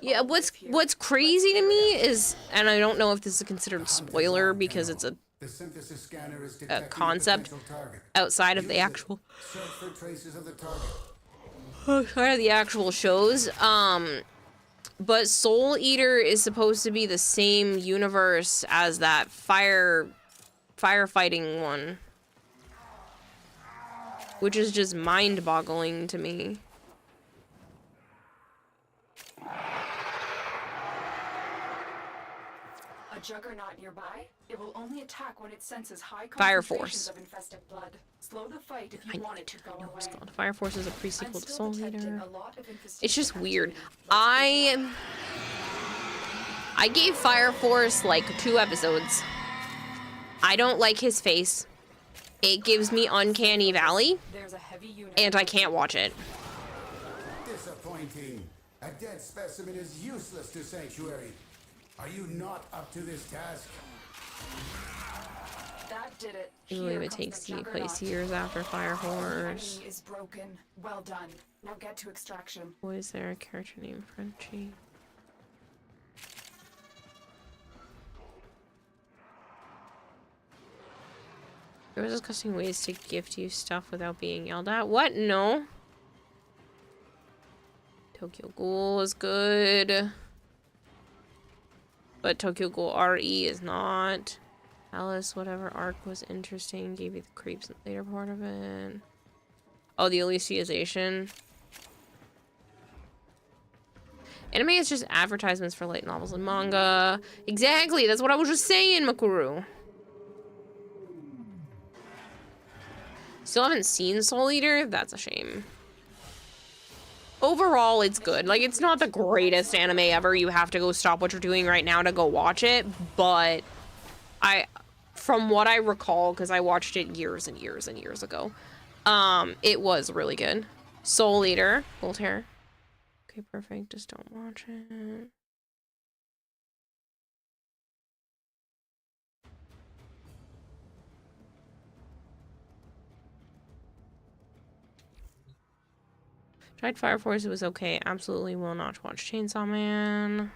Yeah, what's crazy to me is, and I don't know if this is considered a spoiler because it's a concept outside of the actual shows, but Soul Eater is supposed to be the same universe as that firefighting one, which is just mind-boggling to me. A juggernaut nearby. It will only attack when it senses high Fire concentrations Force. of infested blood. Slow the fight if you want it to go away. Fire Force is a prequel to Soul Eater. It's just weird. I gave Fire Force like 2 episodes. I don't like his face. It gives me Uncanny Valley, and I can't watch it. Disappointing. A dead specimen is useless to Sanctuary. Are you not up to this task? That did it. I believe it takes place years after Fire Force. Is broken. Well done. Now get to extraction. What is there a character named Frenchie? There was discussing ways to gift you stuff without being yelled at. What? No. Tokyo Ghoul is good. But Tokyo Ghoul RE is not. Alice, whatever arc was interesting, gave you the creeps in the later part of it. Oh, the Elysiization. Anime is just advertisements for light novels and manga. Exactly, that's what I was just saying, Makuru. Still haven't seen Soul Eater? That's a shame. Overall, it's good. Like, it's not the greatest anime ever. You have to go stop what you're doing right now to go watch it. But from what I recall, because I watched it years and years and years ago, it was really good. Soul Eater. Voltaire. Okay, perfect. Just don't watch it. Tried Fire Force, it was okay. Absolutely will not watch Chainsaw Man.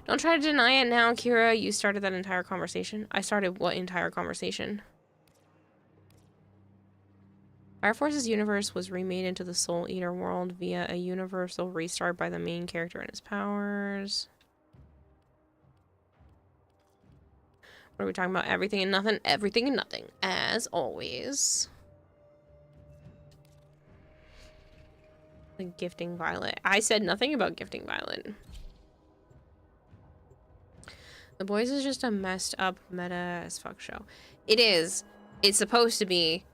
Don't try to deny it now, Kira. You started that entire conversation. I started what entire conversation? Fire Force's universe was remade into the Soul Eater world via a universal restart by the main character and his powers. What are we talking about? Everything and nothing? Everything and nothing, as always. Like Gifting Violet. I said nothing about Gifting Violet. The Boys is just a messed up meta as fuck show. It is. It's supposed to be.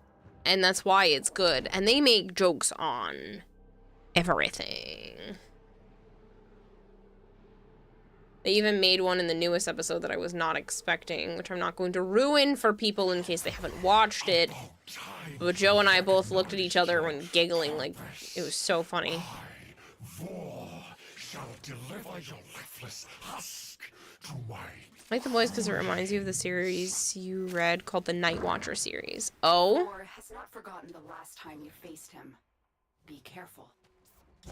And that's why it's good. And they make jokes on everything. They even made one in the newest episode that I was not expecting, which I'm not going to ruin for people in case they haven't watched it. But Joe and I both looked at each other when giggling, like, it was so funny. Shall deliver your lifeless husk to my... I like The Boys because it reminds you of the series you read called the Night Watcher series. Oh? Thor has not forgotten the last time you faced him. Be careful. I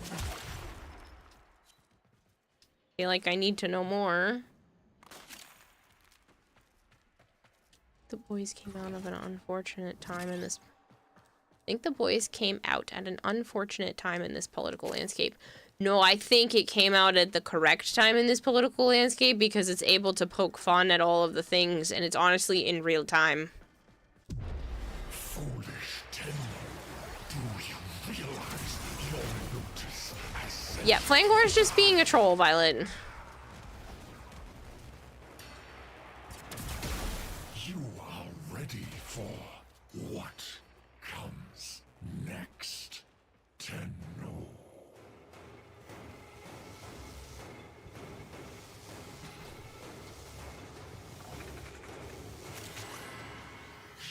feel like I need to know more. The Boys came out of an unfortunate time think the boys came out at an unfortunate time in this political landscape. No, I think it came out at the correct time in this political landscape because it's able to poke fun at all of the things, and it's honestly in real time. Foolish Tenno, do you realize your notice has set? Yeah, Flangor's just being a troll, Violet. You are ready for what comes next, Tenno.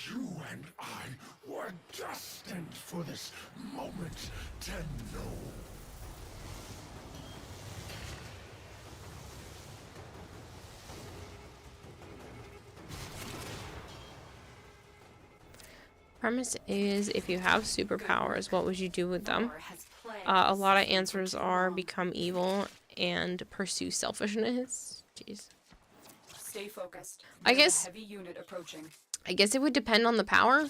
You and I were destined for this moment, Tenno. Premise is, if you have superpowers, what would you do with them? A lot of answers are become evil and pursue selfishness. Jeez. Stay focused. I There's a guess- heavy unit approaching. I guess it would depend on the power.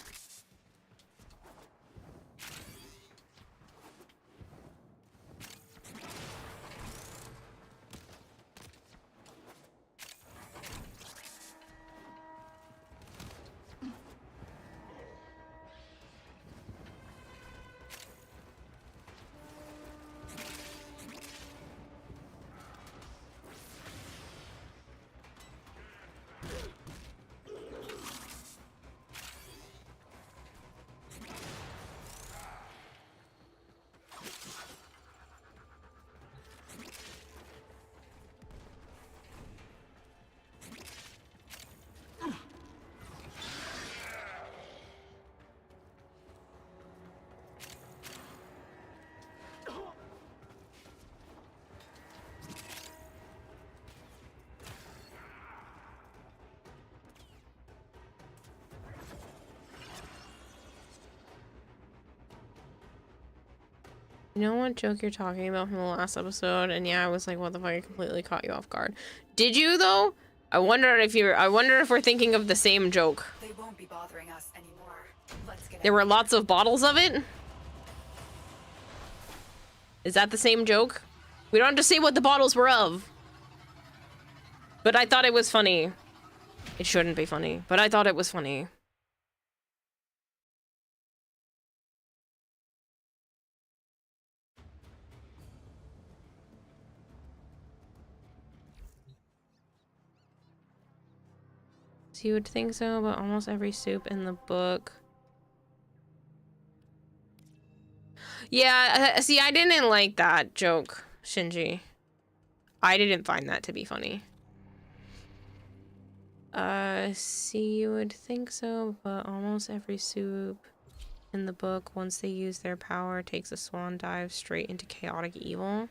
You know what joke you're talking about from the last episode? And yeah, I was like, what the fuck? I completely caught you off guard. Did you though? I wonder if we're thinking of the same joke. They won't be bothering us anymore. Let's get There were lots of bottles of it? Is that the same joke? We don't have to say what the bottles were of. But I thought it was funny. It shouldn't be funny, but I thought it was funny. So you would think so, but almost every soup in the book. Yeah, see, I didn't like that joke, Shinji. I didn't find that to be funny. See, you would think so, but almost every soup in the book, once they use their power, takes a swan dive straight into chaotic evil.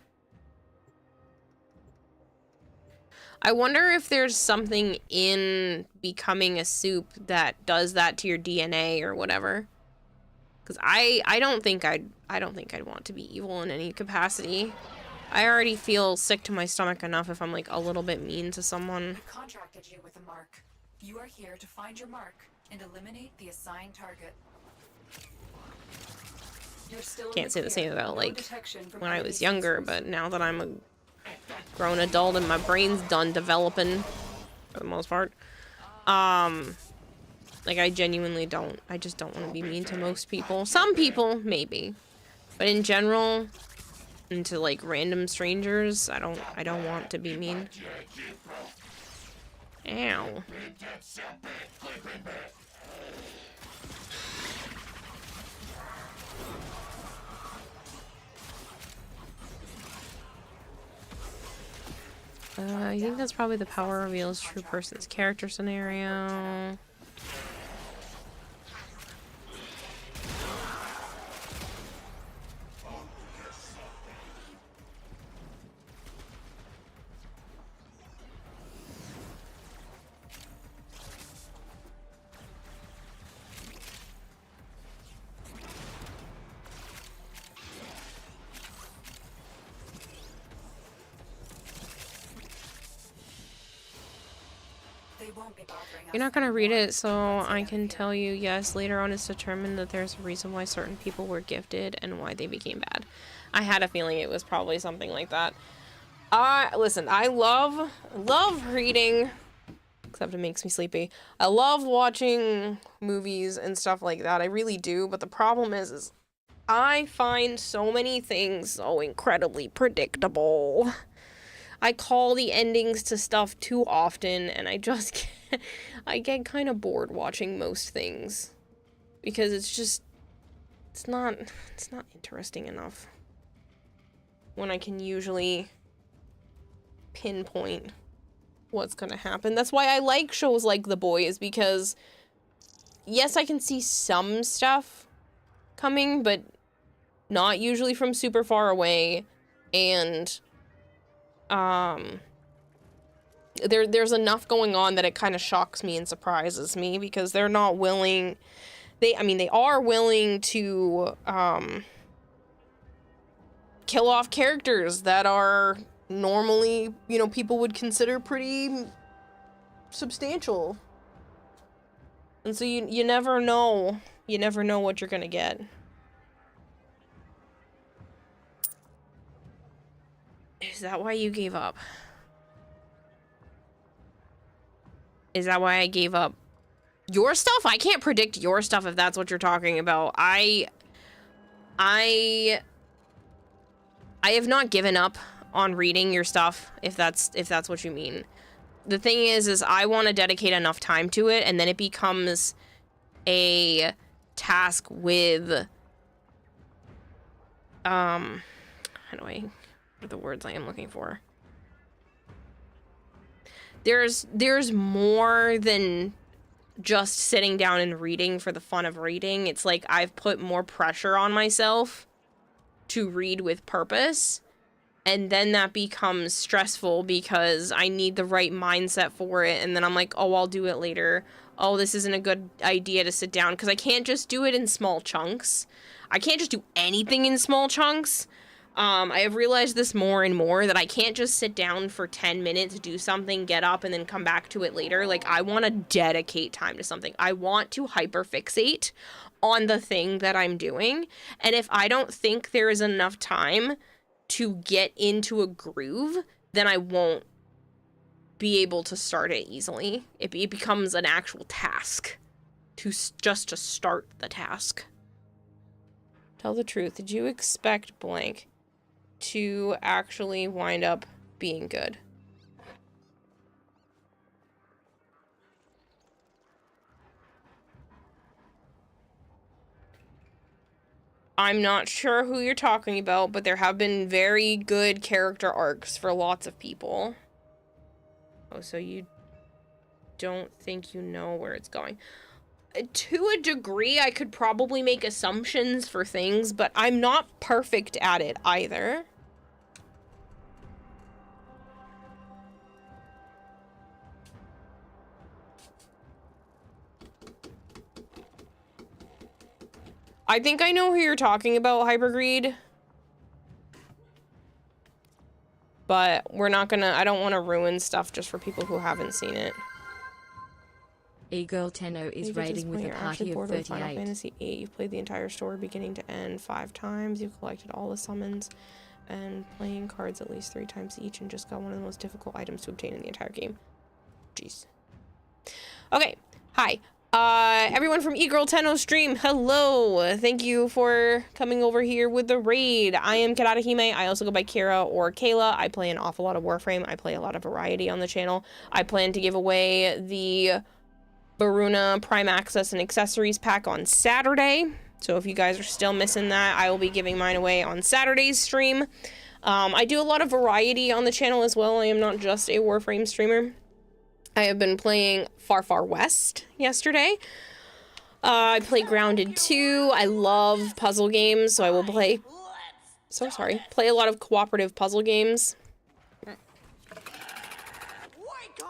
I wonder if there's something in becoming a soup that does that to your DNA or whatever. Cause I don't think I'd want to be evil in any capacity. I already feel sick to my stomach enough if I'm like a little bit mean to someone. I contracted you with a mark. You are here to find your mark and eliminate the assigned target. You're still in Can't say the same clear. about No like detection from when I enemy was younger, sensors. but now that I'm a grown adult and my brain's done developing for the most part, like I just don't want to be mean to most people. Some people maybe, but in general, and to like random strangers, I don't want to be mean. Ow. I think that's probably the power reveals true person's character scenario. They won't won't be bothering us. You're not gonna read it, so I can tell you, yes, later on it's determined that there's a reason why certain people were gifted and why they became bad. I had a feeling it was probably something like that. Listen, I love reading, except it makes me sleepy. I love watching movies and stuff like that. I really do, but the problem is I find so many things so incredibly predictable. I call the endings to stuff too often, and I just I get kind of bored watching most things because it's not interesting enough when I can usually pinpoint what's gonna happen. That's why I like shows like The Boys, because yes, I can see some stuff coming, but not usually from super far away, and there's enough going on that it kind of shocks me and surprises me, because they're not willing, they are willing to kill off characters that are normally, you know, people would consider pretty substantial. And so you never know what you're gonna get. Is that why you gave up? Is that why I gave up your stuff? I can't predict your stuff if that's what you're talking about. I have not given up on reading your stuff, if that's what you mean. The thing is I want to dedicate enough time to it, and then it becomes a task with what are the words I am looking for? There's more than just sitting down and reading for the fun of reading. It's like I've put more pressure on myself to read with purpose, and then that becomes stressful because I need the right mindset for it, and then I'm like, oh, I'll do it later. Oh, this isn't a good idea to sit down, because I can't just do it in small chunks. I can't just do anything in small chunks. I have realized this more and more, that I can't just sit down for 10 minutes, do something, get up, and then come back to it later. Like, I want to dedicate time to something. I want to hyperfixate on the thing that I'm doing. And if I don't think there is enough time to get into a groove, then I won't be able to start it easily. It becomes an actual task just to start the task. Tell the truth. Did you expect blank to actually wind up being good? I'm not sure who you're talking about, but there have been very good character arcs for lots of people. Oh, so you don't think you know where it's going? To a degree, I could probably make assumptions for things, but I'm not perfect at it either. I think I know who you're talking about, Hypergreed. But we're not gonna, I don't want to ruin stuff just for people who haven't seen it. E-Girl Tenno is raiding with a party of 38. Final Fantasy VIII. You've played the entire story beginning to end 5 times. You've collected all the summons and playing cards at least 3 times each, and just got one of the most difficult items to obtain in the entire game. Jeez. Okay. Hi. Everyone from E-Girl Tenno stream, hello! Thank you for coming over here with the raid. I am Karatahime. I also go by Kira or Kayla. I play an awful lot of Warframe. I play a lot of variety on the channel. I plan to give away the Baruna Prime Access and Accessories pack on Saturday. So if you guys are still missing that, I will be giving mine away on Saturday's stream. I do a lot of variety on the channel as well. I am not just a Warframe streamer. I have been playing Far Far West yesterday. I played Grounded 2. I love puzzle games, so I will play a lot of cooperative puzzle games.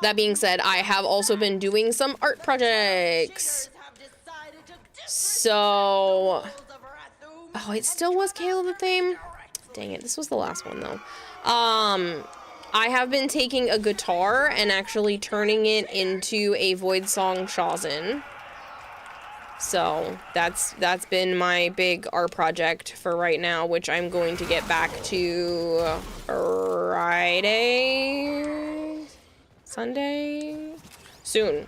That being said, I have also been doing some art projects. So, oh, it still was Caleb the theme? Dang it, this was the last one though. I have been taking a guitar and actually turning it into a Voidsong Shazin. So that's been my big art project for right now, which I'm going to get back to Friday, Sunday, soon.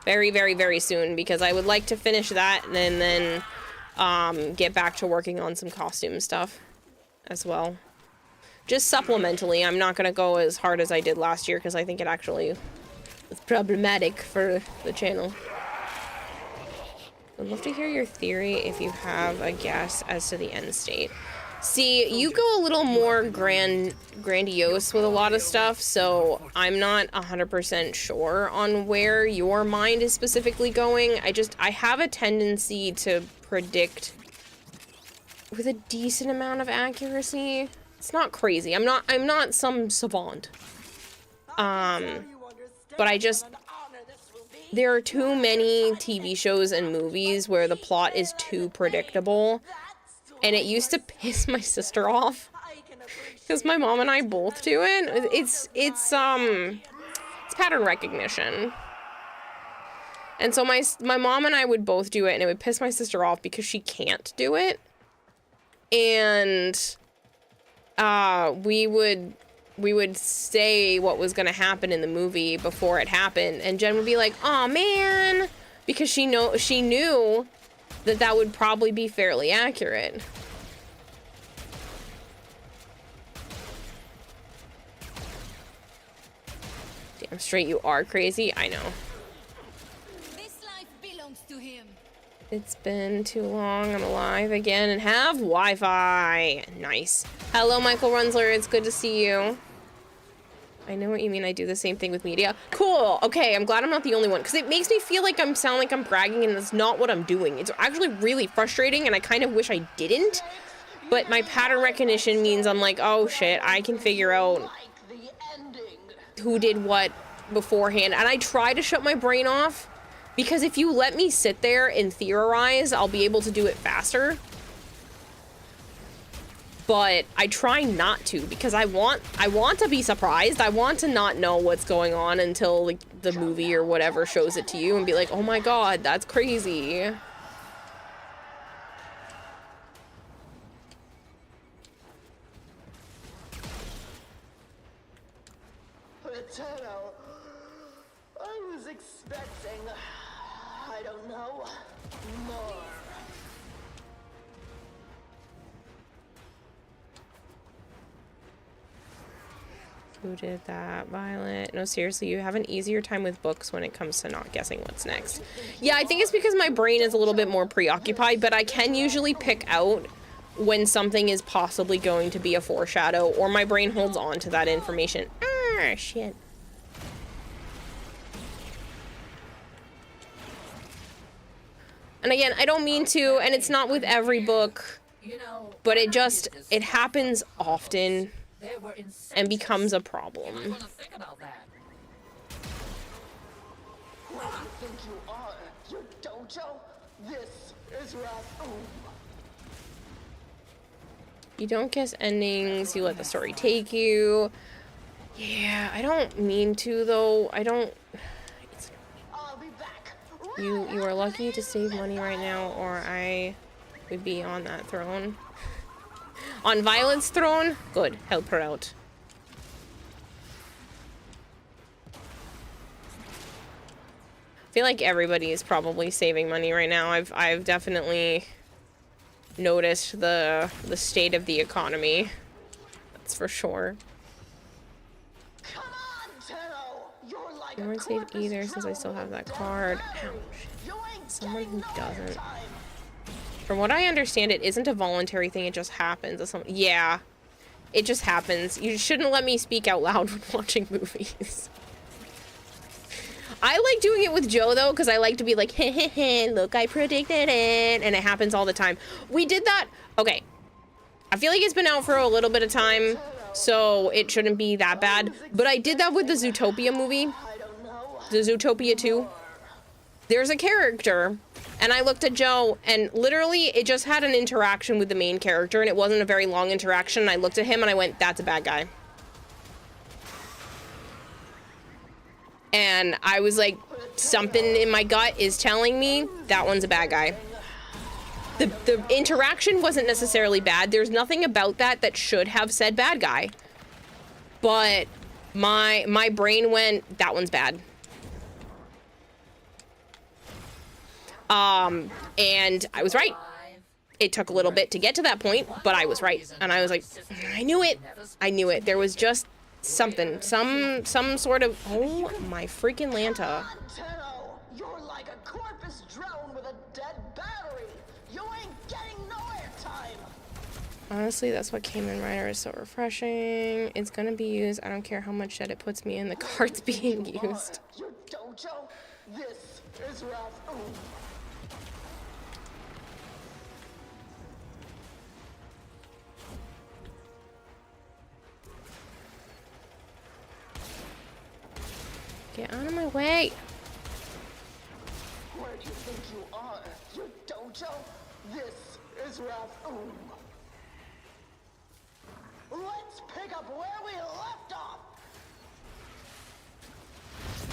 Very, very, very soon, because I would like to finish that and then get back to working on some costume stuff as well. Just supplementally. I'm not going to go as hard as I did last year because I think it actually was problematic for the channel. I'd love to hear your theory if you have a guess as to the end state. See, you go a little more grandiose with a lot of stuff, so I'm not 100% sure on where your mind is specifically going. I have a tendency to predict with a decent amount of accuracy. It's not crazy. I'm not some savant. But there are too many TV shows and movies where the plot is too predictable. And it used to piss my sister off. Because my mom and I both do it. It's pattern recognition. And so my mom and I would both do it, and it would piss my sister off because she can't do it. And we would say what was gonna happen in the movie before it happened, and Jen would be like, "Aw, man," because she knew that would probably be fairly accurate. Damn straight you are crazy. I know. This life belongs to him. It's been too long. I'm alive again and have Wi-Fi. Nice. Hello, Michael Runsler. It's good to see you. I know what you mean. I do the same thing with media. Cool. Okay, I'm glad I'm not the only one, because it makes me feel like sound like I'm bragging, and that's not what I'm doing. It's actually really frustrating, and I kind of wish I didn't. But my pattern recognition means I'm like, oh shit, I can figure out who did what beforehand. And I try to shut my brain off, because if you let me sit there and theorize, I'll be able to do it faster. But I try not to, because I want to be surprised. I want to not know what's going on until like the movie or whatever shows it to you and be like, oh my god, that's crazy. Paterno, I was expecting, I don't know, more. Who did that? Violet. No, seriously, you have an easier time with books when it comes to not guessing what's next. Yeah, I think it's because my brain is a little bit more preoccupied, but I can usually pick out when something is possibly going to be a foreshadow, or my brain holds on to that information. Ah, shit. And again, I don't mean to, and it's not with every book, but it happens often and becomes a problem. Who do you think you are? Your dojo? This is Rathum. You don't guess endings, you let the story take you. Yeah, I don't mean to though. I'll be back. You are lucky to save money right now, or I would be on that throne. On Violet's throne? Good. Help her out. I feel like everybody is probably saving money right now. I've definitely noticed the state of the economy. That's for sure. Come on, Tero. You're like I won't save either since I still have that card. Ouch. Someone who doesn't. From what I understand, it isn't a voluntary thing, it just happens. Yeah, it just happens. You shouldn't let me speak out loud when watching movies. I like doing it with Joe, though, because I like to be like, heh heh heh, look, I predicted it, and it happens all the time. We did that, okay. I feel like it's been out for a little bit of time, so it shouldn't be that bad. But I did that with the Zootopia movie, the Zootopia 2. There's a character, and I looked at Joe, and literally it just had an interaction with the main character, and it wasn't a very long interaction, and I looked at him and I went, that's a bad guy. And I was like, something in my gut is telling me that one's a bad guy. The interaction wasn't necessarily bad. There's nothing about that should have said bad guy. But my brain went, that one's bad. And I was right. It took a little bit to get to that point, but I was right. And I was like, I knew it. I knew it. There was just something, some sort of, oh my freaking Lanta. Tenno, you're like a corpus drone with a dead battery. You ain't getting no airtime. Honestly, that's what Kamen Rider is so refreshing. It's gonna be used. I don't care how much shit it puts me in. The card's being used. Your dojo? This is Rath-Um. Get out of my way. Where do you think you are? Your dojo? This is Rath-Um. Let's pick up where we left off.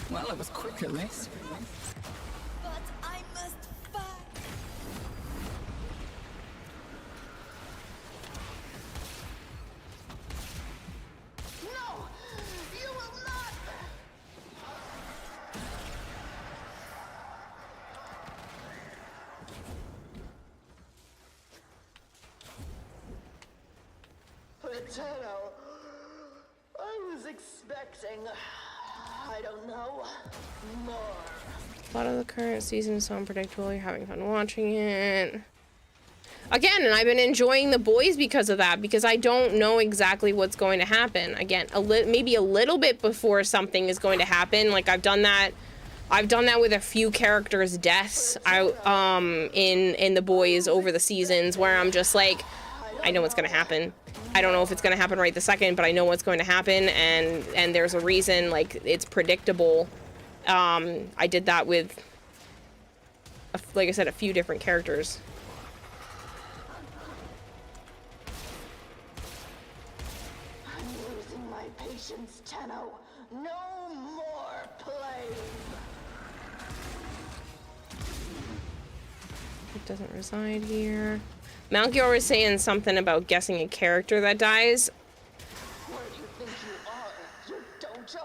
Well, it was quick at least. But I must fight. No! You will not! Tenno, I was expecting, I don't know, more. A lot of the current season is so unpredictable. You're having fun watching it. Again, and I've been enjoying The Boys because of that, because I don't know exactly what's going to happen. Again, maybe a little bit before something is going to happen. Like I've done that with a few characters' deaths in The Boys over the seasons, where I'm just like, I know what's going to happen. I don't know if it's going to happen right this second, but I know what's going to happen, and there's a reason. Like, it's predictable. I did that with, like I said, a few different characters. I'm losing my patience, Tenno. No more playing. It doesn't reside here. Malchior was saying something about guessing a character that dies. Where do you think you are? Your dojo?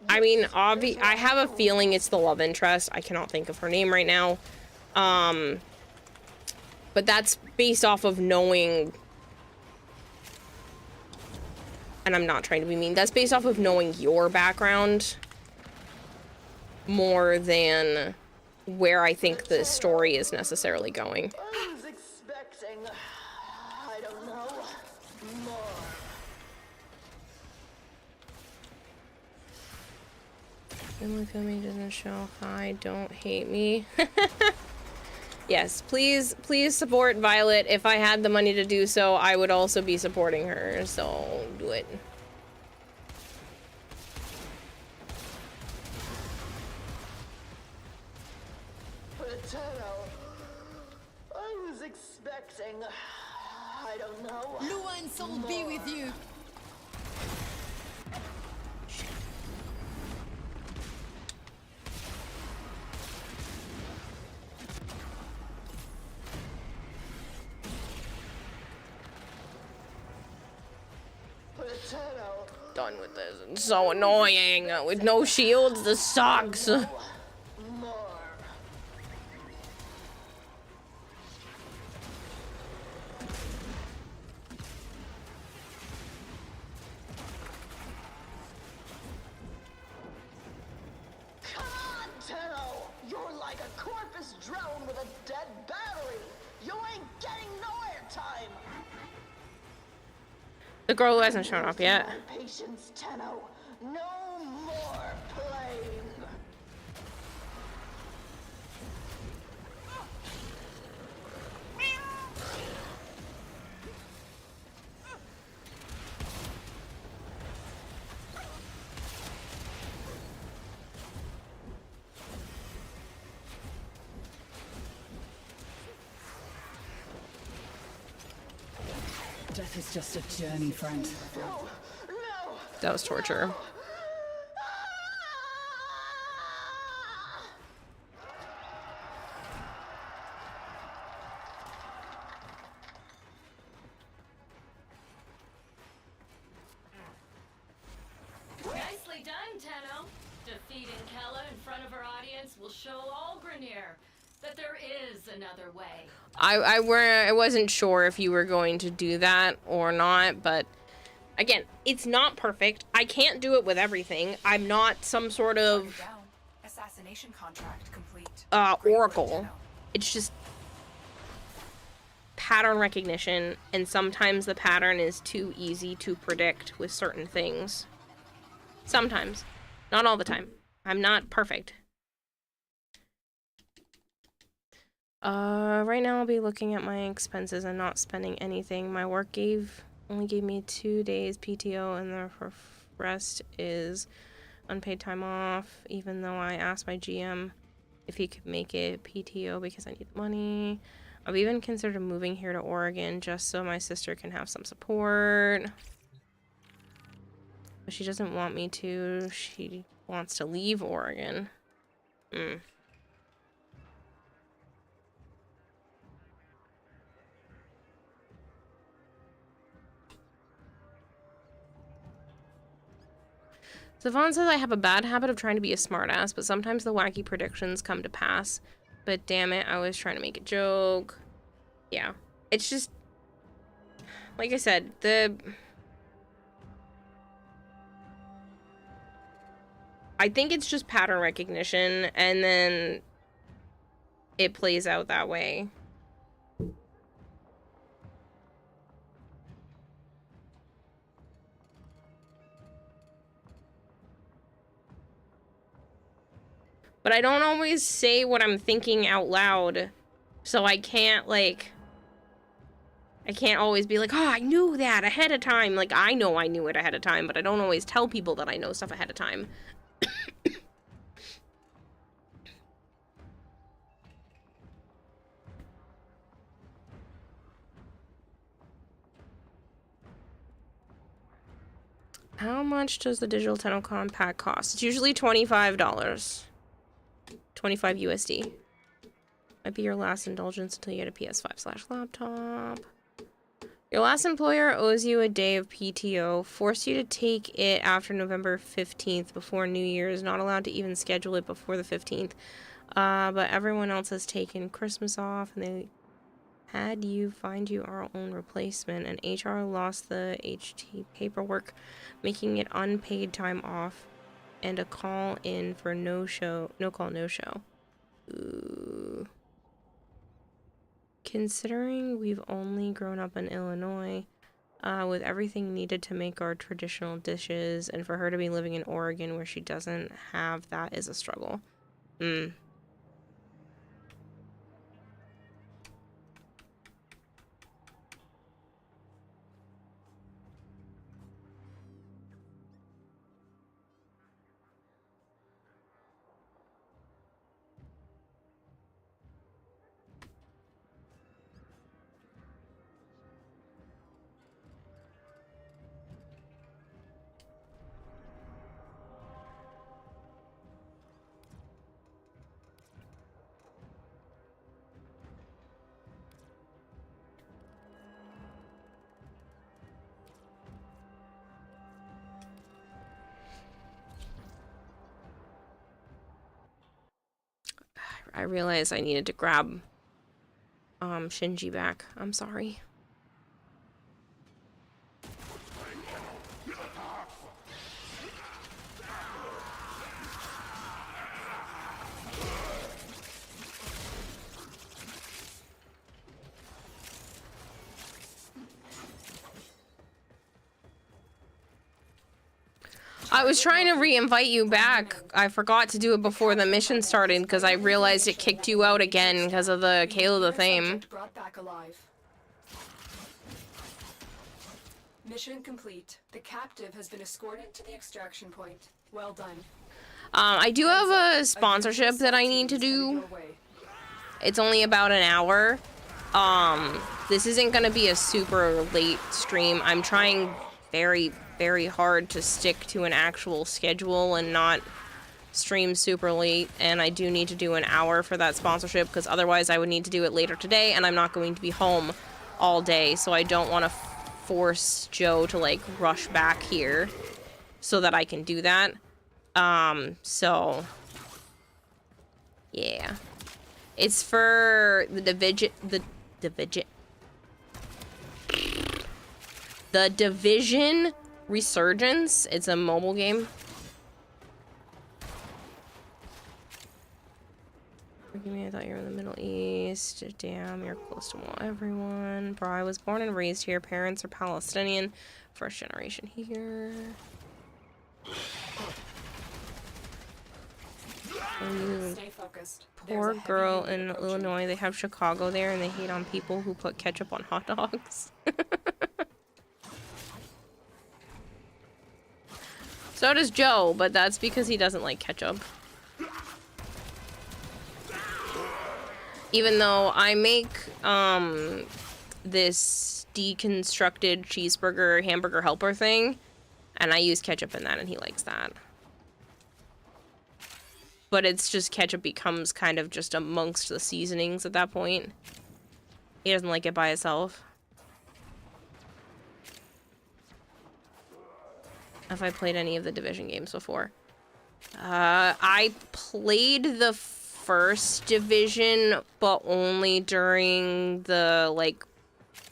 I mean, I have a feeling it's the love interest. I cannot think of her name right now. But that's based off of knowing, and I'm not trying to be mean, that's based off of knowing your background more than where I think the story is necessarily going. I was expecting, I don't know, more. Family filming doesn't show. Hi, don't hate me. Yes, please support Violet. If I had the money to do so, I would also be supporting her, so do it. Tenno, I was expecting, I don't know. Luan soul be with you. Done with this. It's so annoying. With no shields, this sucks. Come on, Tenno! You're like a corpus drone with a dead battery. You ain't getting no airtime. The girl who hasn't shown up yet. My patience, Tenno. No more playing. Death is just a journey, friend. That was torture. Nicely done, Tenno. Defeating Kella in front of her audience will show all Grineer that there is another way. I wasn't sure if you were going to do that or not, but again, it's not perfect. I can't do it with everything. I'm not some sort of assassination contract complete. Oracle. It's just pattern recognition, and sometimes the pattern is too easy to predict with certain things. Sometimes. Not all the time. I'm not perfect. Right now I'll be looking at my expenses and not spending anything. My work only gave me 2 days PTO, and the rest is unpaid time off, even though I asked my GM if he could make it PTO because I need the money. I've even considered moving here to Oregon just so my sister can have some support. But she doesn't want me to. She wants to leave Oregon. Savon says I have a bad habit of trying to be a smartass, but sometimes the wacky predictions come to pass. But damn it, I was trying to make a joke. Yeah. It's just... Like I said, I think it's just pattern recognition, and then it plays out that way. But I don't always say what I'm thinking out loud, so I can't, like... I can't always be like, oh, I knew that ahead of time. Like, I know I knew it ahead of time, but I don't always tell people that I know stuff ahead of time. How much does the digital Tenno pack cost? It's usually $25. 25 USD. Might be your last indulgence until you get a PS5/laptop. Your last employer owes you a day of PTO, forced you to take it after November 15th before New Year's, not allowed to even schedule it before the 15th. But everyone else has taken Christmas off, and they had you find you our own replacement, and HR lost the HT paperwork, making it unpaid time off and a call in for no call, no show. Ooh. Considering we've only grown up in Illinois, with everything needed to make our traditional dishes, and for her to be living in Oregon where she doesn't have that is a struggle. I realized I needed to grab Shinji back. I'm sorry. I was trying to re-invite you back. I forgot to do it before the mission started because I realized it kicked you out again because of the Kayla the Thame. Brought back alive. Mission complete. The captive has been escorted to the extraction point. Well done. I do have a sponsorship that I need to do. It's only about an hour. This isn't gonna be a super late stream. I'm trying very hard to stick to an actual schedule and not stream super late, and I do need to do an hour for that sponsorship because otherwise I would need to do it later today, and I'm not going to be home all day, so I don't want to force Joe to like rush back here. so that I can do that. So yeah. It's for the Division Resurgence. It's a mobile game. Forgive me, I thought you were in the Middle East. Damn, you're close to everyone. Bro, I was born and raised here. Parents are Palestinian. First generation here. Stay focused. Poor girl in Illinois. They have Chicago there, and they hate on people who put ketchup on hot dogs. So does Joe, but that's because he doesn't like ketchup. Even though I make this deconstructed cheeseburger hamburger helper thing, and I use ketchup in that, and he likes that. But it's just ketchup becomes kind of just amongst the seasonings at that point. He doesn't like it by itself. Have I played any of the Division games before? I played the first Division, but only during the, like,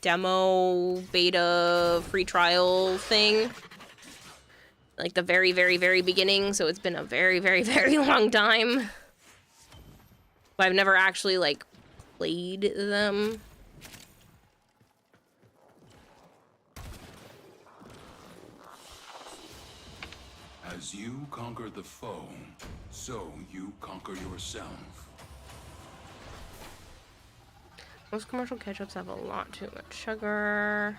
demo, beta, free trial thing. Like, the very, very, very beginning, so it's been a very, very, very long time. But I've never actually, like, played them. As you conquer the foe, so you conquer yourself. Most commercial ketchups have a lot too much sugar.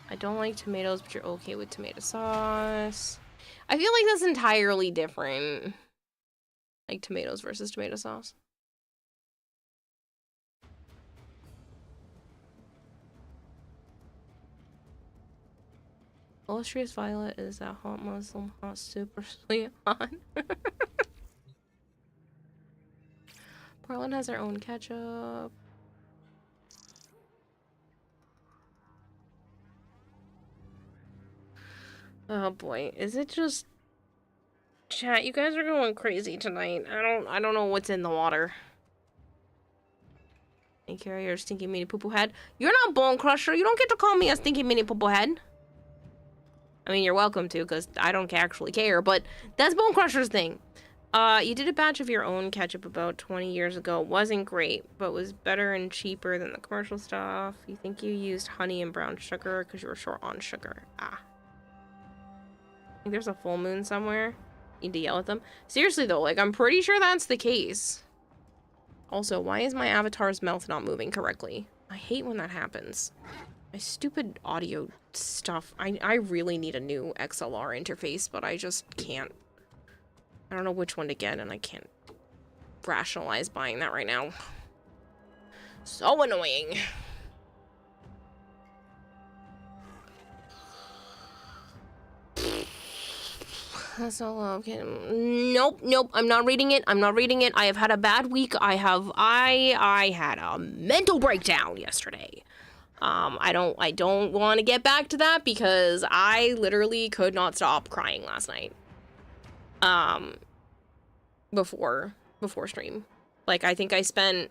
I don't like tomatoes, but you're okay with tomato sauce. I feel like that's entirely different. Like tomatoes versus tomato sauce. Illustrious Violet is that hot Muslim hot super sweet hot. Portland has their own ketchup. Oh boy, is it just chat? You guys are going crazy tonight. I don't know what's in the water. And carry your stinky mini poo poo head. You're not Bone Crusher. You don't get to call me a stinky mini poo poo head. I mean, you're welcome to, because I don't actually care, but that's Bone Crusher's thing. You did a batch of your own ketchup about 20 years ago. Wasn't great, but was better and cheaper than the commercial stuff. You think you used honey and brown sugar because you were short on sugar. Ah. I think there's a full moon somewhere. Need to yell at them. Seriously, though, like, I'm pretty sure that's the case. Also, why is my avatar's mouth not moving correctly? I hate when that happens. My stupid audio stuff. I really need a new XLR interface, but I just can't. I don't know which one to get, and I can't rationalize buying that right now. So annoying. That's all okay. Nope, I'm not reading it. I have had a bad week. I had a mental breakdown yesterday. I don't want to get back to that because I literally could not stop crying last night. Before stream. Like, I think I spent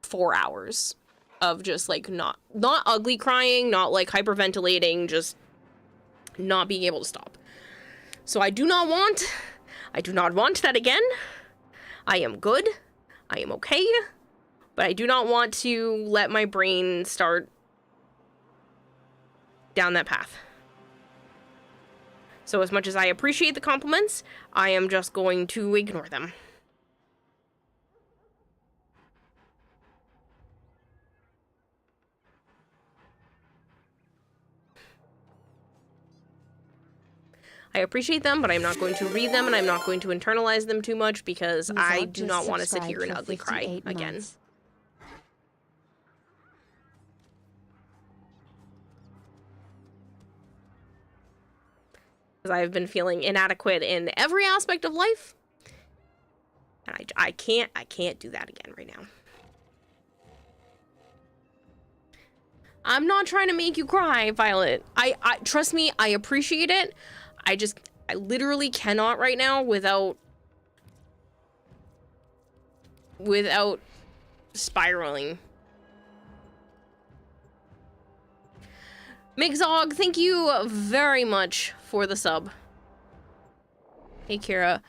4 hours of just, like, not ugly crying, not, like, hyperventilating, just not being able to stop. So I do not want that again. I am good. I am okay. But I do not want to let my brain start down that path. So as much as I appreciate the compliments, I am just going to ignore them. I appreciate them, but I'm not going to read them, and I'm not going to internalize them too much because I do not want to sit here and ugly cry again. Because I've been feeling inadequate in every aspect of life. And I can't do that again right now. I'm not trying to make you cry, Violet. I trust me, I appreciate it. I literally cannot right now without spiraling. Migzog, thank you very much for the sub. Hey, Kira.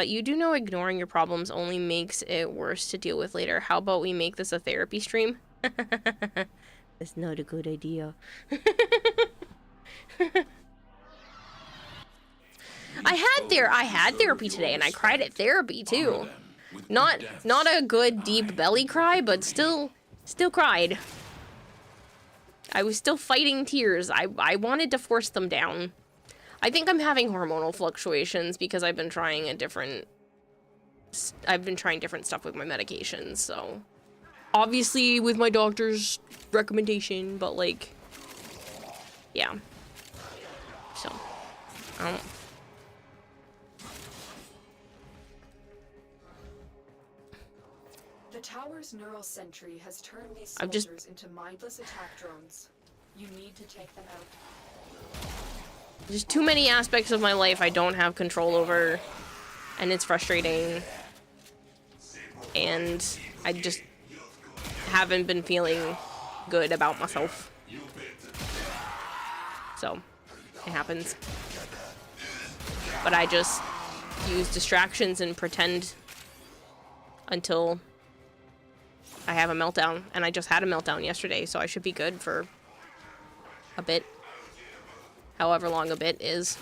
You do know ignoring your problems only makes it worse to deal with later. How about we make this a therapy stream? That's not a good idea. I had therapy today, and I cried at therapy too. Not a good deep belly cry, but still cried. I was still fighting tears. I wanted to force them down. I think I'm having hormonal fluctuations because I've been trying different stuff with my medications, so obviously with my doctor's recommendation, but like, yeah. So, I don't. The tower's neural sentry has turned these soldiers into mindless attack drones. You need to take them out. There's too many aspects of my life I don't have control over, and it's frustrating. And I just haven't been feeling good about myself. So, it happens. But I just use distractions and pretend until I have a meltdown. And I just had a meltdown yesterday, so I should be good for a bit. However long a bit is.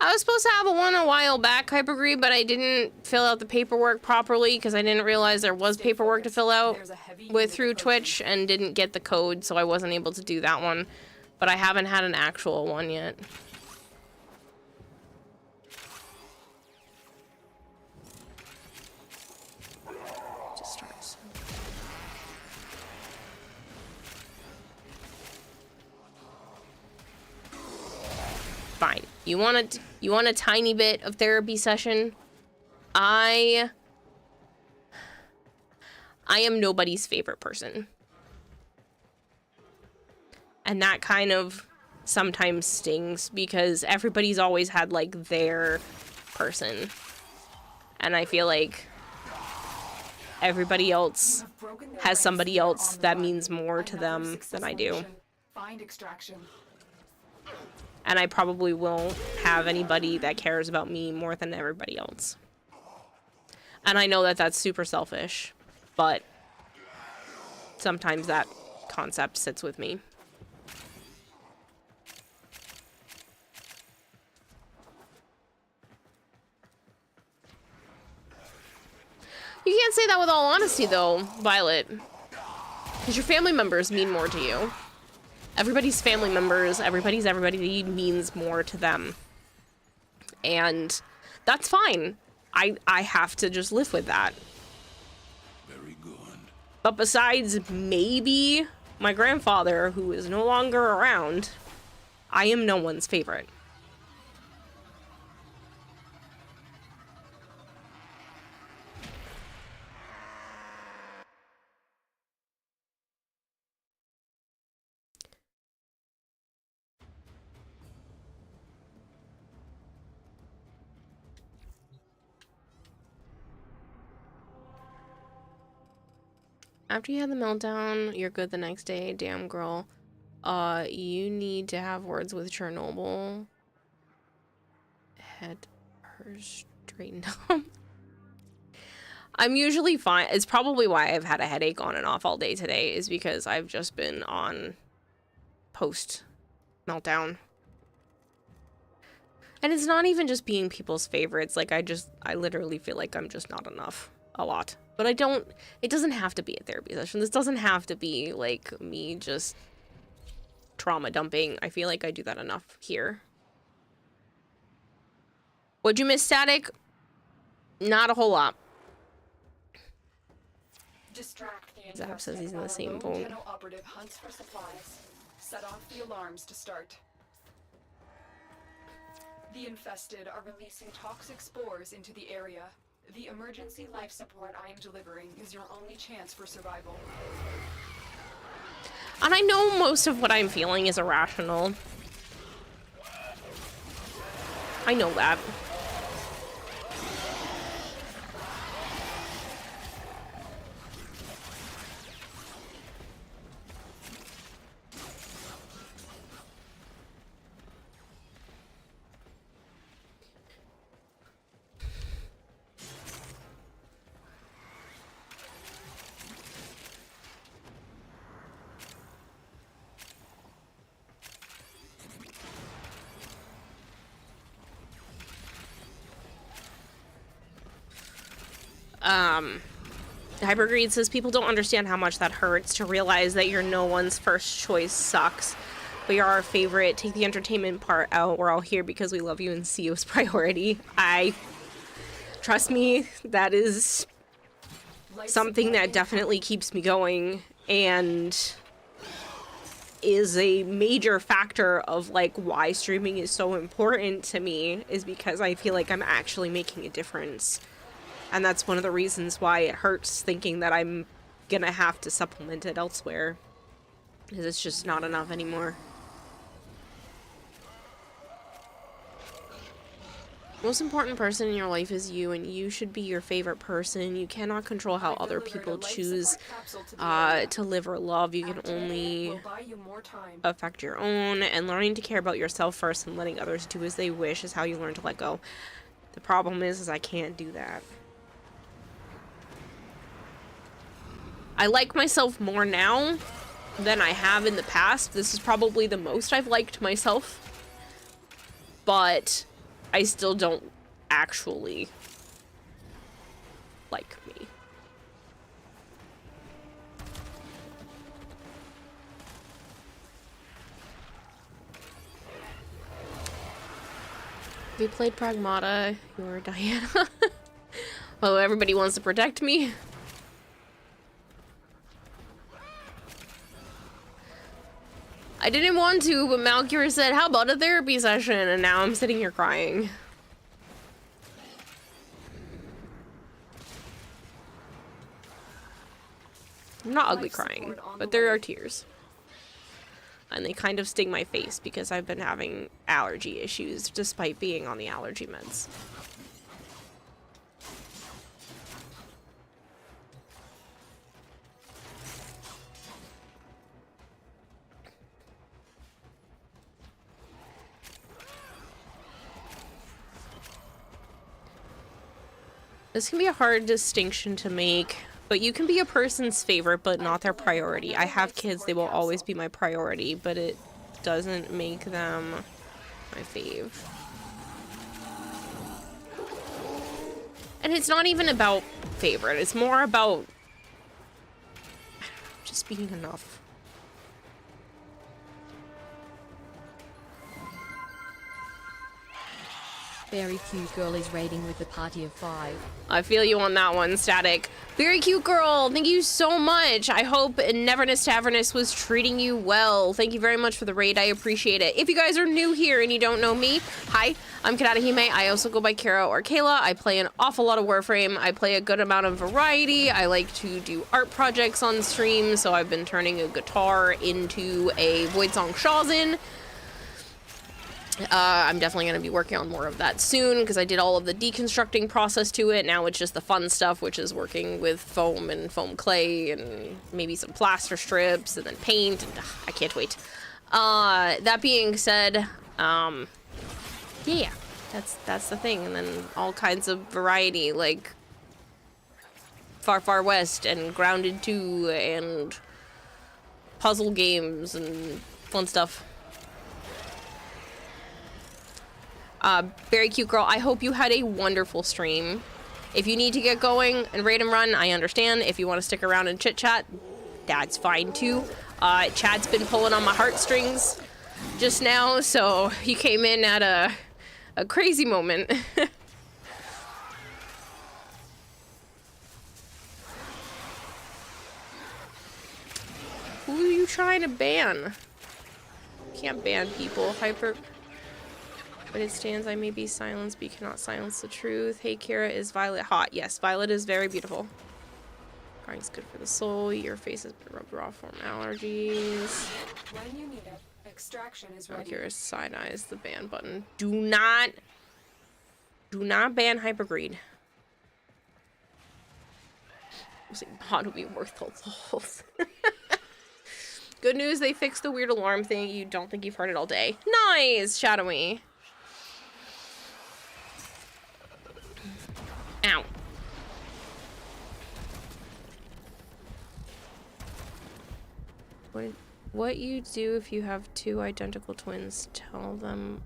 I was supposed to have one a while back, Hypergree, but I didn't fill out the paperwork properly because I didn't realize there was paperwork to fill out through Twitch and didn't get the code, so I wasn't able to do that one. But I haven't had an actual one yet. Just starts. Fine. You want a tiny bit of therapy session? I am nobody's favorite person. And that kind of sometimes stings because everybody's always had like their person. And I feel like everybody else has somebody else that means more to them than I do. Find extraction. And I probably won't have anybody that cares about me more than everybody else. And I know that that's super selfish, but sometimes that concept sits with me. You can't say that with all honesty, though, Violet. Because your family members mean more to you. Everybody's family members, everybody means more to them. And that's fine. I have to just live with that. Very good. But besides maybe my grandfather, who is no longer around, I am no one's favorite. After you had the meltdown, you're good the next day. Damn, girl. You need to have words with Chernobyl. Head her straightened up. I'm usually fine. It's probably why I've had a headache on and off all day today, is because I've just been on post-meltdown. And it's not even just being people's favorites. Like, I literally feel like I'm just not enough. A lot. But it doesn't have to be a therapy session. This doesn't have to be, like, me just trauma dumping. I feel like I do that enough here. What'd you miss, Static? Not a whole lot. Distract the Zap says he's in the same boat. Tenno operative hunts for supplies. Set off the alarms to start. The infested are releasing toxic spores into the area. The emergency life support I am delivering is your only chance for survival. And I know most of what I'm feeling is irrational. I know that. Hypergreed says people don't understand how much that hurts to realize that you're no one's first choice sucks. But you're our favorite. Take the entertainment part out. We're all here because we love you and see you as priority. Trust me, that is something that definitely keeps me going and is a major factor of like why streaming is so important to me, is because I feel like I'm actually making a difference. And that's one of the reasons why it hurts thinking that I'm gonna have to supplement it elsewhere. Because it's just not enough anymore. Most important person in your life is you, and you should be your favorite person. You cannot control how other people choose to live or love. You can only affect your own, and learning to care about yourself first and letting others do as they wish is how you learn to let go. The problem is I can't do that. I like myself more now than I have in the past. This is probably the most I've liked myself. But I still don't actually like me. We played Pragmata. You're Diana. Well, everybody wants to protect me. I didn't want to, but Malcure said, how about a therapy session? And now I'm sitting here crying. I'm not ugly crying, but there are tears. And they kind of sting my face because I've been having allergy issues despite being on the allergy meds. This can be a hard distinction to make, but you can be a person's favorite but not their priority. I have kids, they will always be my priority, but it doesn't make them my fave. And it's not even about favorite, it's more about just being enough. Very cute girl is raiding with a party of 5. I feel you on that one, Static. Very cute girl, thank you so much. I hope Neverness Tavernus was treating you well. Thank you very much for the raid, I appreciate it. If you guys are new here and you don't know me, hi, I'm Kadadahime. I also go by Kara or Kayla. I play an awful lot of Warframe. I play a good amount of variety. I like to do art projects on stream, so I've been turning a guitar into a Voidsong Shawzin. I'm definitely going to be working on more of that soon because I did all of the deconstructing process to it. Now it's just the fun stuff, which is working with foam and foam clay and maybe some plaster strips and then paint. And, I can't wait. That being said, yeah, that's the thing. And then all kinds of variety like Far Far West and Grounded 2 and puzzle games and fun stuff. Very cute girl. I hope you had a wonderful stream. If you need to get going and raid and run, I understand. If you want to stick around and chit chat, that's fine too. Chad's been pulling on my heartstrings just now, so he came in at a crazy moment. Who are you trying to ban? Can't ban people. But it stands, I may be silenced, but you cannot silence the truth. Hey, Kira, is Violet hot? Yes, Violet is very beautiful. Crying's good for the soul. Your face has been rubbed raw from allergies. When you need it, extraction is ready. Kira's side eyes the ban button. Do not ban Hypergreed. Mod will be worth the lulz. Good news, they fixed the weird alarm thing. You don't think you've heard it all day. Nice, Shadowy. Ow. What you do if you have two identical twins? Tell them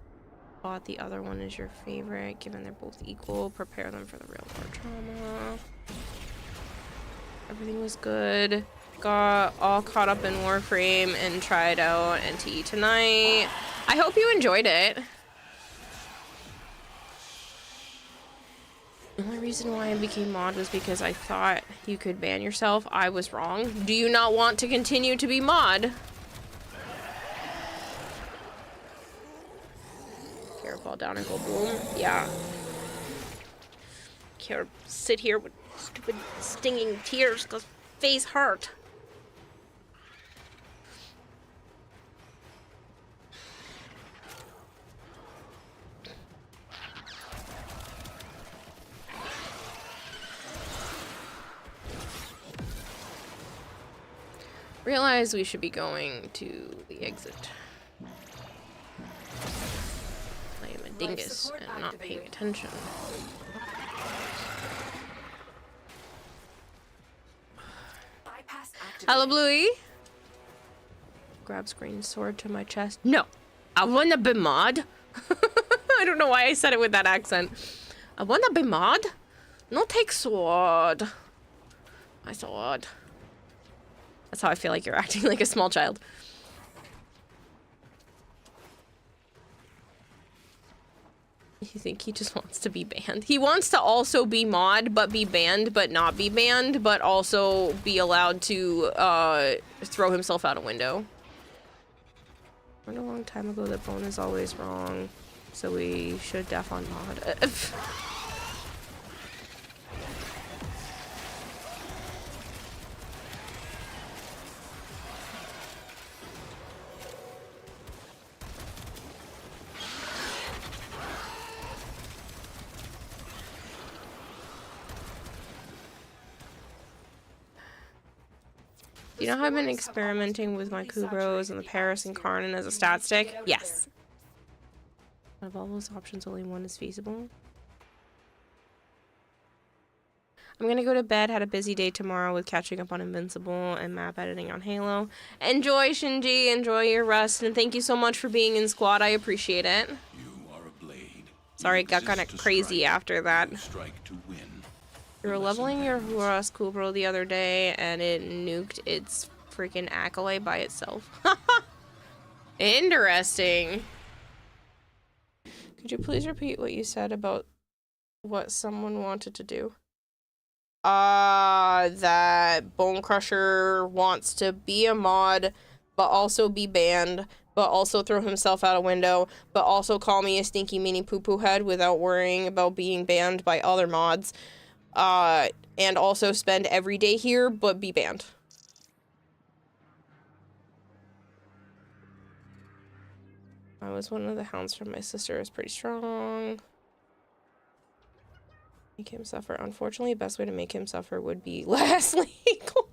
what the other one is your favorite. Given they're both equal, prepare them for the real world trauma. Everything was good. Got all caught up in Warframe and tried out NTE tonight. I hope you enjoyed it. The only reason why I became mod was because I thought you could ban yourself. I was wrong. Do you not want to continue to be mod? Care fall down and go boom. Yeah. Care sit here with stupid stinging tears because face hurt. Realize we should be going to the exit. I am a dingus and not paying attention. Hello, Bluey. Grab screen sword to my chest. No, I wanna be mod. I don't know why I said it with that accent. I wanna be mod. No take sword. My sword. That's how I feel like you're acting like a small child. You think he just wants to be banned? He wants to also be mod, but be banned, but not be banned, but also be allowed to throw himself out a window. I learned a long time ago that Bone is always wrong, so we should def on mod. You know how I've been experimenting with my Kubros and the Paris and Karnan as a stat stick? Yes. Out of all those options, only one is feasible. I'm gonna go to bed. Had a busy day tomorrow with catching up on Invincible and map editing on Halo. Enjoy, Shinji. Enjoy your rest. And thank you so much for being in squad. I appreciate it. You are a blade. Sorry, it got kind of crazy after that. Strike to win. You were leveling your Huras Kubro the other day, and it nuked its freaking Acolyte by itself. Interesting. Could you please repeat what you said about what someone wanted to do? That Bone Crusher wants to be a mod, but also be banned, but also throw himself out a window, but also call me a stinky mini poo-poo head without worrying about being banned by other mods. And also spend every day here, but be banned. I was one of the hounds from my sister. Is pretty strong. Make him suffer. Unfortunately, the best way to make him suffer would be less legal.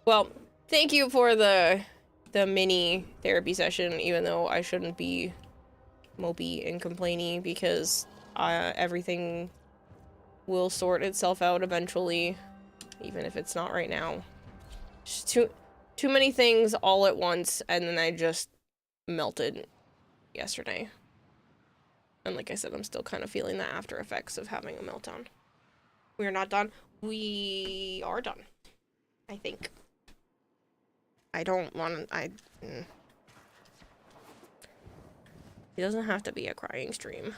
Well, thank you for the mini therapy session, even though I shouldn't be mopey and complainy, because everything will sort itself out eventually, even if it's not right now. Just too many things all at once, and then I just melted yesterday. And like I said, I'm still kind of feeling the after effects of having a meltdown. We are not done. We are done, I think. I don't want to, It doesn't have to be a crying stream.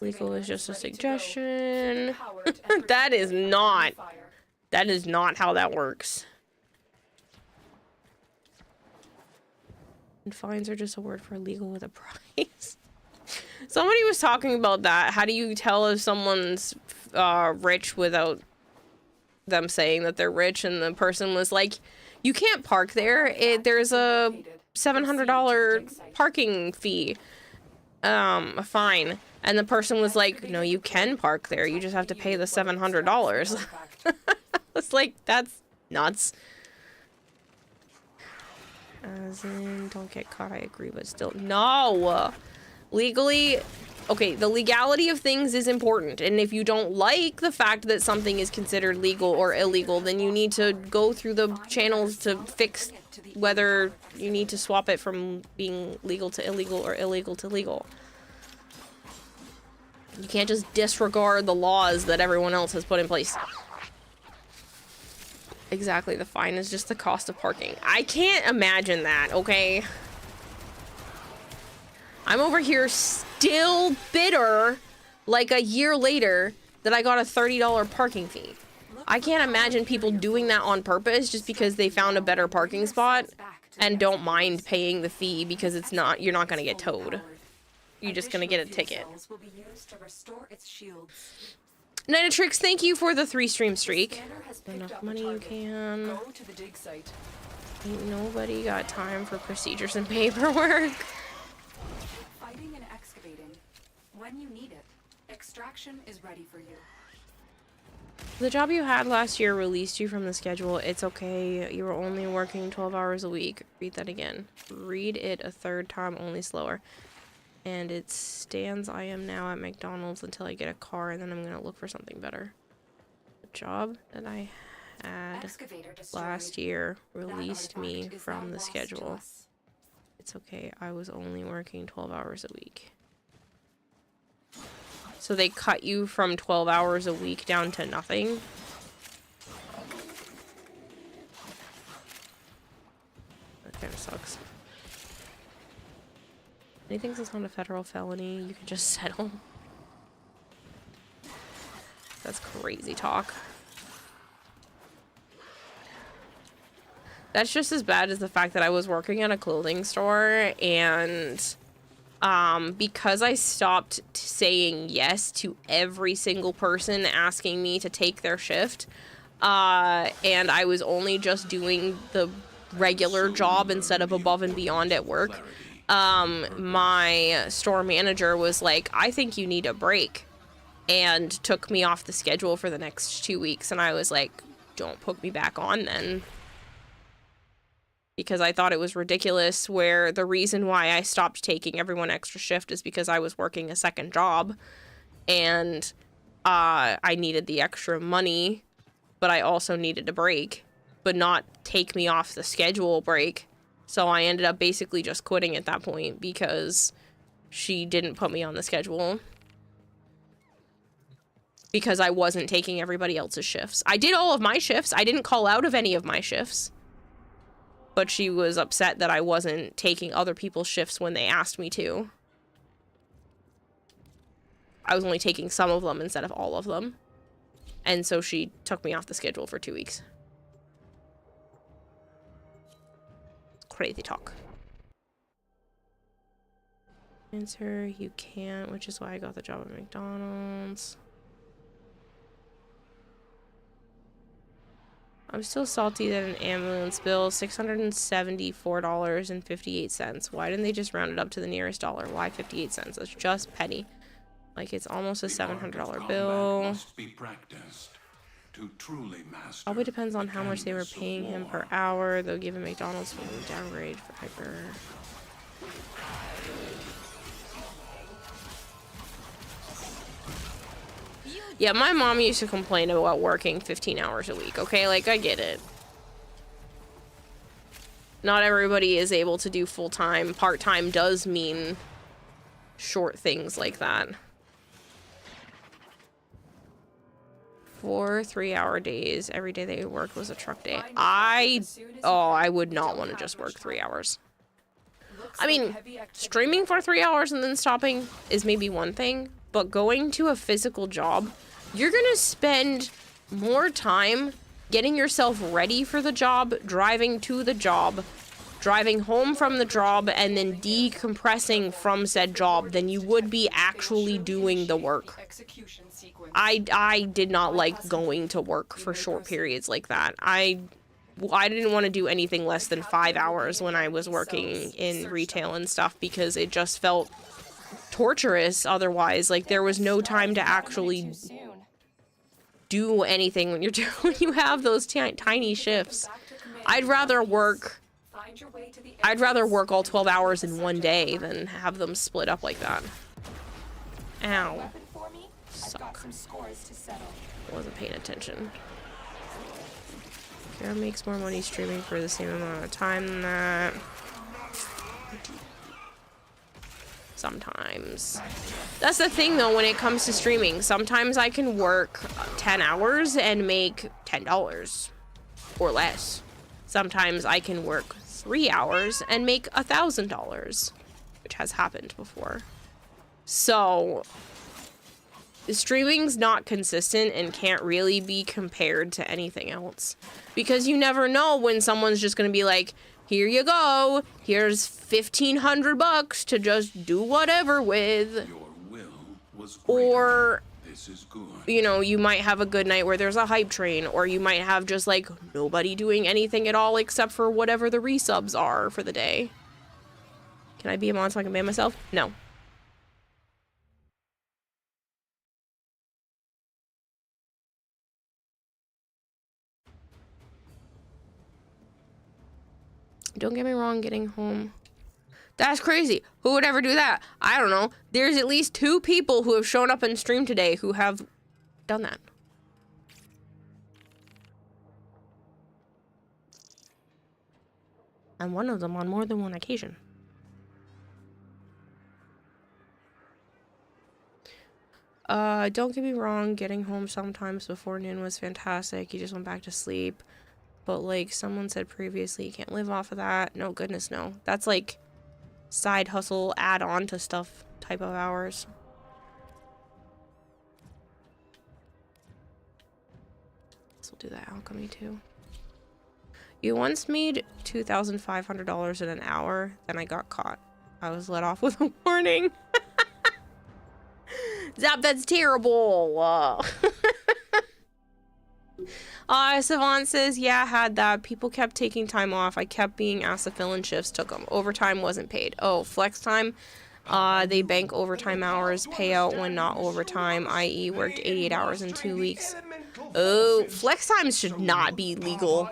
Legal is just a suggestion. That is not how that works. And fines are just a word for illegal with a price. Somebody was talking about that. How do you tell if someone's rich without them saying that they're rich? And the person was like, you can't park there. There's a $700 parking fee. A fine. And the person was like, no, you can park there. You just have to pay the $700. It's like, that's nuts. As in, don't get caught, I agree, but still, no! Legally, okay, the legality of things is important, and if you don't like the fact that something is considered legal or illegal, then you need to go through the channels to fix whether you need to swap it from being legal to illegal or illegal to legal. You can't just disregard the laws that everyone else has put in place. Exactly, the fine is just the cost of parking. I can't imagine that, okay? I'm over here still bitter, like a year later, that I got a $30 parking fee. I can't imagine people doing that on purpose just because they found a better parking spot and don't mind paying the fee because it's not, you're not gonna get towed. You're just gonna get a ticket. Nightrix, thank you for the 3-stream streak. Enough money you can. Ain't nobody got time for procedures and paperwork. Fighting and excavating. When you need it, extraction is ready for you. The job you had last year released you from the schedule. It's okay. You were only working 12 hours a week. Read that again. Read it a third time, only slower. And it stands, I am now at McDonald's until I get a car, and then I'm gonna look for something better. The job that I had last year released me from the schedule. It's okay, I was only working 12 hours a week. So they cut you from 12 hours a week down to nothing? That kind of sucks. Anything that's not a federal felony, you can just settle. That's crazy talk. That's just as bad as the fact that I was working at a clothing store and because I stopped saying yes to every single person asking me to take their shift, and I was only just doing the regular job instead of above and beyond at work. My store manager was like, I think you need a break, and took me off the schedule for the next 2 weeks. And I was like, don't put me back on then. Because I thought it was ridiculous, where the reason why I stopped taking everyone extra shift is because I was working a second job and I needed the extra money, but I also needed a break, but not take me off the schedule break. So I ended up basically just quitting at that point because she didn't put me on the schedule. Because I wasn't taking everybody else's shifts. I did all of my shifts. I didn't call out of any of my shifts. But she was upset that I wasn't taking other people's shifts when they asked me to. I was only taking some of them instead of all of them. And so she took me off the schedule for 2 weeks. Crazy talk. Answer, you can't, which is why I got the job at McDonald's. I'm still salty that an ambulance bill, $674.58. Why didn't they just round it up to the nearest dollar? Why 58 cents? That's just petty. Like, it's almost a $700 bill. Must be practiced to truly master. Probably depends on how much they were paying him per hour. They'll give him McDonald's for a downgrade for hyper. Yeah, my mom used to complain about working 15 hours a week, okay? Like, I get it. Not everybody is able to do full-time. Part-time does mean short things like that. 4 3-hour days. Every day they worked was a truck day. I would not want to just work 3 hours. I mean, streaming for 3 hours and then stopping is maybe one thing, but going to a physical job, you're gonna spend more time getting yourself ready for the job, driving to the job, driving home from the job, and then decompressing from said job than you would be actually doing the work. I did not like going to work for short periods like that. I didn't want to do anything less than 5 hours when I was working in retail and stuff because it just felt torturous otherwise. Like, there was no time to actually do anything when you have those tiny shifts. I'd rather work all 12 hours in one day than have them split up like that. Ow. Suck. Wasn't paying attention. Kara makes more money streaming for the same amount of time than that. Sometimes. That's the thing though when it comes to streaming. Sometimes I can work 10 hours and make $10 or less. Sometimes I can work 3 hours and make $1,000, which has happened before. So streaming's not consistent and can't really be compared to anything else because you never know when someone's just gonna be like, here you go, here's $1,500 to just do whatever with. Or, you know, you might have a good night where there's a hype train, or you might have just like nobody doing anything at all except for whatever the resubs are for the day. Can I be a mod so I can ban myself? No. Don't get me wrong, getting home. That's crazy. Who would ever do that? I don't know. There's at least 2 people who have shown up in stream today who have done that. And one of them on more than one occasion. Don't get me wrong, getting home sometimes before noon was fantastic. You just went back to sleep. But like someone said previously, you can't live off of that. No, goodness, no. That's like side hustle, add on to stuff type of hours. This will do that alchemy too. You once made $2,500 in an hour, then I got caught. I was let off with a warning. Zap, that's terrible. Savant says, yeah, I had that. People kept taking time off. I kept being asked to fill in shifts, took them. Overtime wasn't paid. Oh, flex time. They bank overtime hours, pay out when not overtime, i.e. worked 88 hours in 2 weeks. Oh, flex times should not be legal.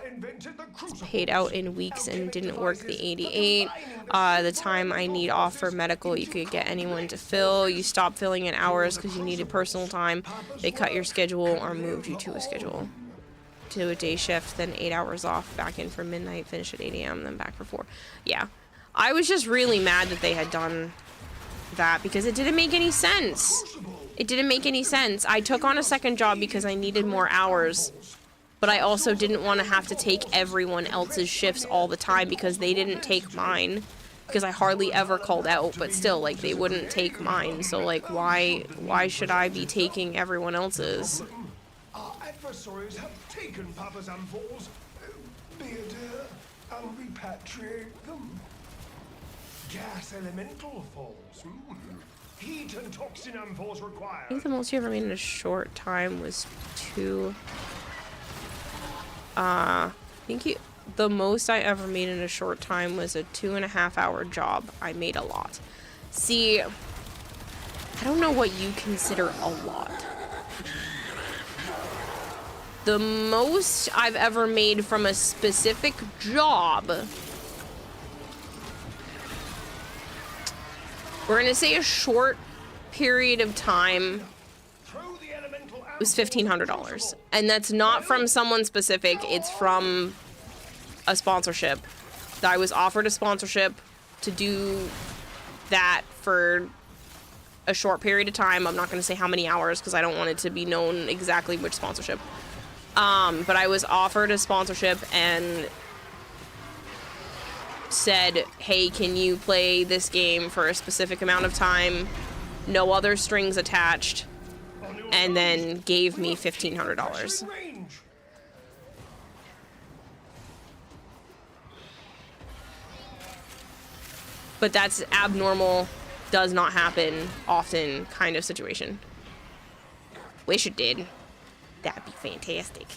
It's paid out in weeks and didn't work the 88. The time I need off for medical, you could get anyone to fill. You stop filling in hours because you needed personal time. They cut your schedule or moved you to a schedule. To a day shift, then 8 hours off, back in for midnight, finish at 8 a.m., then back for 4. Yeah. I was just really mad that they had done that because it didn't make any sense. It didn't make any sense. I took on a second job because I needed more hours, but I also didn't want to have to take everyone else's shifts all the time because they didn't take mine. Because I hardly ever called out, but still, like, they wouldn't take mine. So, like, why should I be taking everyone else's? Our adversaries have taken Papa's amphols. Be adhere and repatriate them. Gas elemental falls. Heat and toxin amphols required. I think the most you ever made in a short time was 2. The most I ever made in a short time was a 2.5-hour job. I made a lot. See, I don't know what you consider a lot. The most I've ever made from a specific job, we're gonna say a short period of time, was $1,500. And that's not from someone specific, it's from a sponsorship. I was offered a sponsorship to do that for a short period of time. I'm not gonna say how many hours because I don't want it to be known exactly which sponsorship. But I was offered a sponsorship and said, hey, can you play this game for a specific amount of time no other strings attached, and then gave me $1,500. But that's abnormal, does not happen often kind of situation. Wish it did. That'd be fantastic.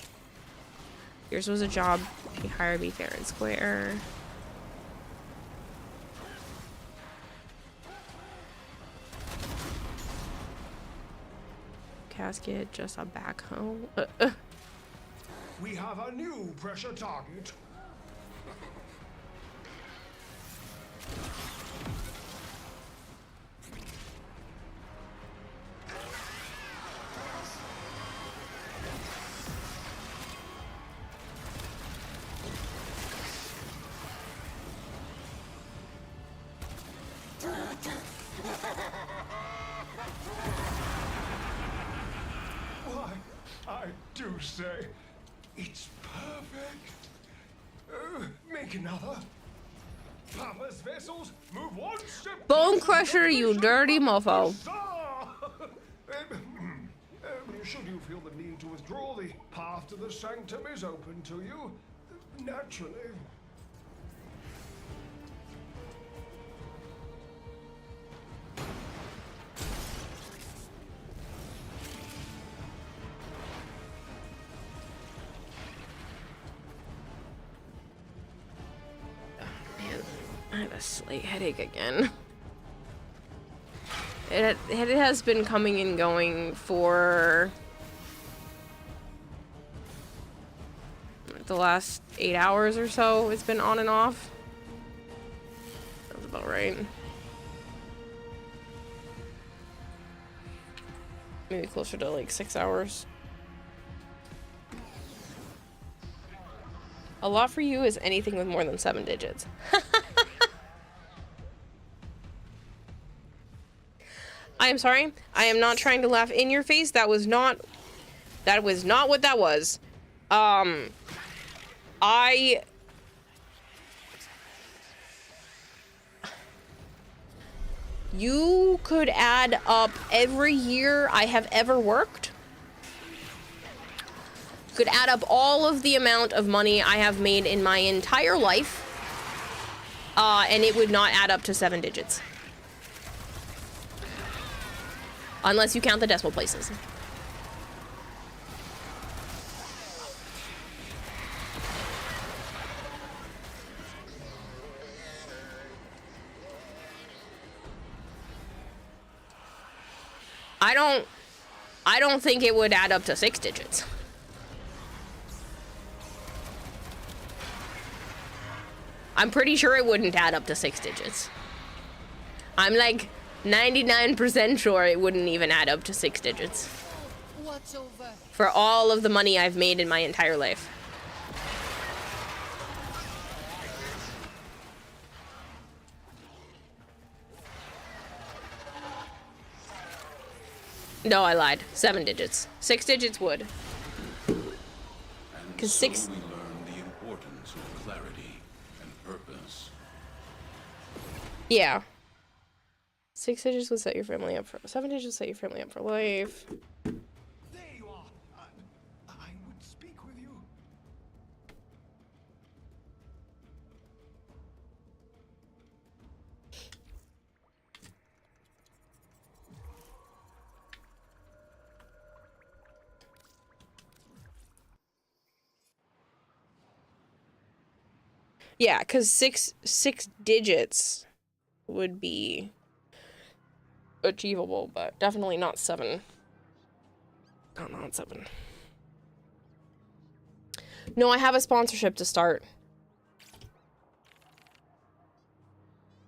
Yours was a job. Pay higher, be fair and square. Casket, just a backhoe. We have a new pressure target. Why, I do say, it's perfect. Make another. Papa's vessels, move one step. Bone Crusher, you dirty mofo. Should you feel the need to withdraw, the path to the sanctum is open to you. Naturally. I have a slight headache again. It has been coming and going for the last 8 hours or so. It's been on and off. That's about right. Maybe closer to like 6 hours. A lot for you is anything with more than 7 digits. I am sorry. I am not trying to laugh in your face. That was not what that was. You could add up every year I have ever worked. Could add up all of the amount of money I have made in my entire life. And it would not add up to 7 digits. Unless you count the decimal places. I don't think it would add up to 6 digits. I'm pretty sure it wouldn't add up to 6 digits. I'm like 99% sure it wouldn't even add up to 6 digits. What's over? For all of the money I've made in my entire life. No, I lied. 7 digits. 6 digits would. Because 6... we learn the importance of clarity and purpose. Yeah. 6 digits would set your family up for... 7 digits would set your family up for life. There you are. I would speak with you. Yeah, because six digits would be achievable, but definitely not 7. Oh, not 7. No, I have a sponsorship to start.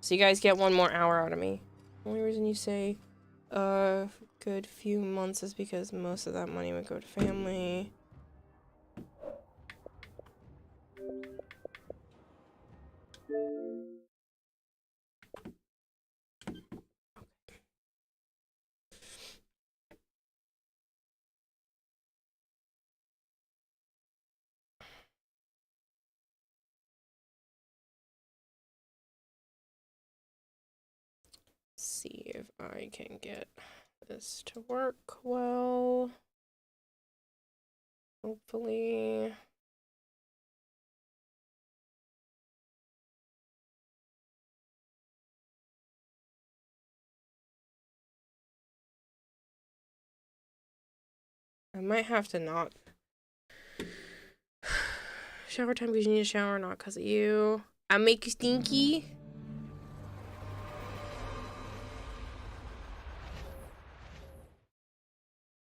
So you guys get 1 more hour out of me. Only reason you say good few months is because most of that money would go to family. See if I can get this to work well. Hopefully. I might have to not shower time because you need a shower, not because of you. I make you stinky.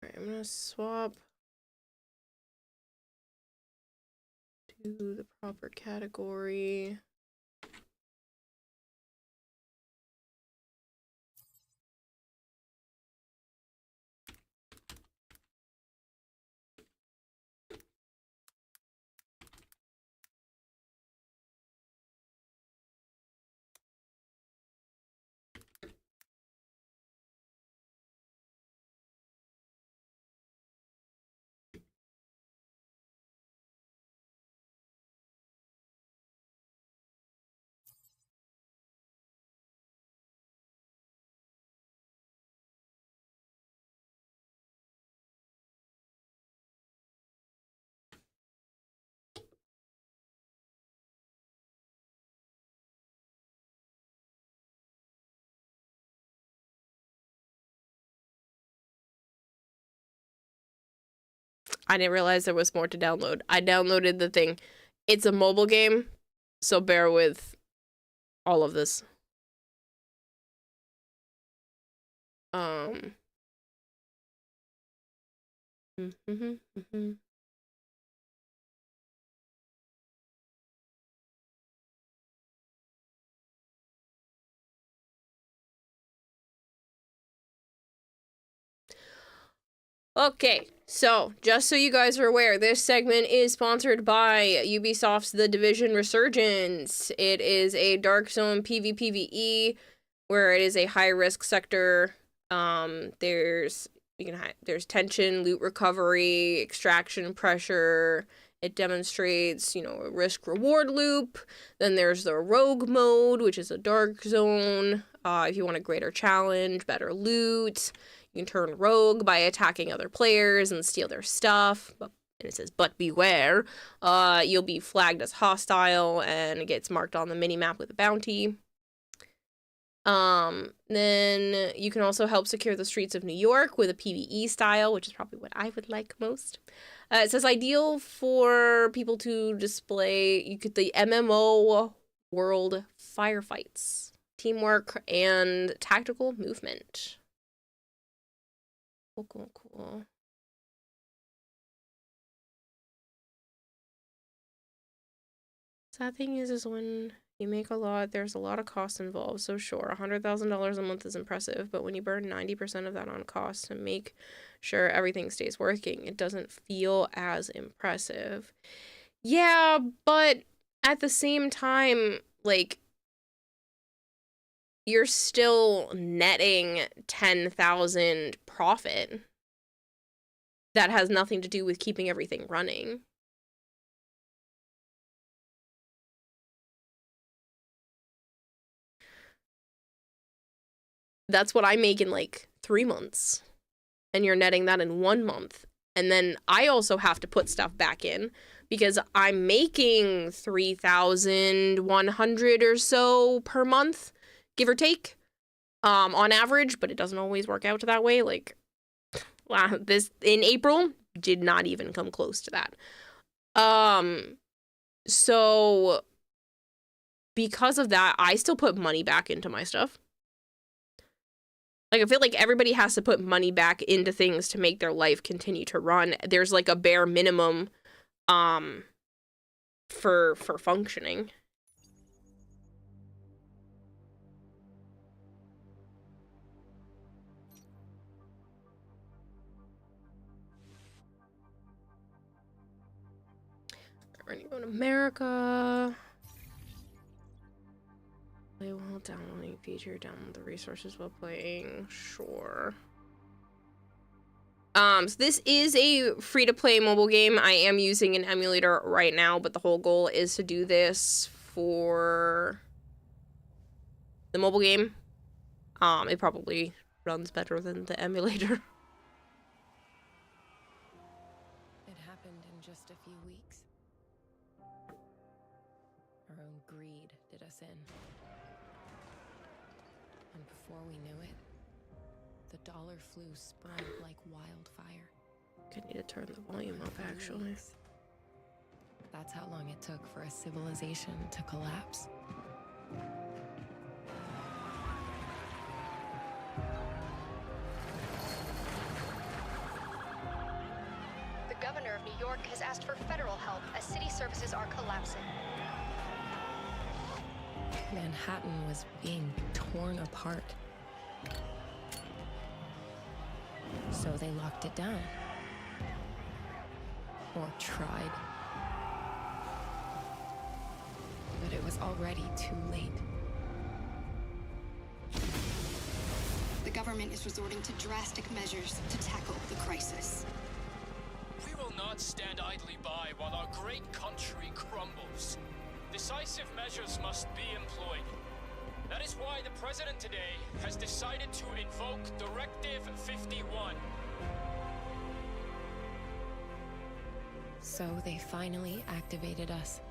Alright, I'm gonna swap to the proper category. I didn't realize there was more to download. I downloaded the thing. It's a mobile game, so bear with all of this. Okay, so just so you guys are aware, this segment is sponsored by Ubisoft's The Division Resurgence. It is a Dark Zone PvPvE where it is a high-risk sector. There's tension, loot recovery, extraction pressure. It demonstrates, a risk-reward loop. Then there's the Rogue mode, which is a Dark Zone. If you want a greater challenge, better loot. You can turn rogue by attacking other players and steal their stuff. And it says, but beware. You'll be flagged as hostile and it gets marked on the minimap with a bounty. Then you can also help secure the streets of New York with a PvE style, which is probably what I would like most. It says ideal for people to display the MMO world firefights, teamwork, and tactical movement. Cool. Sad thing is when you make a lot, there's a lot of costs involved. So sure, $100,000 a month is impressive, but when you burn 90% of that on costs and make sure everything stays working, it doesn't feel as impressive. Yeah, but at the same time, you're still netting 10,000 profit. That has nothing to do with keeping everything running. That's what I make in 3 months. And you're netting that in 1 month. And then I also have to put stuff back in because I'm making 3,100 or so per month, give or take, on average, but it doesn't always work out that way. This in April did not even come close to that. So because of that, I still put money back into my stuff. I feel like everybody has to put money back into things to make their life continue to run. There's a bare minimum for functioning. We're gonna go to America. Play while downloading feature, download the resources while playing, sure. So this is a free-to-play mobile game. I am using an emulator right now, but the whole goal is to do this for the mobile game. It probably runs better than the emulator. It happened in just a few weeks. Our own greed did us in. And before we knew it, the dollar flu spread like wildfire. I need to turn the volume up, actually. That's how long it took for a civilization to collapse. The governor of New York has asked for federal help as city services are collapsing. Manhattan was being torn apart. So they locked it down. Or tried. But it was already too late. The government is resorting to drastic measures to tackle the crisis. We will not stand idly by while our great country crumbles. Decisive measures must be employed. That is why the President today has decided to invoke Directive 51. So they finally activated us.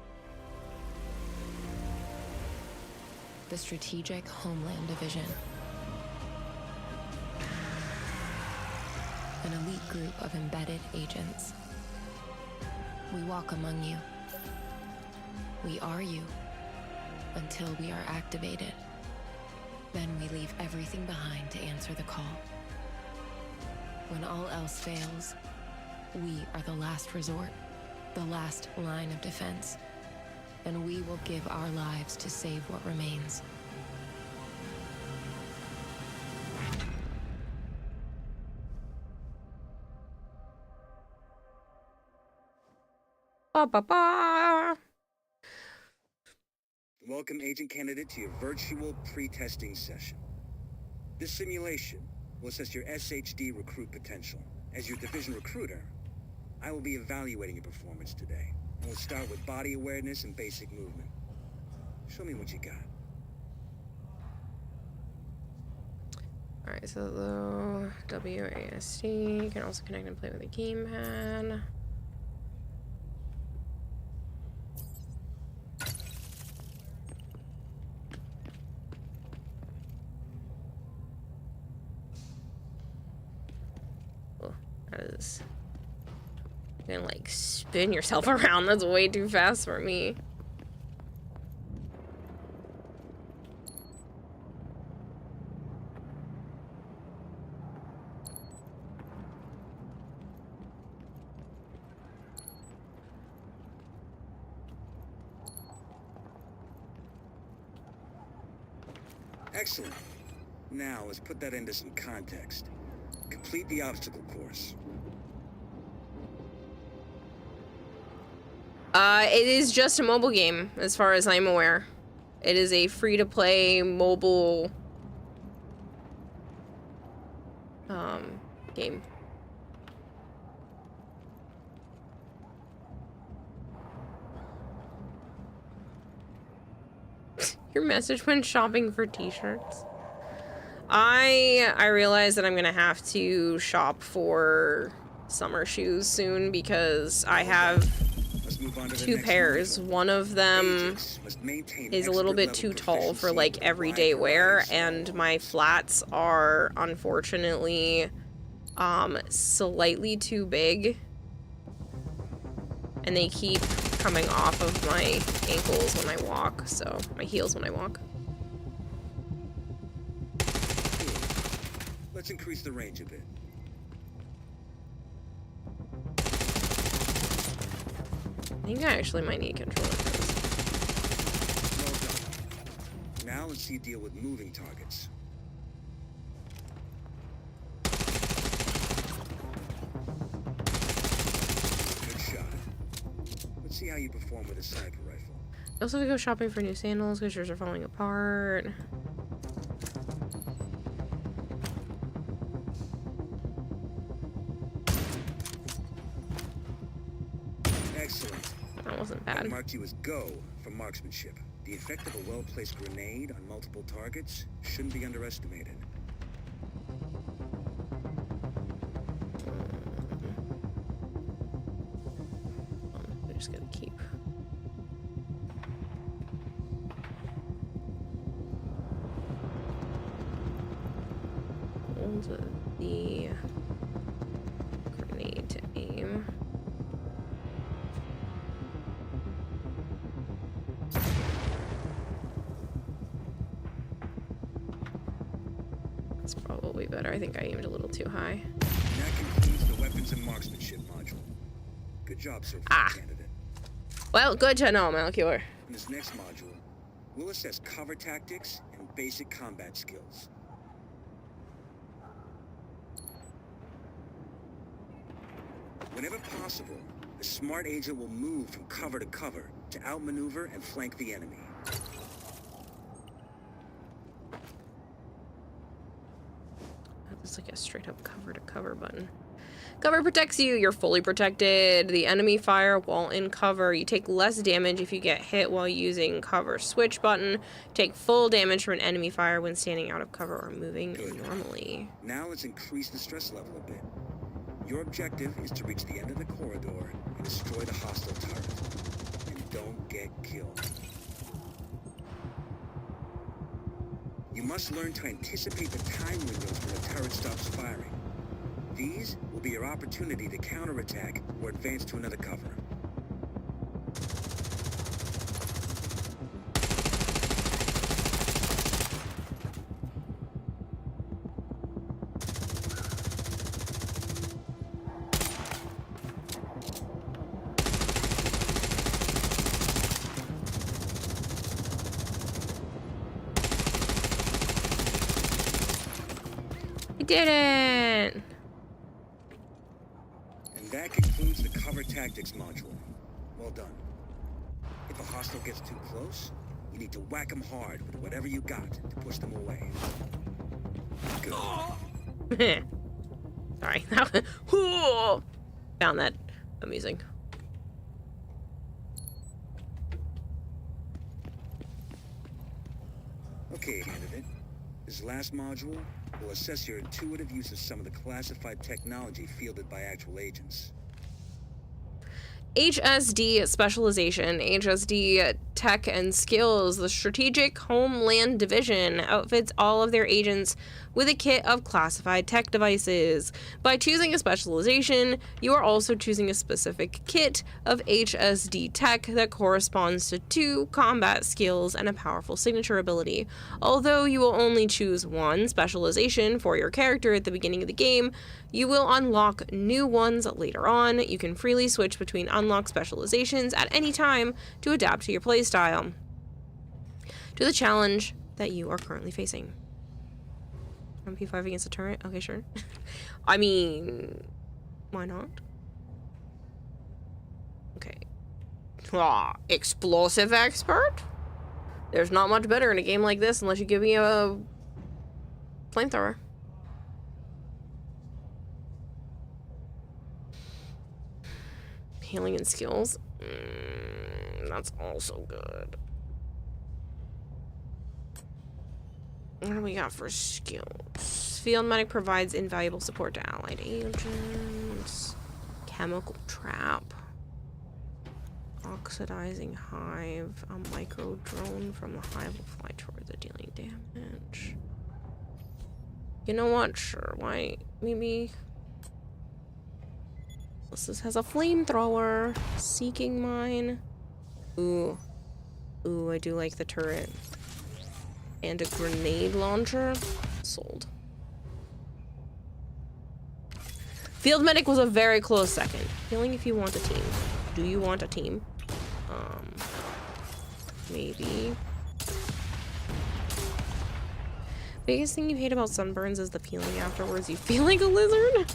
The Strategic Homeland Division. An elite group of embedded agents. We walk among you. We are you. Until we are activated. Then we leave everything behind to answer the call. When all else fails, we are the last resort, the last line of defense, and we will give our lives to save what remains. Ba ba ba. Welcome, Agent Candidate, to your virtual pre-testing session. This simulation will assess your SHD recruit potential. As your division recruiter, I will be evaluating your performance today. And we'll start with body awareness and basic movement. Show me what you got. Alright, so the WASD, you can also connect and play with a gamepad. Is you're gonna like spin yourself around. That's way too fast for me. Excellent. Now let's put that into some context. Complete the obstacle course. It is just a mobile game, as far as I'm aware. It is a free-to-play mobile game. Your message when shopping for t-shirts. I realize that I'm gonna have to shop for summer shoes soon because I have 2 pairs. One of them is a little bit too tall for like everyday wear, and my flats are unfortunately slightly too big, and they keep coming off of my ankles when I walk, so my heels when I walk. Let's increase the range a bit. I think I actually might need a controller for this. Well done. Now let's see you deal with moving targets. Good shot. Let's see how you perform with a sniper rifle. Also, we go shopping for new sandals because yours are falling apart. Excellent. That wasn't bad. I marked you as go for marksmanship. The effect of a well-placed grenade on multiple targets shouldn't be underestimated. just gonna keep. Hold the grenade to aim. That's probably better. I think I aimed a little too high. And that concludes the weapons and marksmanship module. Good job so far, candidate. Well, good to know, Melchior. In this next module, we'll assess cover tactics and basic combat skills. Whenever possible, the smart agent will move from cover to cover to outmaneuver and flank the enemy. It's like a straight up cover to cover button. Cover protects you. You're fully protected. The enemy fire while in cover. You take less damage if you get hit while using cover switch button. Take full damage from an enemy fire when standing out of cover or moving normally. Now let's increase the stress level a bit. Your objective is to reach the end of the corridor and destroy the hostile turret. And don't get killed. You must learn to anticipate the time windows when the turret stops firing. These will be your opportunity to counterattack or advance to another cover. Didn't. And that concludes the cover tactics module. Well done. If a hostile gets too close, you need to whack them hard with whatever you got to push them away. Good. Sorry. Found that amusing. Okay, candidate. This last module will assess your intuitive use of some of the classified technology fielded by actual agents. HSD specialization, HSD tech and skills. The Strategic Homeland Division outfits all of their agents with a kit of classified tech devices. By choosing a specialization, you are also choosing a specific kit of HSD tech that corresponds to 2 combat skills and a powerful signature ability. Although you will only choose one specialization for your character at the beginning of the game, you will unlock new ones later on. You can freely switch between unlocked specializations at any time to adapt to your playstyle, to the challenge that you are currently facing. MP5 against a turret? Okay, sure. I mean, why not? Okay. Explosive expert? There's not much better in a game like this unless you give me a flamethrower. Healing and skills. That's also good. What do we got for skills? Field medic provides invaluable support to allied agents. Chemical trap. Oxidizing hive. A micro drone from the hive will fly towards the dealing damage. You know what? Sure. Why? Maybe. This has a flamethrower. Seeking mine. Ooh. Ooh, I do like the turret. And a grenade launcher. Sold. Field medic was a very close second. Healing if you want a team. Do you want a team? Maybe. Biggest thing you hate about sunburns is the peeling afterwards. You feel like a lizard?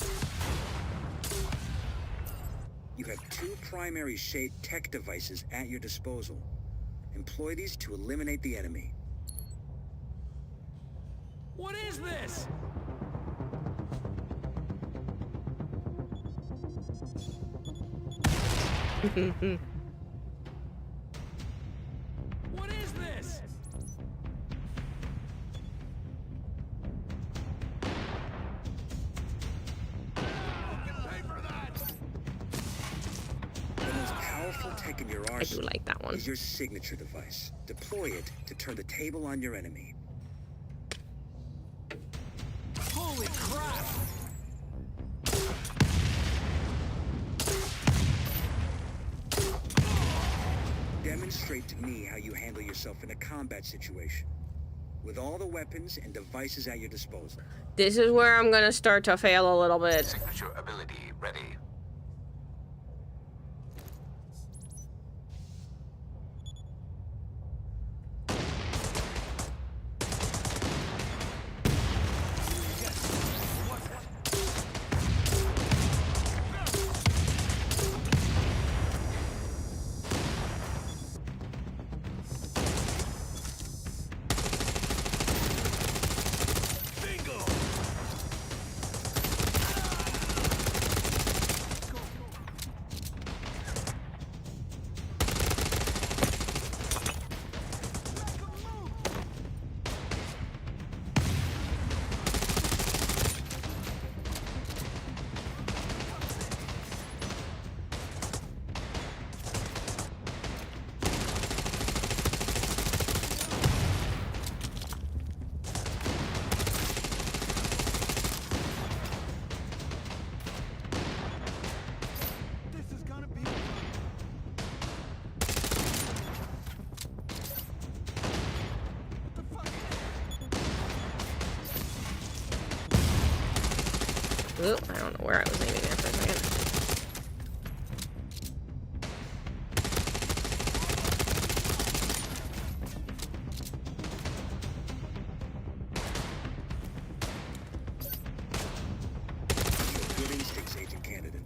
You have 2 primary shade tech devices at your disposal. Employ these to eliminate the enemy. What is this? What is this? The most powerful pick in your I do arsenal like that one. is your signature device. Deploy it to turn the table on your enemy. Holy crap! Demonstrate to me how you handle yourself in a combat situation. With all the weapons and devices at your disposal. This is where I'm gonna start to fail a little bit. Signature ability ready. Ooh, I don't know where I was aiming at for a second. Good instincts, Agent Candidate.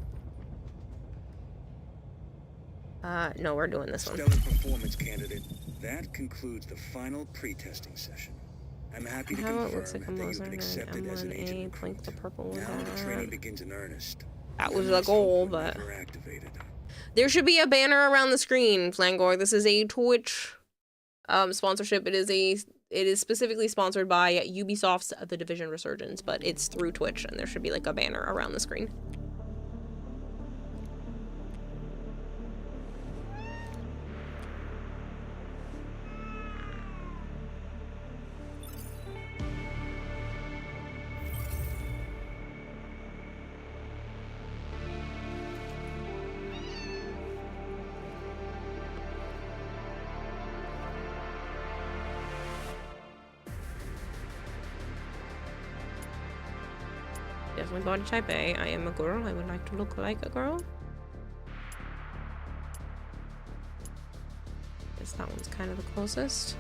No, we're doing this one. Stellar performance, Candidate. That concludes the final pre-testing session. I'm happy to How confirm it looks like a that you've been Mozart accepted as an agent M1A, blink the purple with Now the training that. begins in earnest. That was the goal, but Never activated. there should be a banner around the screen, Flangor. This is a Twitch sponsorship. It is specifically sponsored by Ubisoft's The Division Resurgence, but it's through Twitch, and there should be like a banner around the screen. Definitely body type A. I am a girl. I would like to look like a girl. Guess that one's kind of the closest.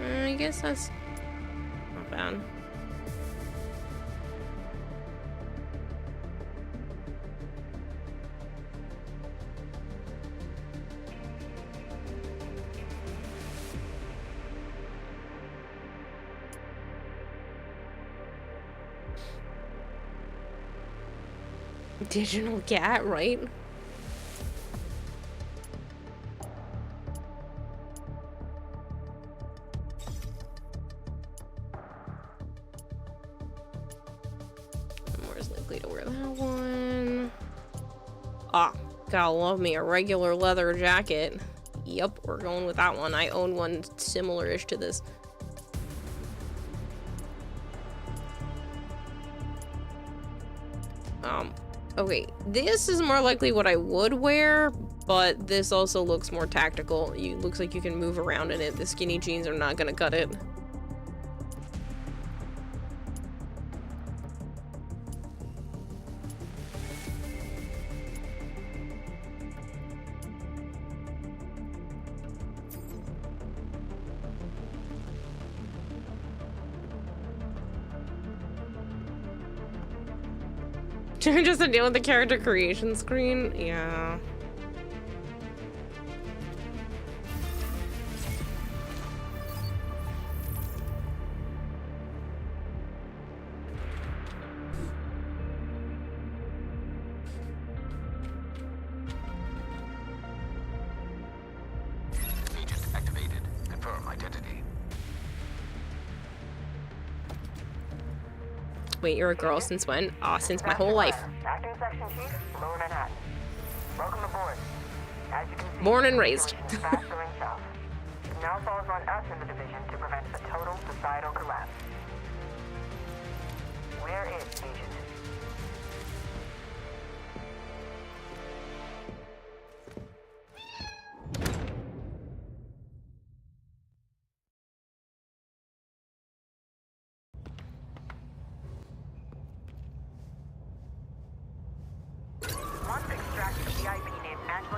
I guess that's not bad. Digital cat, right? Where's likely to wear that one? Ah, gotta love me a regular leather jacket. Yep, we're going with that one. I own one similar-ish to this. Okay, this is more likely what I would wear, but this also looks more tactical. Looks like you can move around in it. The skinny jeans are not gonna cut it. Just to deal with the character creation screen? Yeah. Agent activated. Confirm identity. Wait, you're a girl since when? Since my whole life. Acting Section Chief, Lower Manhattan. Welcome aboard. As you can see, Born and raised. fast going south. It now falls on us in the division to prevent a total societal collapse. Where is Agent?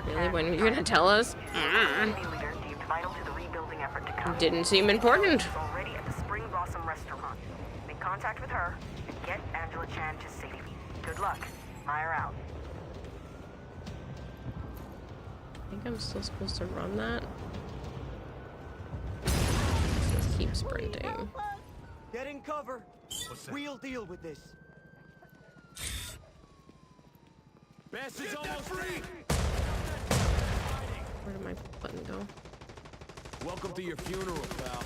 Really? When are you gonna tell us? Didn't seem important. Already at the Spring Blossom restaurant. Make contact with her and get Angela Chan to safety. Good luck. Fire out. I think I'm still supposed to run that. Just keep sprinting. Get in cover. We'll deal with this. Bess is almost free. Where did my button go? Welcome to your funeral, pal.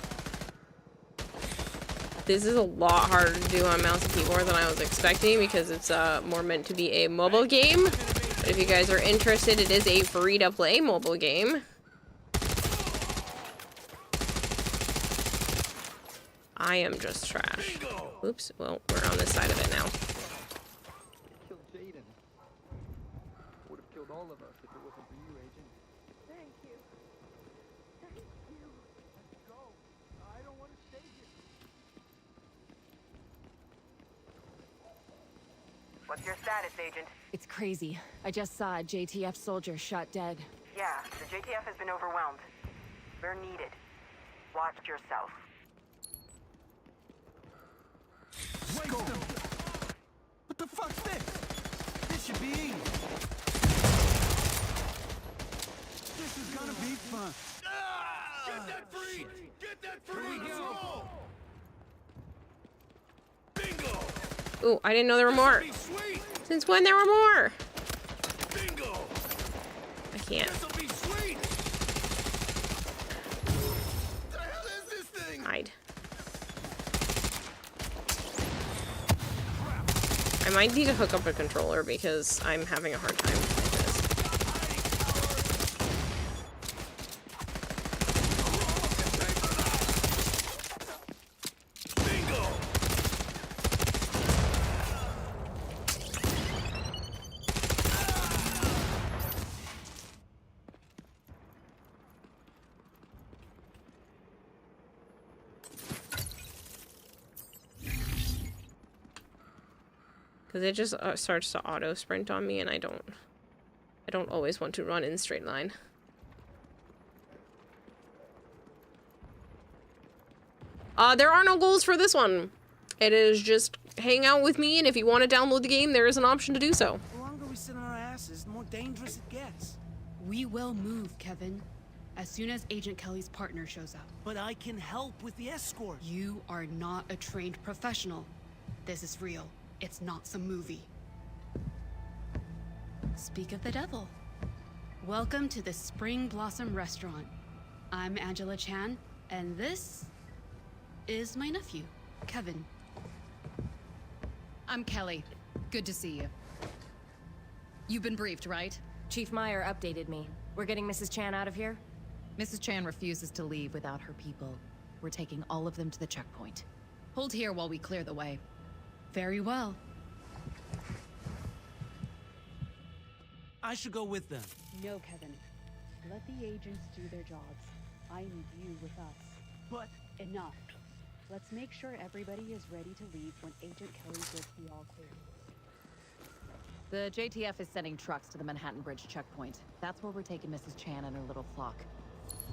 This is a lot harder to do on mouse and keyboard than I was expecting because it's more meant to be a mobile game. But if you guys are interested, it is a free-to-play mobile game. I am just trash. Oops, well, we're on this side of it now. Killed Jaden. Would have killed all of us if it wasn't for you, Agent. Thank you. Thank you. Let's go. I don't want to stay here. What's your status, Agent? It's crazy. I just saw a JTF soldier shot dead. Yeah, the JTF has been overwhelmed. We're needed. Watch yourself. Let's go. What the fuck's this? This should be easy. This is gonna be fun. Get that free! Get that free! Let's roll! Bingo! Ooh, I didn't know there were more. Since when there were more? Bingo! I can't. This'll be sweet! The hell is this thing? Hide. I might need to hook up a controller because I'm having a hard time with this. Because it just starts to auto sprint on me, and I don't always want to run in straight line. There are no goals for this one. It is just hang out with me, and if you want to download the game, there is an option to do so. The longer we sit on our asses, the more dangerous it gets. We will move, Kevin, as soon as Agent Kelly's partner shows up. But I can help with the escort. You are not a trained professional. This is real. It's not some movie. Speak of the devil. Welcome to the Spring Blossom Restaurant. I'm Angela Chan, and this is my nephew, Kevin. I'm Kelly. Good to see you. You've been briefed, right? Chief Meyer updated me. We're getting Mrs. Chan out of here? Mrs. Chan refuses to leave without her people. We're taking all of them to the checkpoint. Hold here while we clear the way. Very well. I should go with them. No, Kevin. Let the agents do their jobs. I need you with us. But... Enough. Let's make sure everybody is ready to leave when Agent Kelly gives the all clear. The JTF is sending trucks to the Manhattan Bridge checkpoint. That's where we're taking Mrs. Chan and her little flock.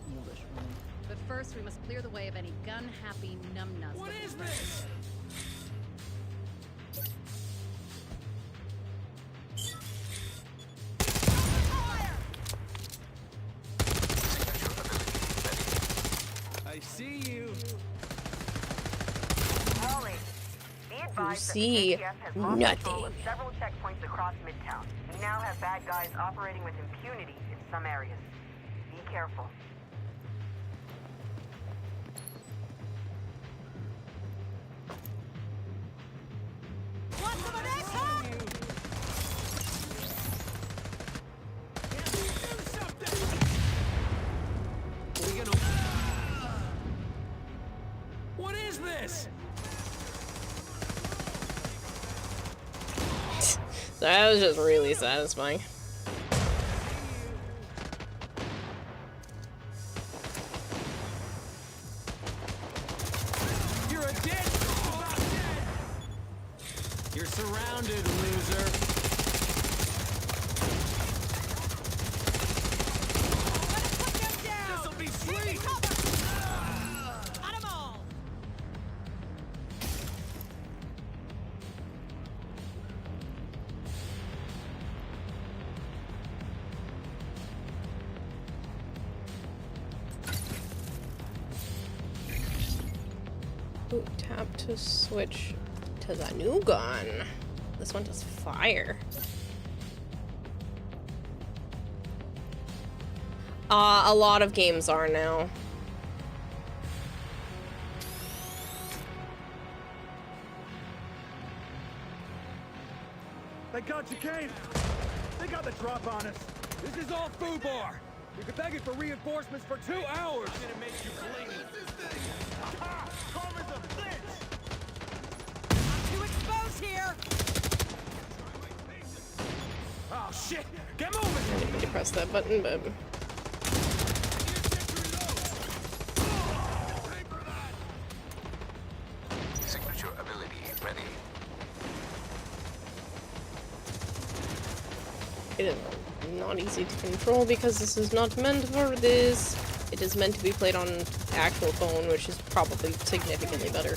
Mulish woman. But first, we must clear the way of any gun-happy numbnuts. What is this? see nothing. Several checkpoints across Midtown. We now have bad guys operating with impunity in some areas. Be careful. What is this? That was just really satisfying. You're a dead. You're surrounded, loser. This'll be sweet. Ooh, tap to switch to the new gun. This one does fire. A lot of games are now. They got you, Kane. They got the drop on us. This is all FUBAR. We've been begging for reinforcements for 2 hours. I'm gonna make you bleed. Aha! Calm as a bitch. Too exposed here. Oh shit! Get moving! I didn't mean to press that button, but Signature ability ready. it is not easy to control because this is not meant for this. It is meant to be played on actual phone, which is probably significantly better.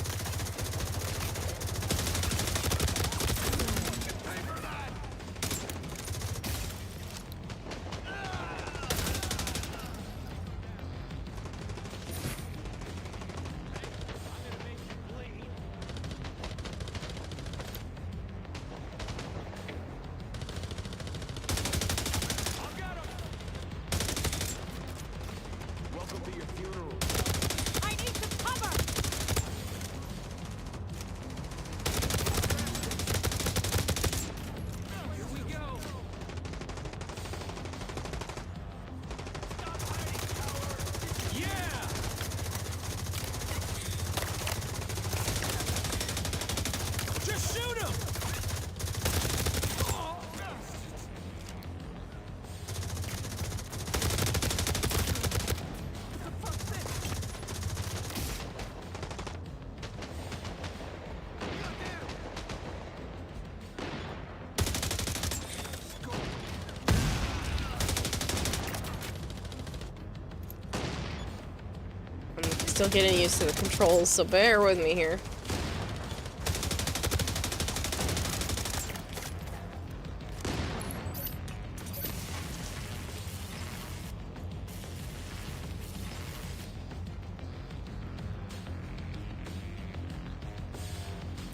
Still getting used to the controls, so bear with me here.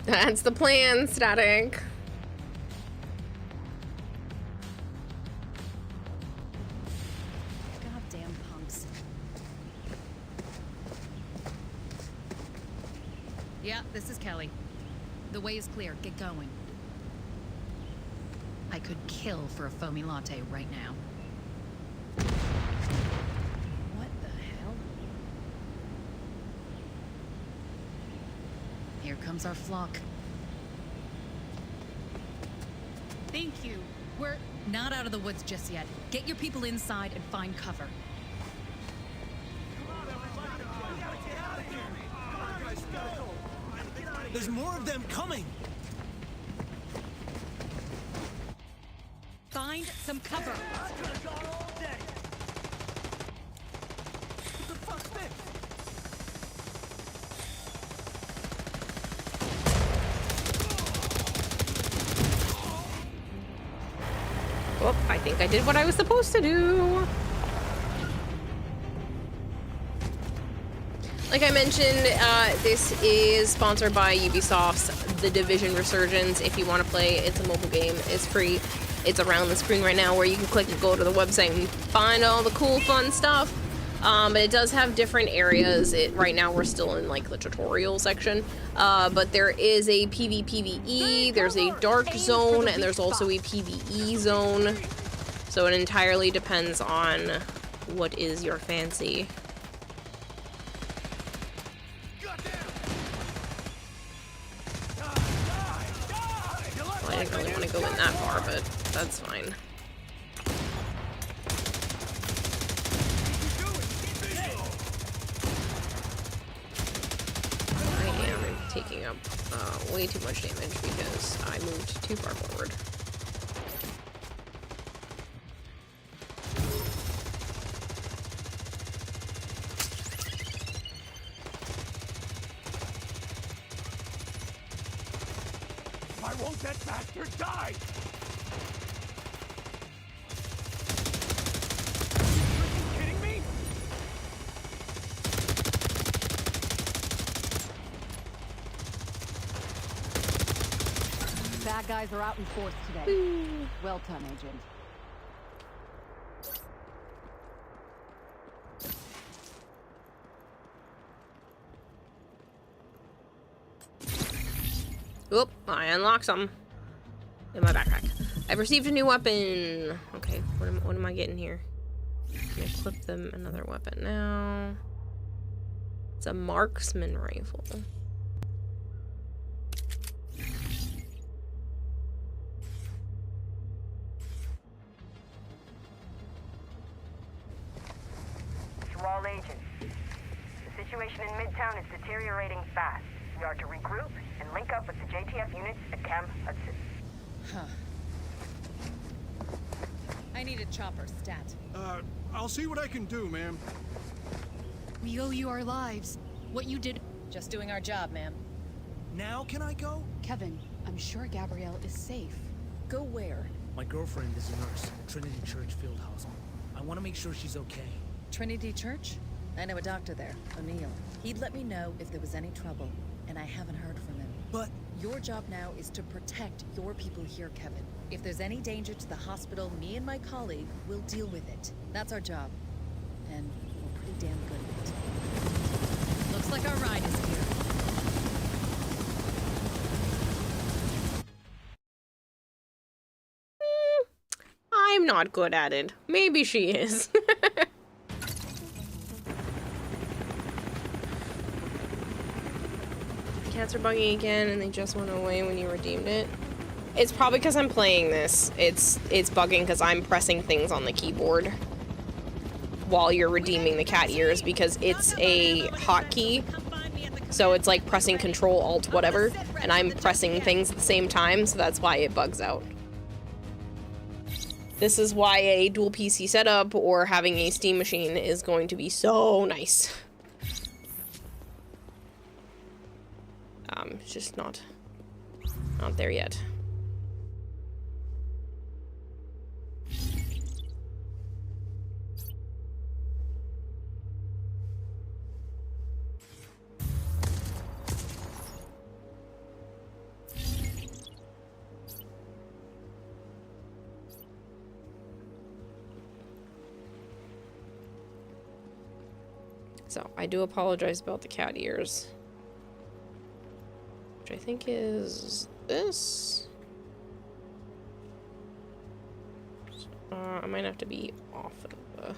That's the plan, Static. Goddamn punks. Yeah, this is Kelly. The way is clear. Get going. I could kill for a foamy latte right now. What the hell? Here comes our flock. Thank you. We're not out of the woods just yet. Get your people inside and find cover. There's more of them coming. Find some cover. Oh, I think I did what I was supposed to do. Like I mentioned, this is sponsored by Ubisoft's The Division Resurgence. If you want to play, it's a mobile game. It's free. It's around the screen right now where you can click and go to the website and find all the cool, fun stuff. But it does have different areas. Right now we're still in like the tutorial section. But there is a PvPvE, there's a dark zone, and there's also a PvE zone. So it entirely depends on what is your fancy. Well, I didn't really want to go in that far, but that's fine. I am taking up way too much damage because I moved too far forward. Why won't that bastard die? Are you kidding me? Bad guys are out in force today. Well done, Agent. Oop, I unlocked some in my backpack. I've received a new weapon. Okay, what am I getting here? Can I equip them another weapon now? It's a marksman rifle. To all agents, the situation in Midtown is deteriorating fast. We are to regroup and link up with the JTF units at Camp Hudson. Huh. I need a chopper, stat. I'll see what I can do, ma'am. We owe you our lives. What you did... Just doing our job, ma'am. Now can I go? Kevin, I'm sure Gabrielle is safe. Go where? My girlfriend is a nurse at Trinity Church Field Hospital. I want to make sure she's okay. Trinity Church? I know a doctor there, O'Neill. He'd let me know if there was any trouble, and I haven't heard from him. But... Your job now is to protect your people here, Kevin. If there's any danger to the hospital, me and my colleague will deal with it. That's our job. And we're pretty damn good at it. Looks like our ride is here. I'm not good at it. Maybe she is. Cats are bugging again and they just went away when you redeemed it. It's probably because I'm playing this. It's bugging because I'm pressing things on the keyboard while you're redeeming the cat ears because it's a hotkey. So it's like pressing Control Alt whatever, and I'm pressing things at the same time, so that's why it bugs out. This is why a dual PC setup or having a Steam machine is going to be so nice. It's just not there yet. So, I do apologize about the cat ears. Which I think is this. I might have to be off of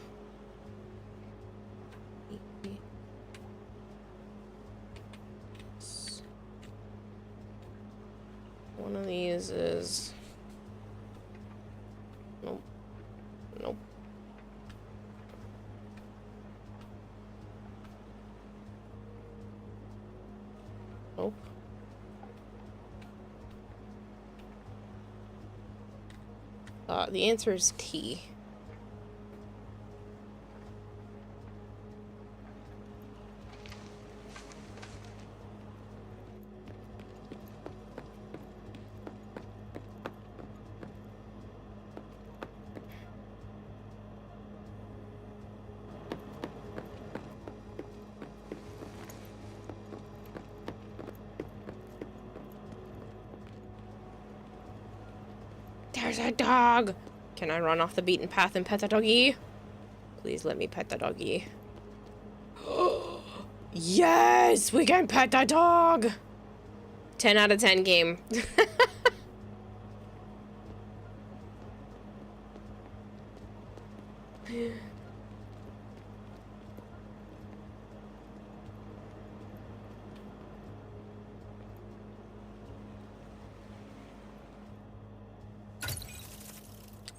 one of these is nope. Nope. Nope. The answer is T. There's a dog! Can I run off the beaten path and pet the doggy? Please let me pet the doggy. Yes! We can pet the dog! 10 out of 10 game.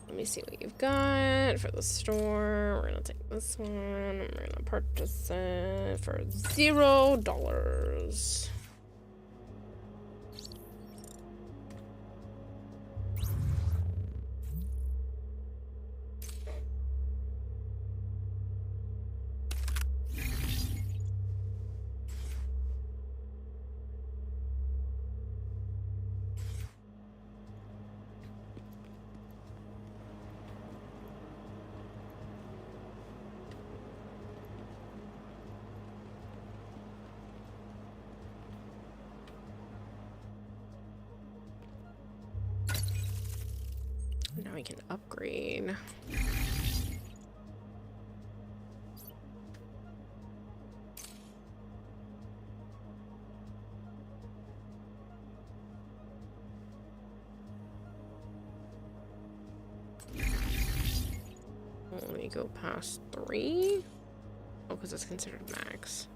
Let me see what you've got for the store. We're gonna take this one. We're gonna purchase it for $0. Now we can upgrade. Let me go past 3. Oh, because it's considered max.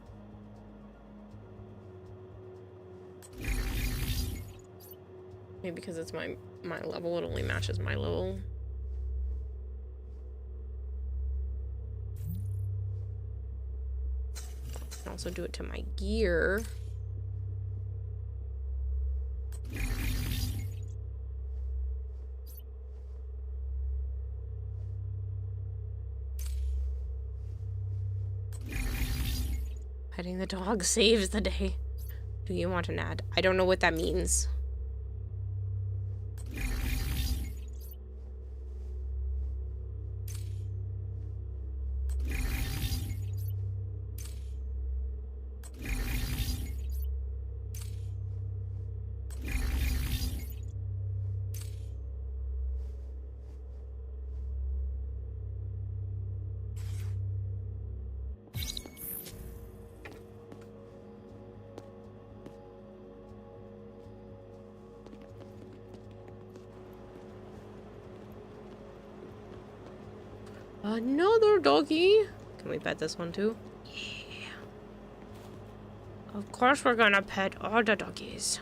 Maybe because it's my level, it only matches my level. I can also do it to my gear. Petting the dog saves the day. Do you want an ad? I don't know what that means. Another doggy. Can we pet this one too? Yeah. Of course we're gonna pet all the doggies.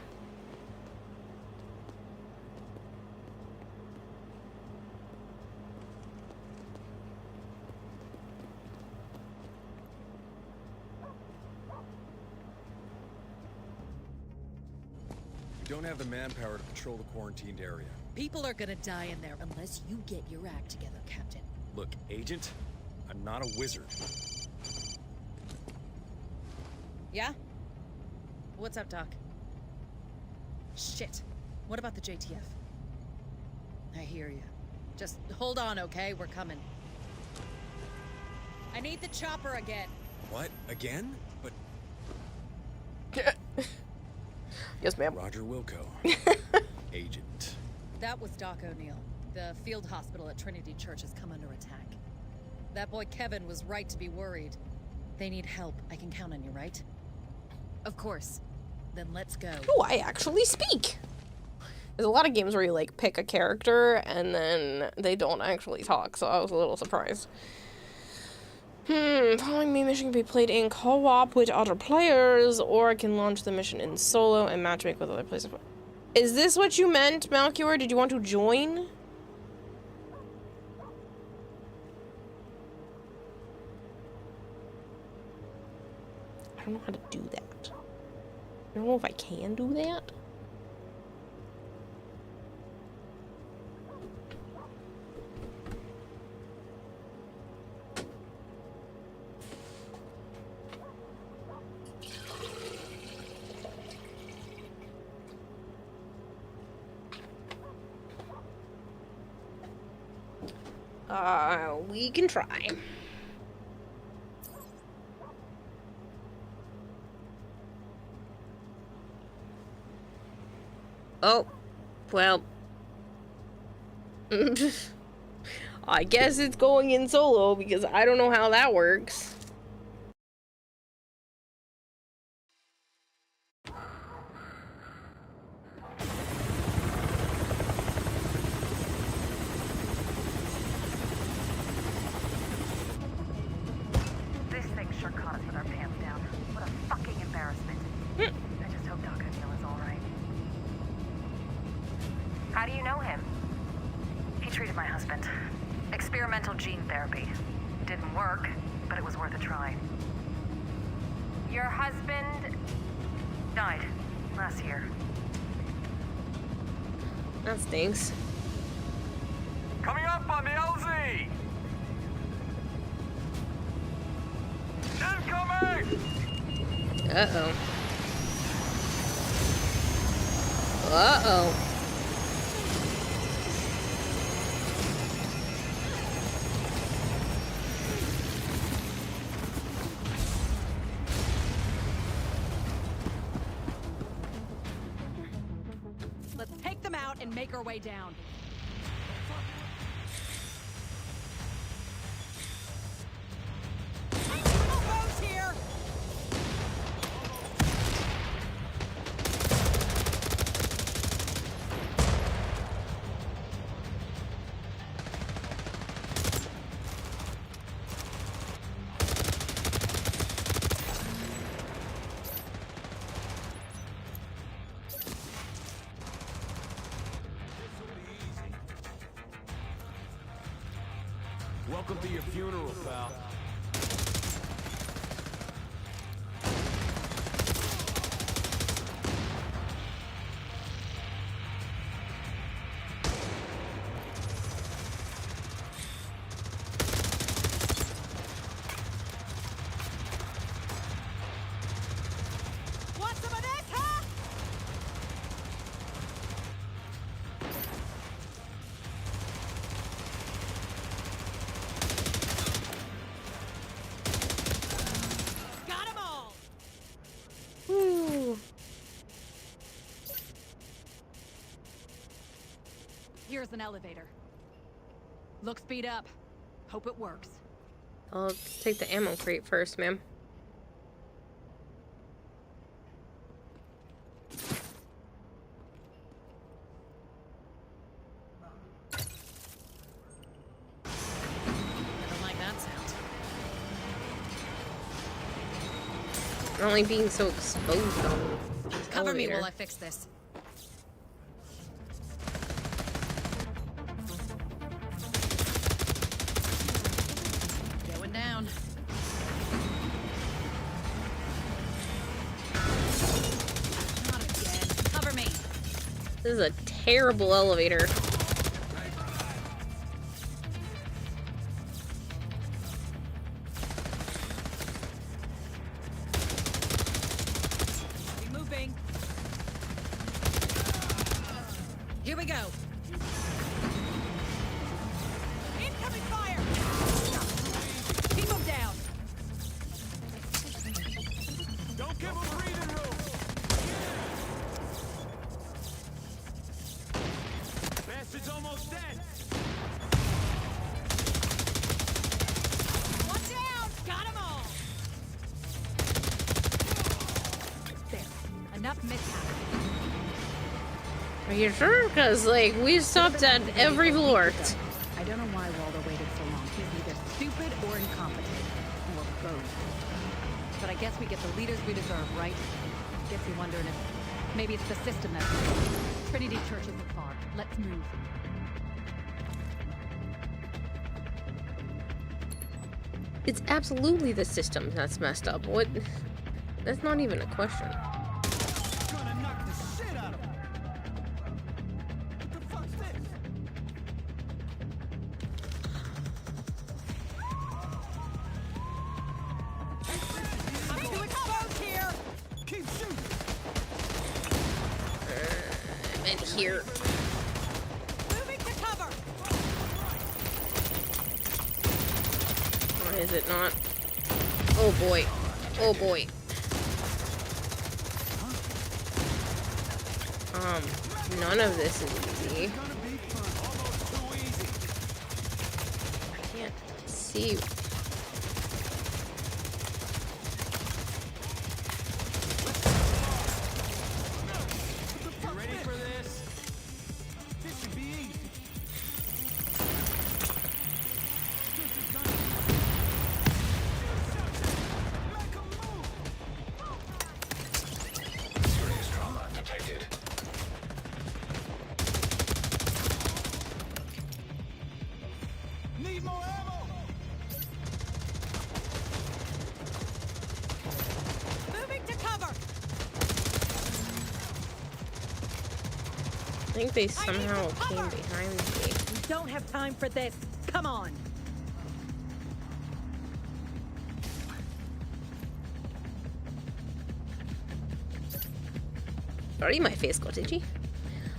We don't have the manpower to patrol the quarantined area. People are gonna die in there unless you get your act together, Captain. Look, Agent, I'm not a wizard. Yeah? What's up, Doc? Shit. What about the JTF? I hear you. Just hold on, okay? We're coming. I need the chopper again. What? Again? But... Yes, ma'am. Roger Wilco. Agent. That was Doc O'Neill. The field hospital at Trinity Church has come under attack. That boy Kevin was right to be worried. They need help. I can count on you, right? Of course. Then let's go. Oh, I actually speak! There's a lot of games where you, like, pick a character and then they don't actually talk, so I was a little surprised. Following me mission can be played in co-op with other players, or I can launch the mission in solo and matchmake with other players. Is this what you meant, Malchior? Did you want to join? I don't know how to do that. I don't know if I can do that. We can try. Oh, well. I guess it's going in solo because I don't know how that works. This thing sure caught us with our pants down. What a fucking embarrassment. I just hope Doc O'Neill is alright. How do you know him? He treated my husband. Experimental gene therapy. Didn't work, but it was worth a try. Your husband died last year. That stinks. Coming up on the LZ! Incoming! Uh-oh. Uh-oh. Let's take them out and make our way down. Here. Welcome to your funeral, pal. Want some of this, huh? Got 'em all. Woo. Here's an elevator. Look speed up. Hope it works. I'll take the ammo crate first, ma'am. I don't like that sound. I don't like being so exposed on this Cover me elevator. while I fix this. Going down. Not again. Cover me. This is a terrible elevator. Be moving. Here we go. Incoming fire. Keep them down. Don't give him breathing room! Bastard's almost dead! One down. Got 'em all. There. Enough mishap. Are you sure? Because, like, we stopped at every floor. I don't know why Waldo waited so long. He's either stupid or incompetent. Or both. But I guess we get the leaders we deserve, right? Gets you wondering if maybe it's the system that's Trinity Church isn't far. Let's move. It's absolutely the system that's messed up. What? That's not even a question. Gonna knock the shit out of him! What the fuck's this? I'm too exposed here. Keep shooting! And here. Moving to cover. Or is it not? Oh boy. Oh boy. None of this is easy. Almost too see you. You ready for this? This should be easy. Serious trauma detected. Need more ammo. Moving to cover. I think they somehow came behind me. We don't have time for this. Come on. Sorry, my face got itchy.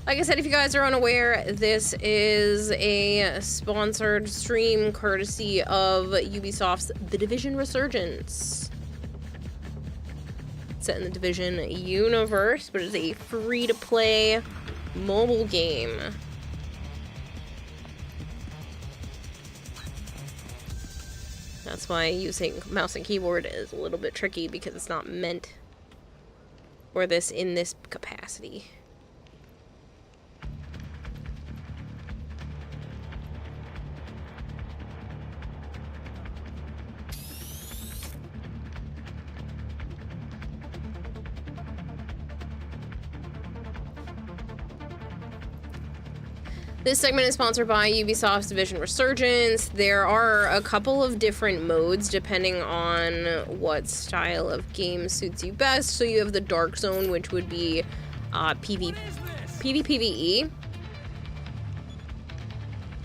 Like I said, if you guys are unaware, this is a sponsored stream courtesy of Ubisoft's The Division Resurgence. Set in the Division universe, but it's a free-to-play mobile game. That's why using mouse and keyboard is a little bit tricky, because it's not meant for this in this capacity. This segment is sponsored by Ubisoft's Division Resurgence. There are a couple of different modes depending on what style of game suits you best. So you have the Dark Zone, which would be PvPvE.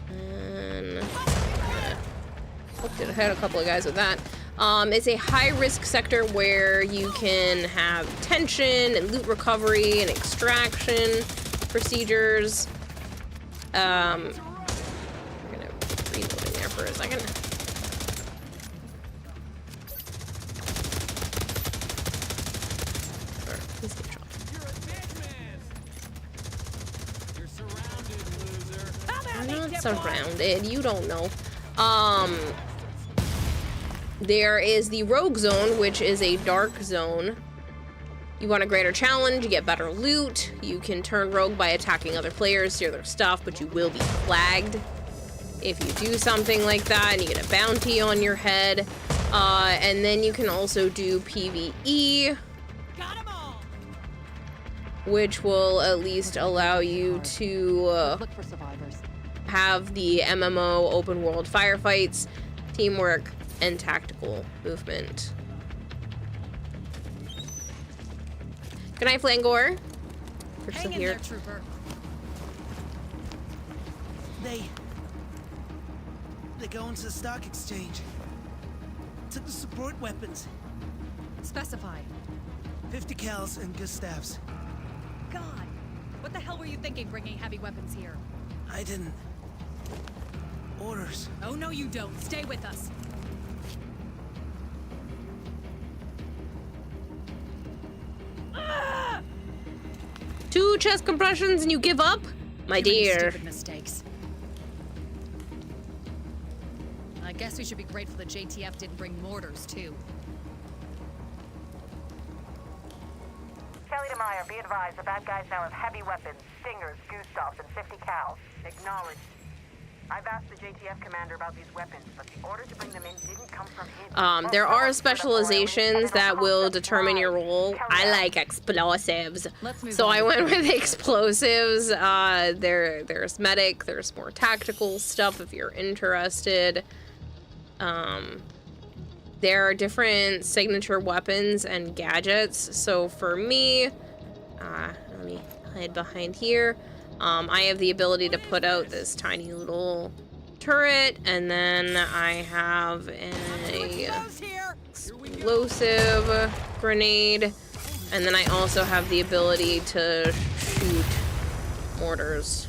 And I had a couple of guys with that. It's a high-risk sector where you can have tension and loot recovery and extraction procedures. I'm gonna reload in there for a second. Please get shot. You're surrounded, loser. I'm not surrounded. You don't know. There is the Rogue Zone, which is a dark zone. You want a greater challenge, you get better loot, you can turn rogue by attacking other players, steal their stuff, but you will be flagged if you do something like that, and you get a bounty on your head. And then you can also do PvE, which will at least allow you to Look for survivors. have the MMO open world firefights, teamwork, and tactical movement. Good night, Flangor. We're still Hang in here. there, trooper. They go into the stock exchange. Took the support weapons. Specify. 50 cals and Gustavs. God, what the hell were you thinking bringing heavy weapons here? I didn't. Orders. Oh, no, you don't. Stay with us. Two chest compressions and you give up? My Too many dear. stupid mistakes. I guess we should be grateful the JTF didn't bring mortars, too. Kelly DeMeyer, be advised, the bad guys now have heavy weapons, Stingers, Gustavs, and 50 cals. Acknowledged. I've asked the JTF commander about these weapons, but the order to bring them in didn't come from him. There are specializations that will determine your role. I like explosives, so I went with explosives. There's medic, there's more tactical stuff if you're interested. There are different signature weapons and gadgets. So for me, let me hide behind here. I have the ability to put out this tiny little turret, and then I have a explosive grenade, and then I also have the ability to shoot mortars.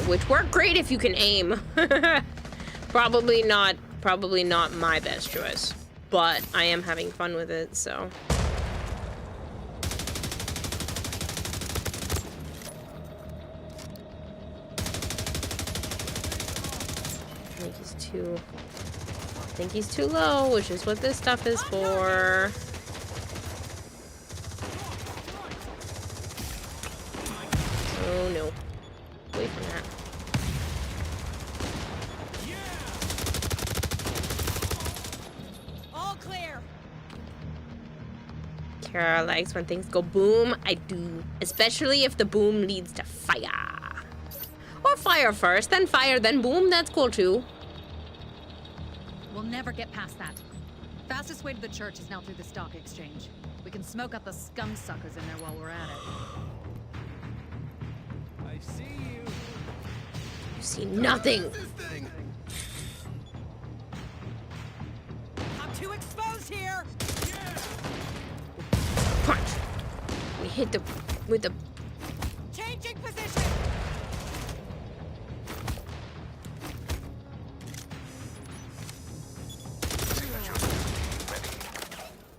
Which work great if you can aim. Probably not my best choice, but I am having fun with it, so. I think he's too low, which is what this stuff is for. Oh no. Away from that. All clear. Kara likes when things go boom. I do. Especially if the boom leads to fire. Or fire first, then fire, then boom. That's cool too. We'll never get past that. Fastest way to the church is now through the stock exchange. We can smoke up the scum suckers in there while we're at it. I see you. You see nothing. I'm too exposed here. Punch. We hit the with the Changing position.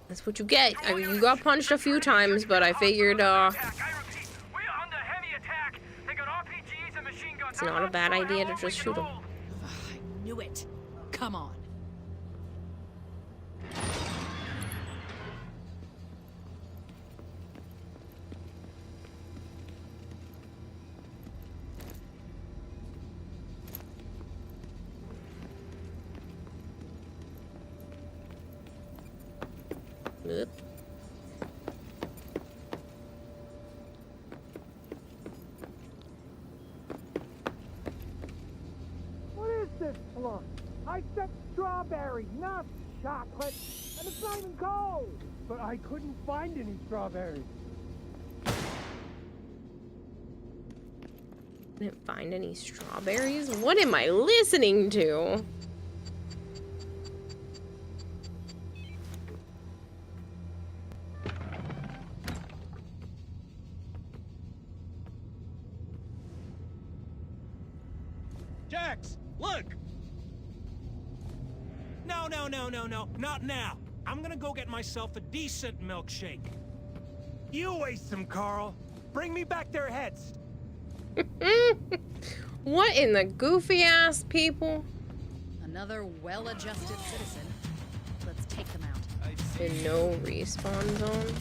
That's what you get. I mean, you got punched a few times, but I figured it's not a bad idea to just shoot him. I knew it. Come on. Oop. What is this plum? I said strawberry, not chocolate. And it's not even cold. But I couldn't find any strawberries. Didn't find any strawberries? What am I listening to? Jax, look! No, not now. I'm gonna go get myself a decent milkshake. You waste some, Carl. Bring me back their heads. What in the goofy ass people? Another well-adjusted citizen. Let's take them out. The no respawn zone.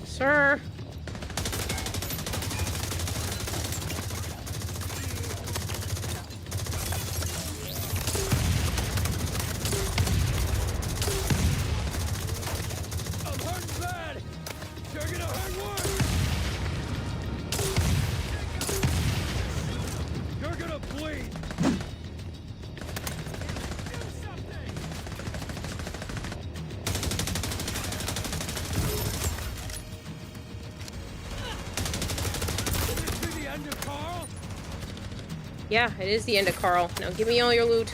Sir. I'm hurting bad. You're gonna hurt worse. You're gonna bleed. Yeah, it is the end of Carl. Now give me all your loot.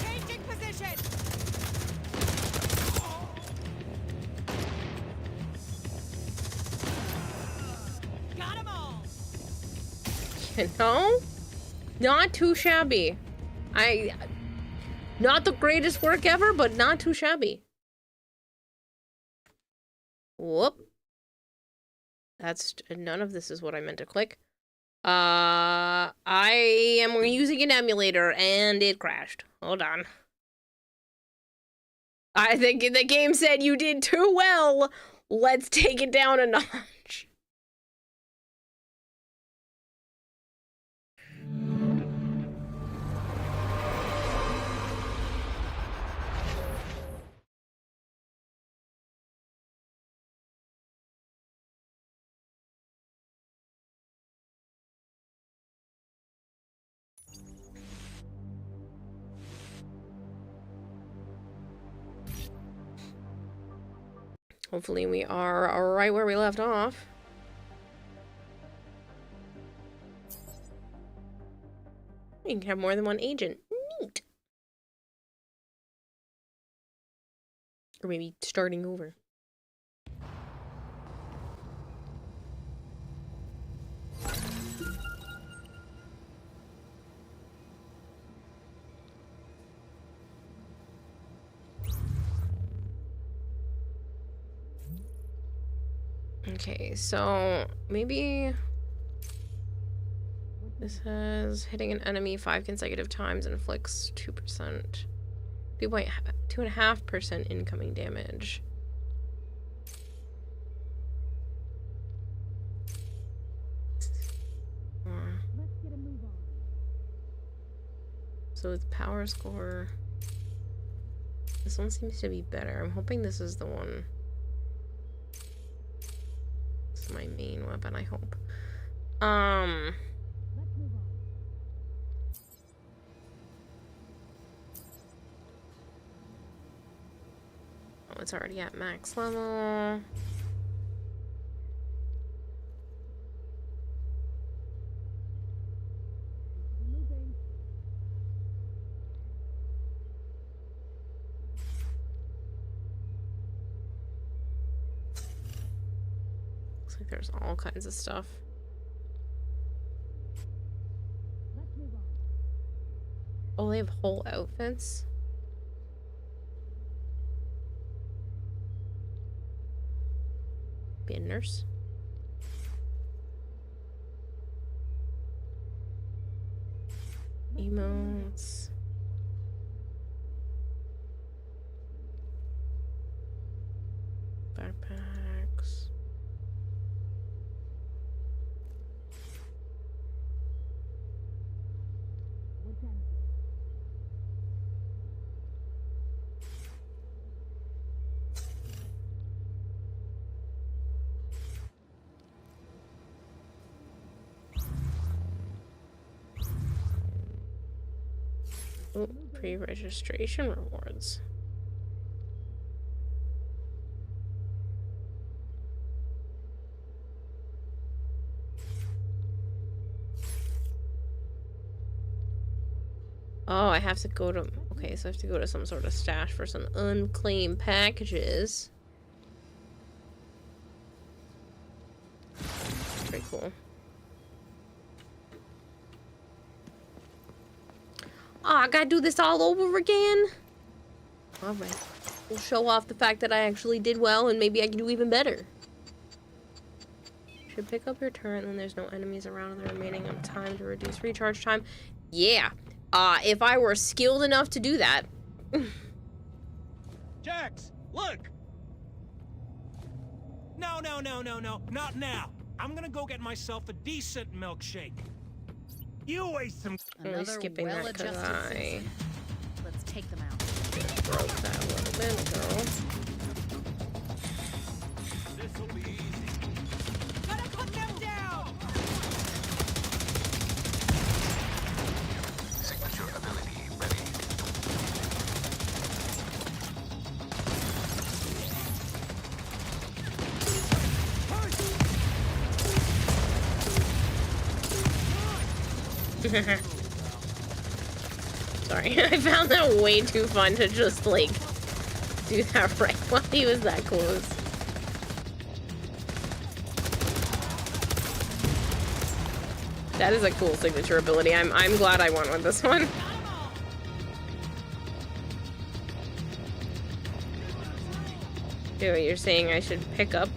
Changing position. Got 'em all. You know? Not too shabby. Not the greatest work ever, but not too shabby. Whoop. None of this is what I meant to click. I am using an emulator and it crashed. Hold on. I think the game said you did too well. Let's take it down a notch. Hopefully we are right where we left off. You can have more than one agent. Neat. Or maybe starting over. Okay, so maybe this says hitting an enemy 5 consecutive times inflicts 2%, 2.5% incoming damage. So with power score, this one seems to be better. I'm hoping this is the one. My main weapon, I hope. Oh, it's already at max level. There's all kinds of stuff. Oh, they have whole outfits. Be a nurse. Emotes. Backpacks. Oh, pre-registration rewards. Oh, I have to go to... Okay, so I have to go to some sort of stash for some unclaimed packages. Pretty cool. Oh, I gotta do this all over again? Alright. We'll show off the fact that I actually did well and maybe I can do even better. Should pick up your turret when there's no enemies around in the remaining of time to reduce recharge time. Yeah. If I were skilled enough to do that. Jax, look! No, not now. I'm gonna go get myself a decent milkshake. You waste some... Only skipping that 'cause I... Let's take them out. Broke that a little bit, girl. This'll be easy. Gotta put them down! Signature ability ready. Sorry, I found that way too fun to just, like, do that right while he was that close. That is a cool signature ability. I'm glad I went with this one. Dude, you're saying I should pick up?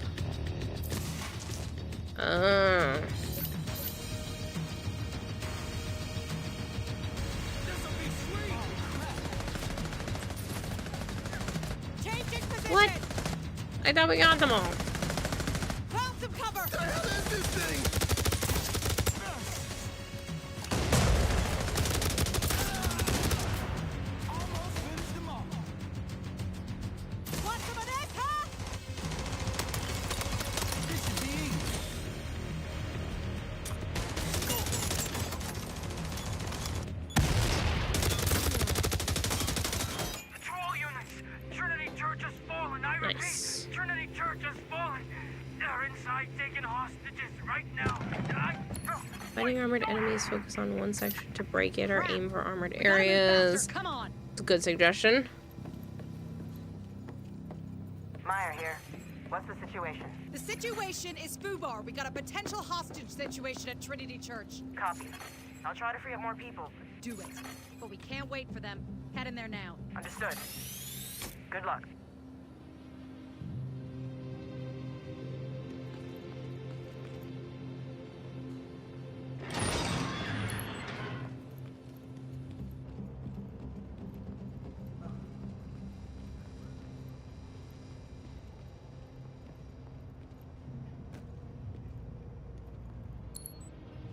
What? I thought we got them all. Found some cover! What the hell is this thing? Almost finished them all. Want some of this, huh? This should be easy. Patrol units! Trinity Church has fallen, I repeat! Nice. Trinity Church They're inside taking hostages right now. Fighting armored enemies, focus on one section to break it or aim for armored areas. Come on. It's a good suggestion. Meyer here. What's the situation? The situation is FUBAR. We got a potential hostage situation at Trinity Church. Copy. I'll try to free up more people. Do it. But we can't wait for them. Head in there now. Understood. Good luck.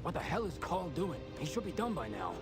What the hell is Carl doing? He should be done by now.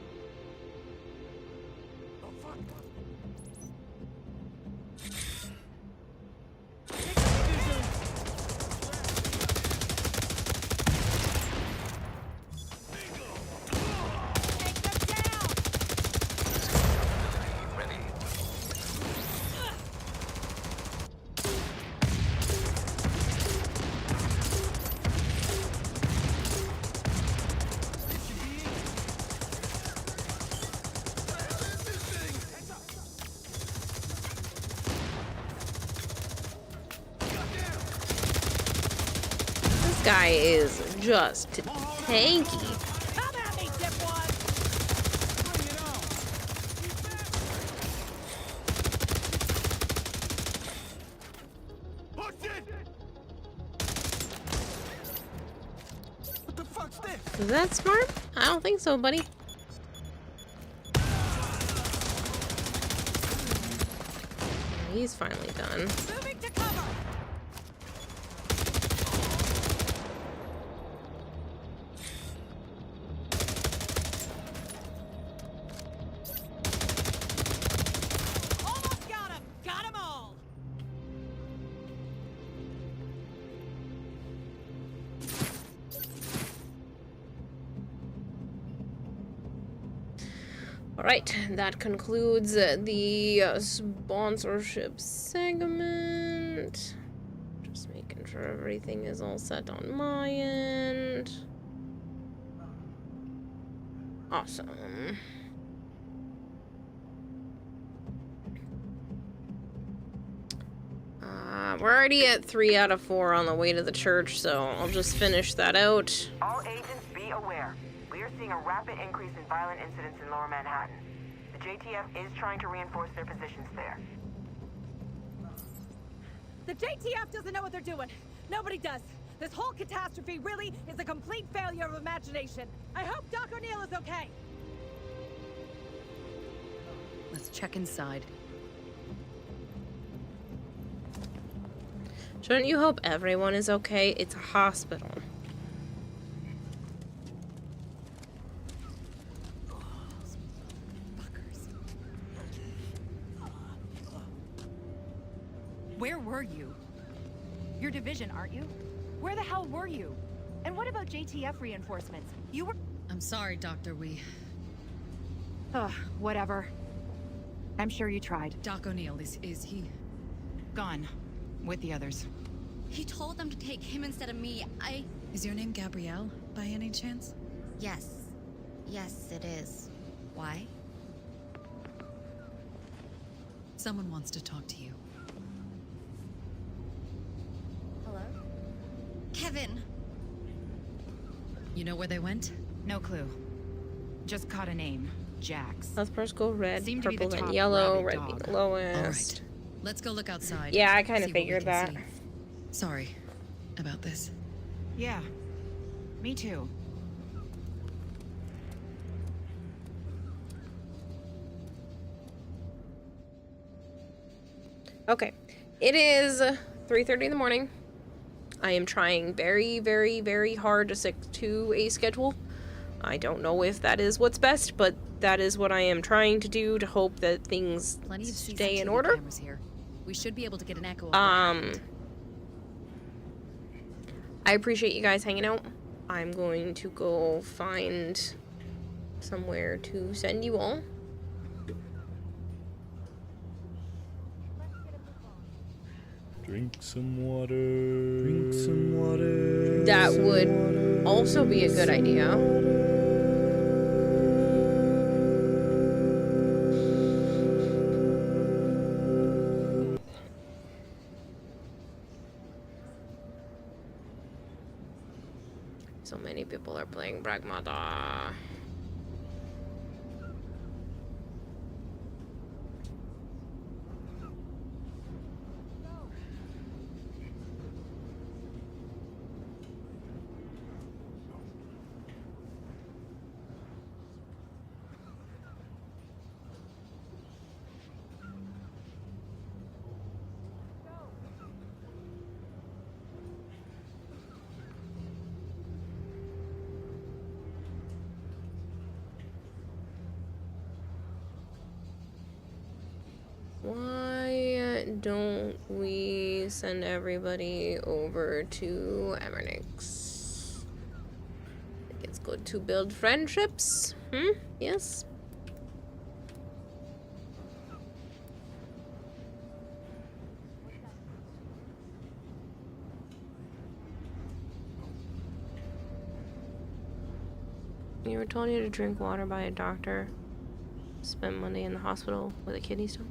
This guy is just tanky. Come at me, dipwad! What the fuck's this? Is that smart? I don't think so, buddy. He's finally done. Moving to cover! Almost got him! Got him all! Alright, that concludes the sponsorship segment. Just making sure everything is all set on my end. Awesome. We're already at 3 out of 4 on the way to the church, so I'll just finish that out. All agents be aware. We are seeing a rapid increase in violent incidents in Lower Manhattan. The JTF is trying to reinforce their positions there. The JTF doesn't know what they're doing. Nobody does. This whole catastrophe really is a complete failure of imagination. I hope Doc O'Neill is okay. Let's check inside. Shouldn't you hope everyone is okay? It's a hospital. Where were you? Your division, aren't you? Where the hell were you? And what about JTF reinforcements? You were— I'm sorry, Doctor, Ugh, whatever. I'm sure you tried. Doc O'Neill, is he... Gone. With the others. He told them to take him instead of me. Is your name Gabrielle, by any chance? Yes. Yes, it is. Why? Someone wants to talk to you. Hello? Kevin! You know where they went? No clue. Just caught a name. Jax. Let's first go red, Seemed to be purple, the then top yellow, rabid red dog. being the lowest. All right. Let's go look outside. Yeah, I kind of See what we figured can that. see. Sorry about this. Yeah. Me too. Okay. It is 3:30 in the morning. I am trying very, very, very hard to stick to a schedule. I don't know if that is what's best, but that is what I am trying to do to hope that things Plenty of stay in CCTV order. cameras here. We should be able to get an echo of what happened. I appreciate you guys hanging out. I'm going to go find somewhere to send you all. Drink some water. Drink some water. That would also be a good idea. So many people are playing Pragmata. Why don't we send everybody over to Emernix? I think it's good to build friendships. Yes. You were told you to drink water by a doctor. Spent Monday in the hospital with a kidney stone.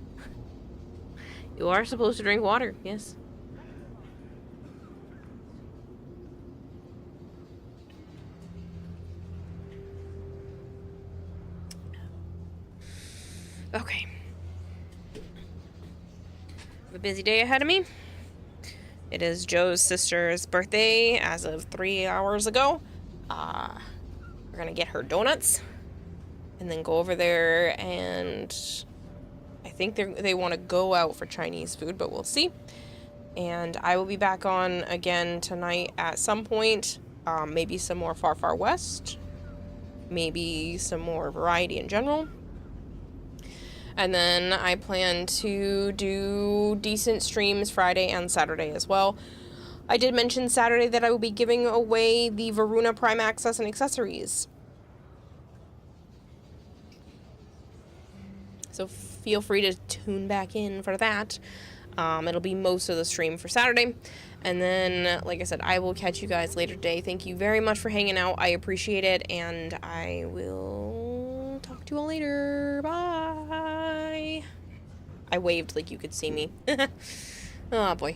You are supposed to drink water, yes. Okay. I have a busy day ahead of me. It is Joe's sister's birthday as of 3 hours ago. We're gonna get her donuts and then go over there, and I think they want to go out for Chinese food, but we'll see. And I will be back on again tonight at some point. Maybe some more Far Far West. Maybe some more variety in general. And then I plan to do decent streams Friday and Saturday as well. I did mention Saturday that I will be giving away the Varuna Prime Access and accessories. So feel free to tune back in for that. It'll be most of the stream for Saturday. And then, like I said, I will catch you guys later today. Thank you very much for hanging out. I appreciate it. And I will talk to you all later. Bye. I waved like you could see me. Oh, boy.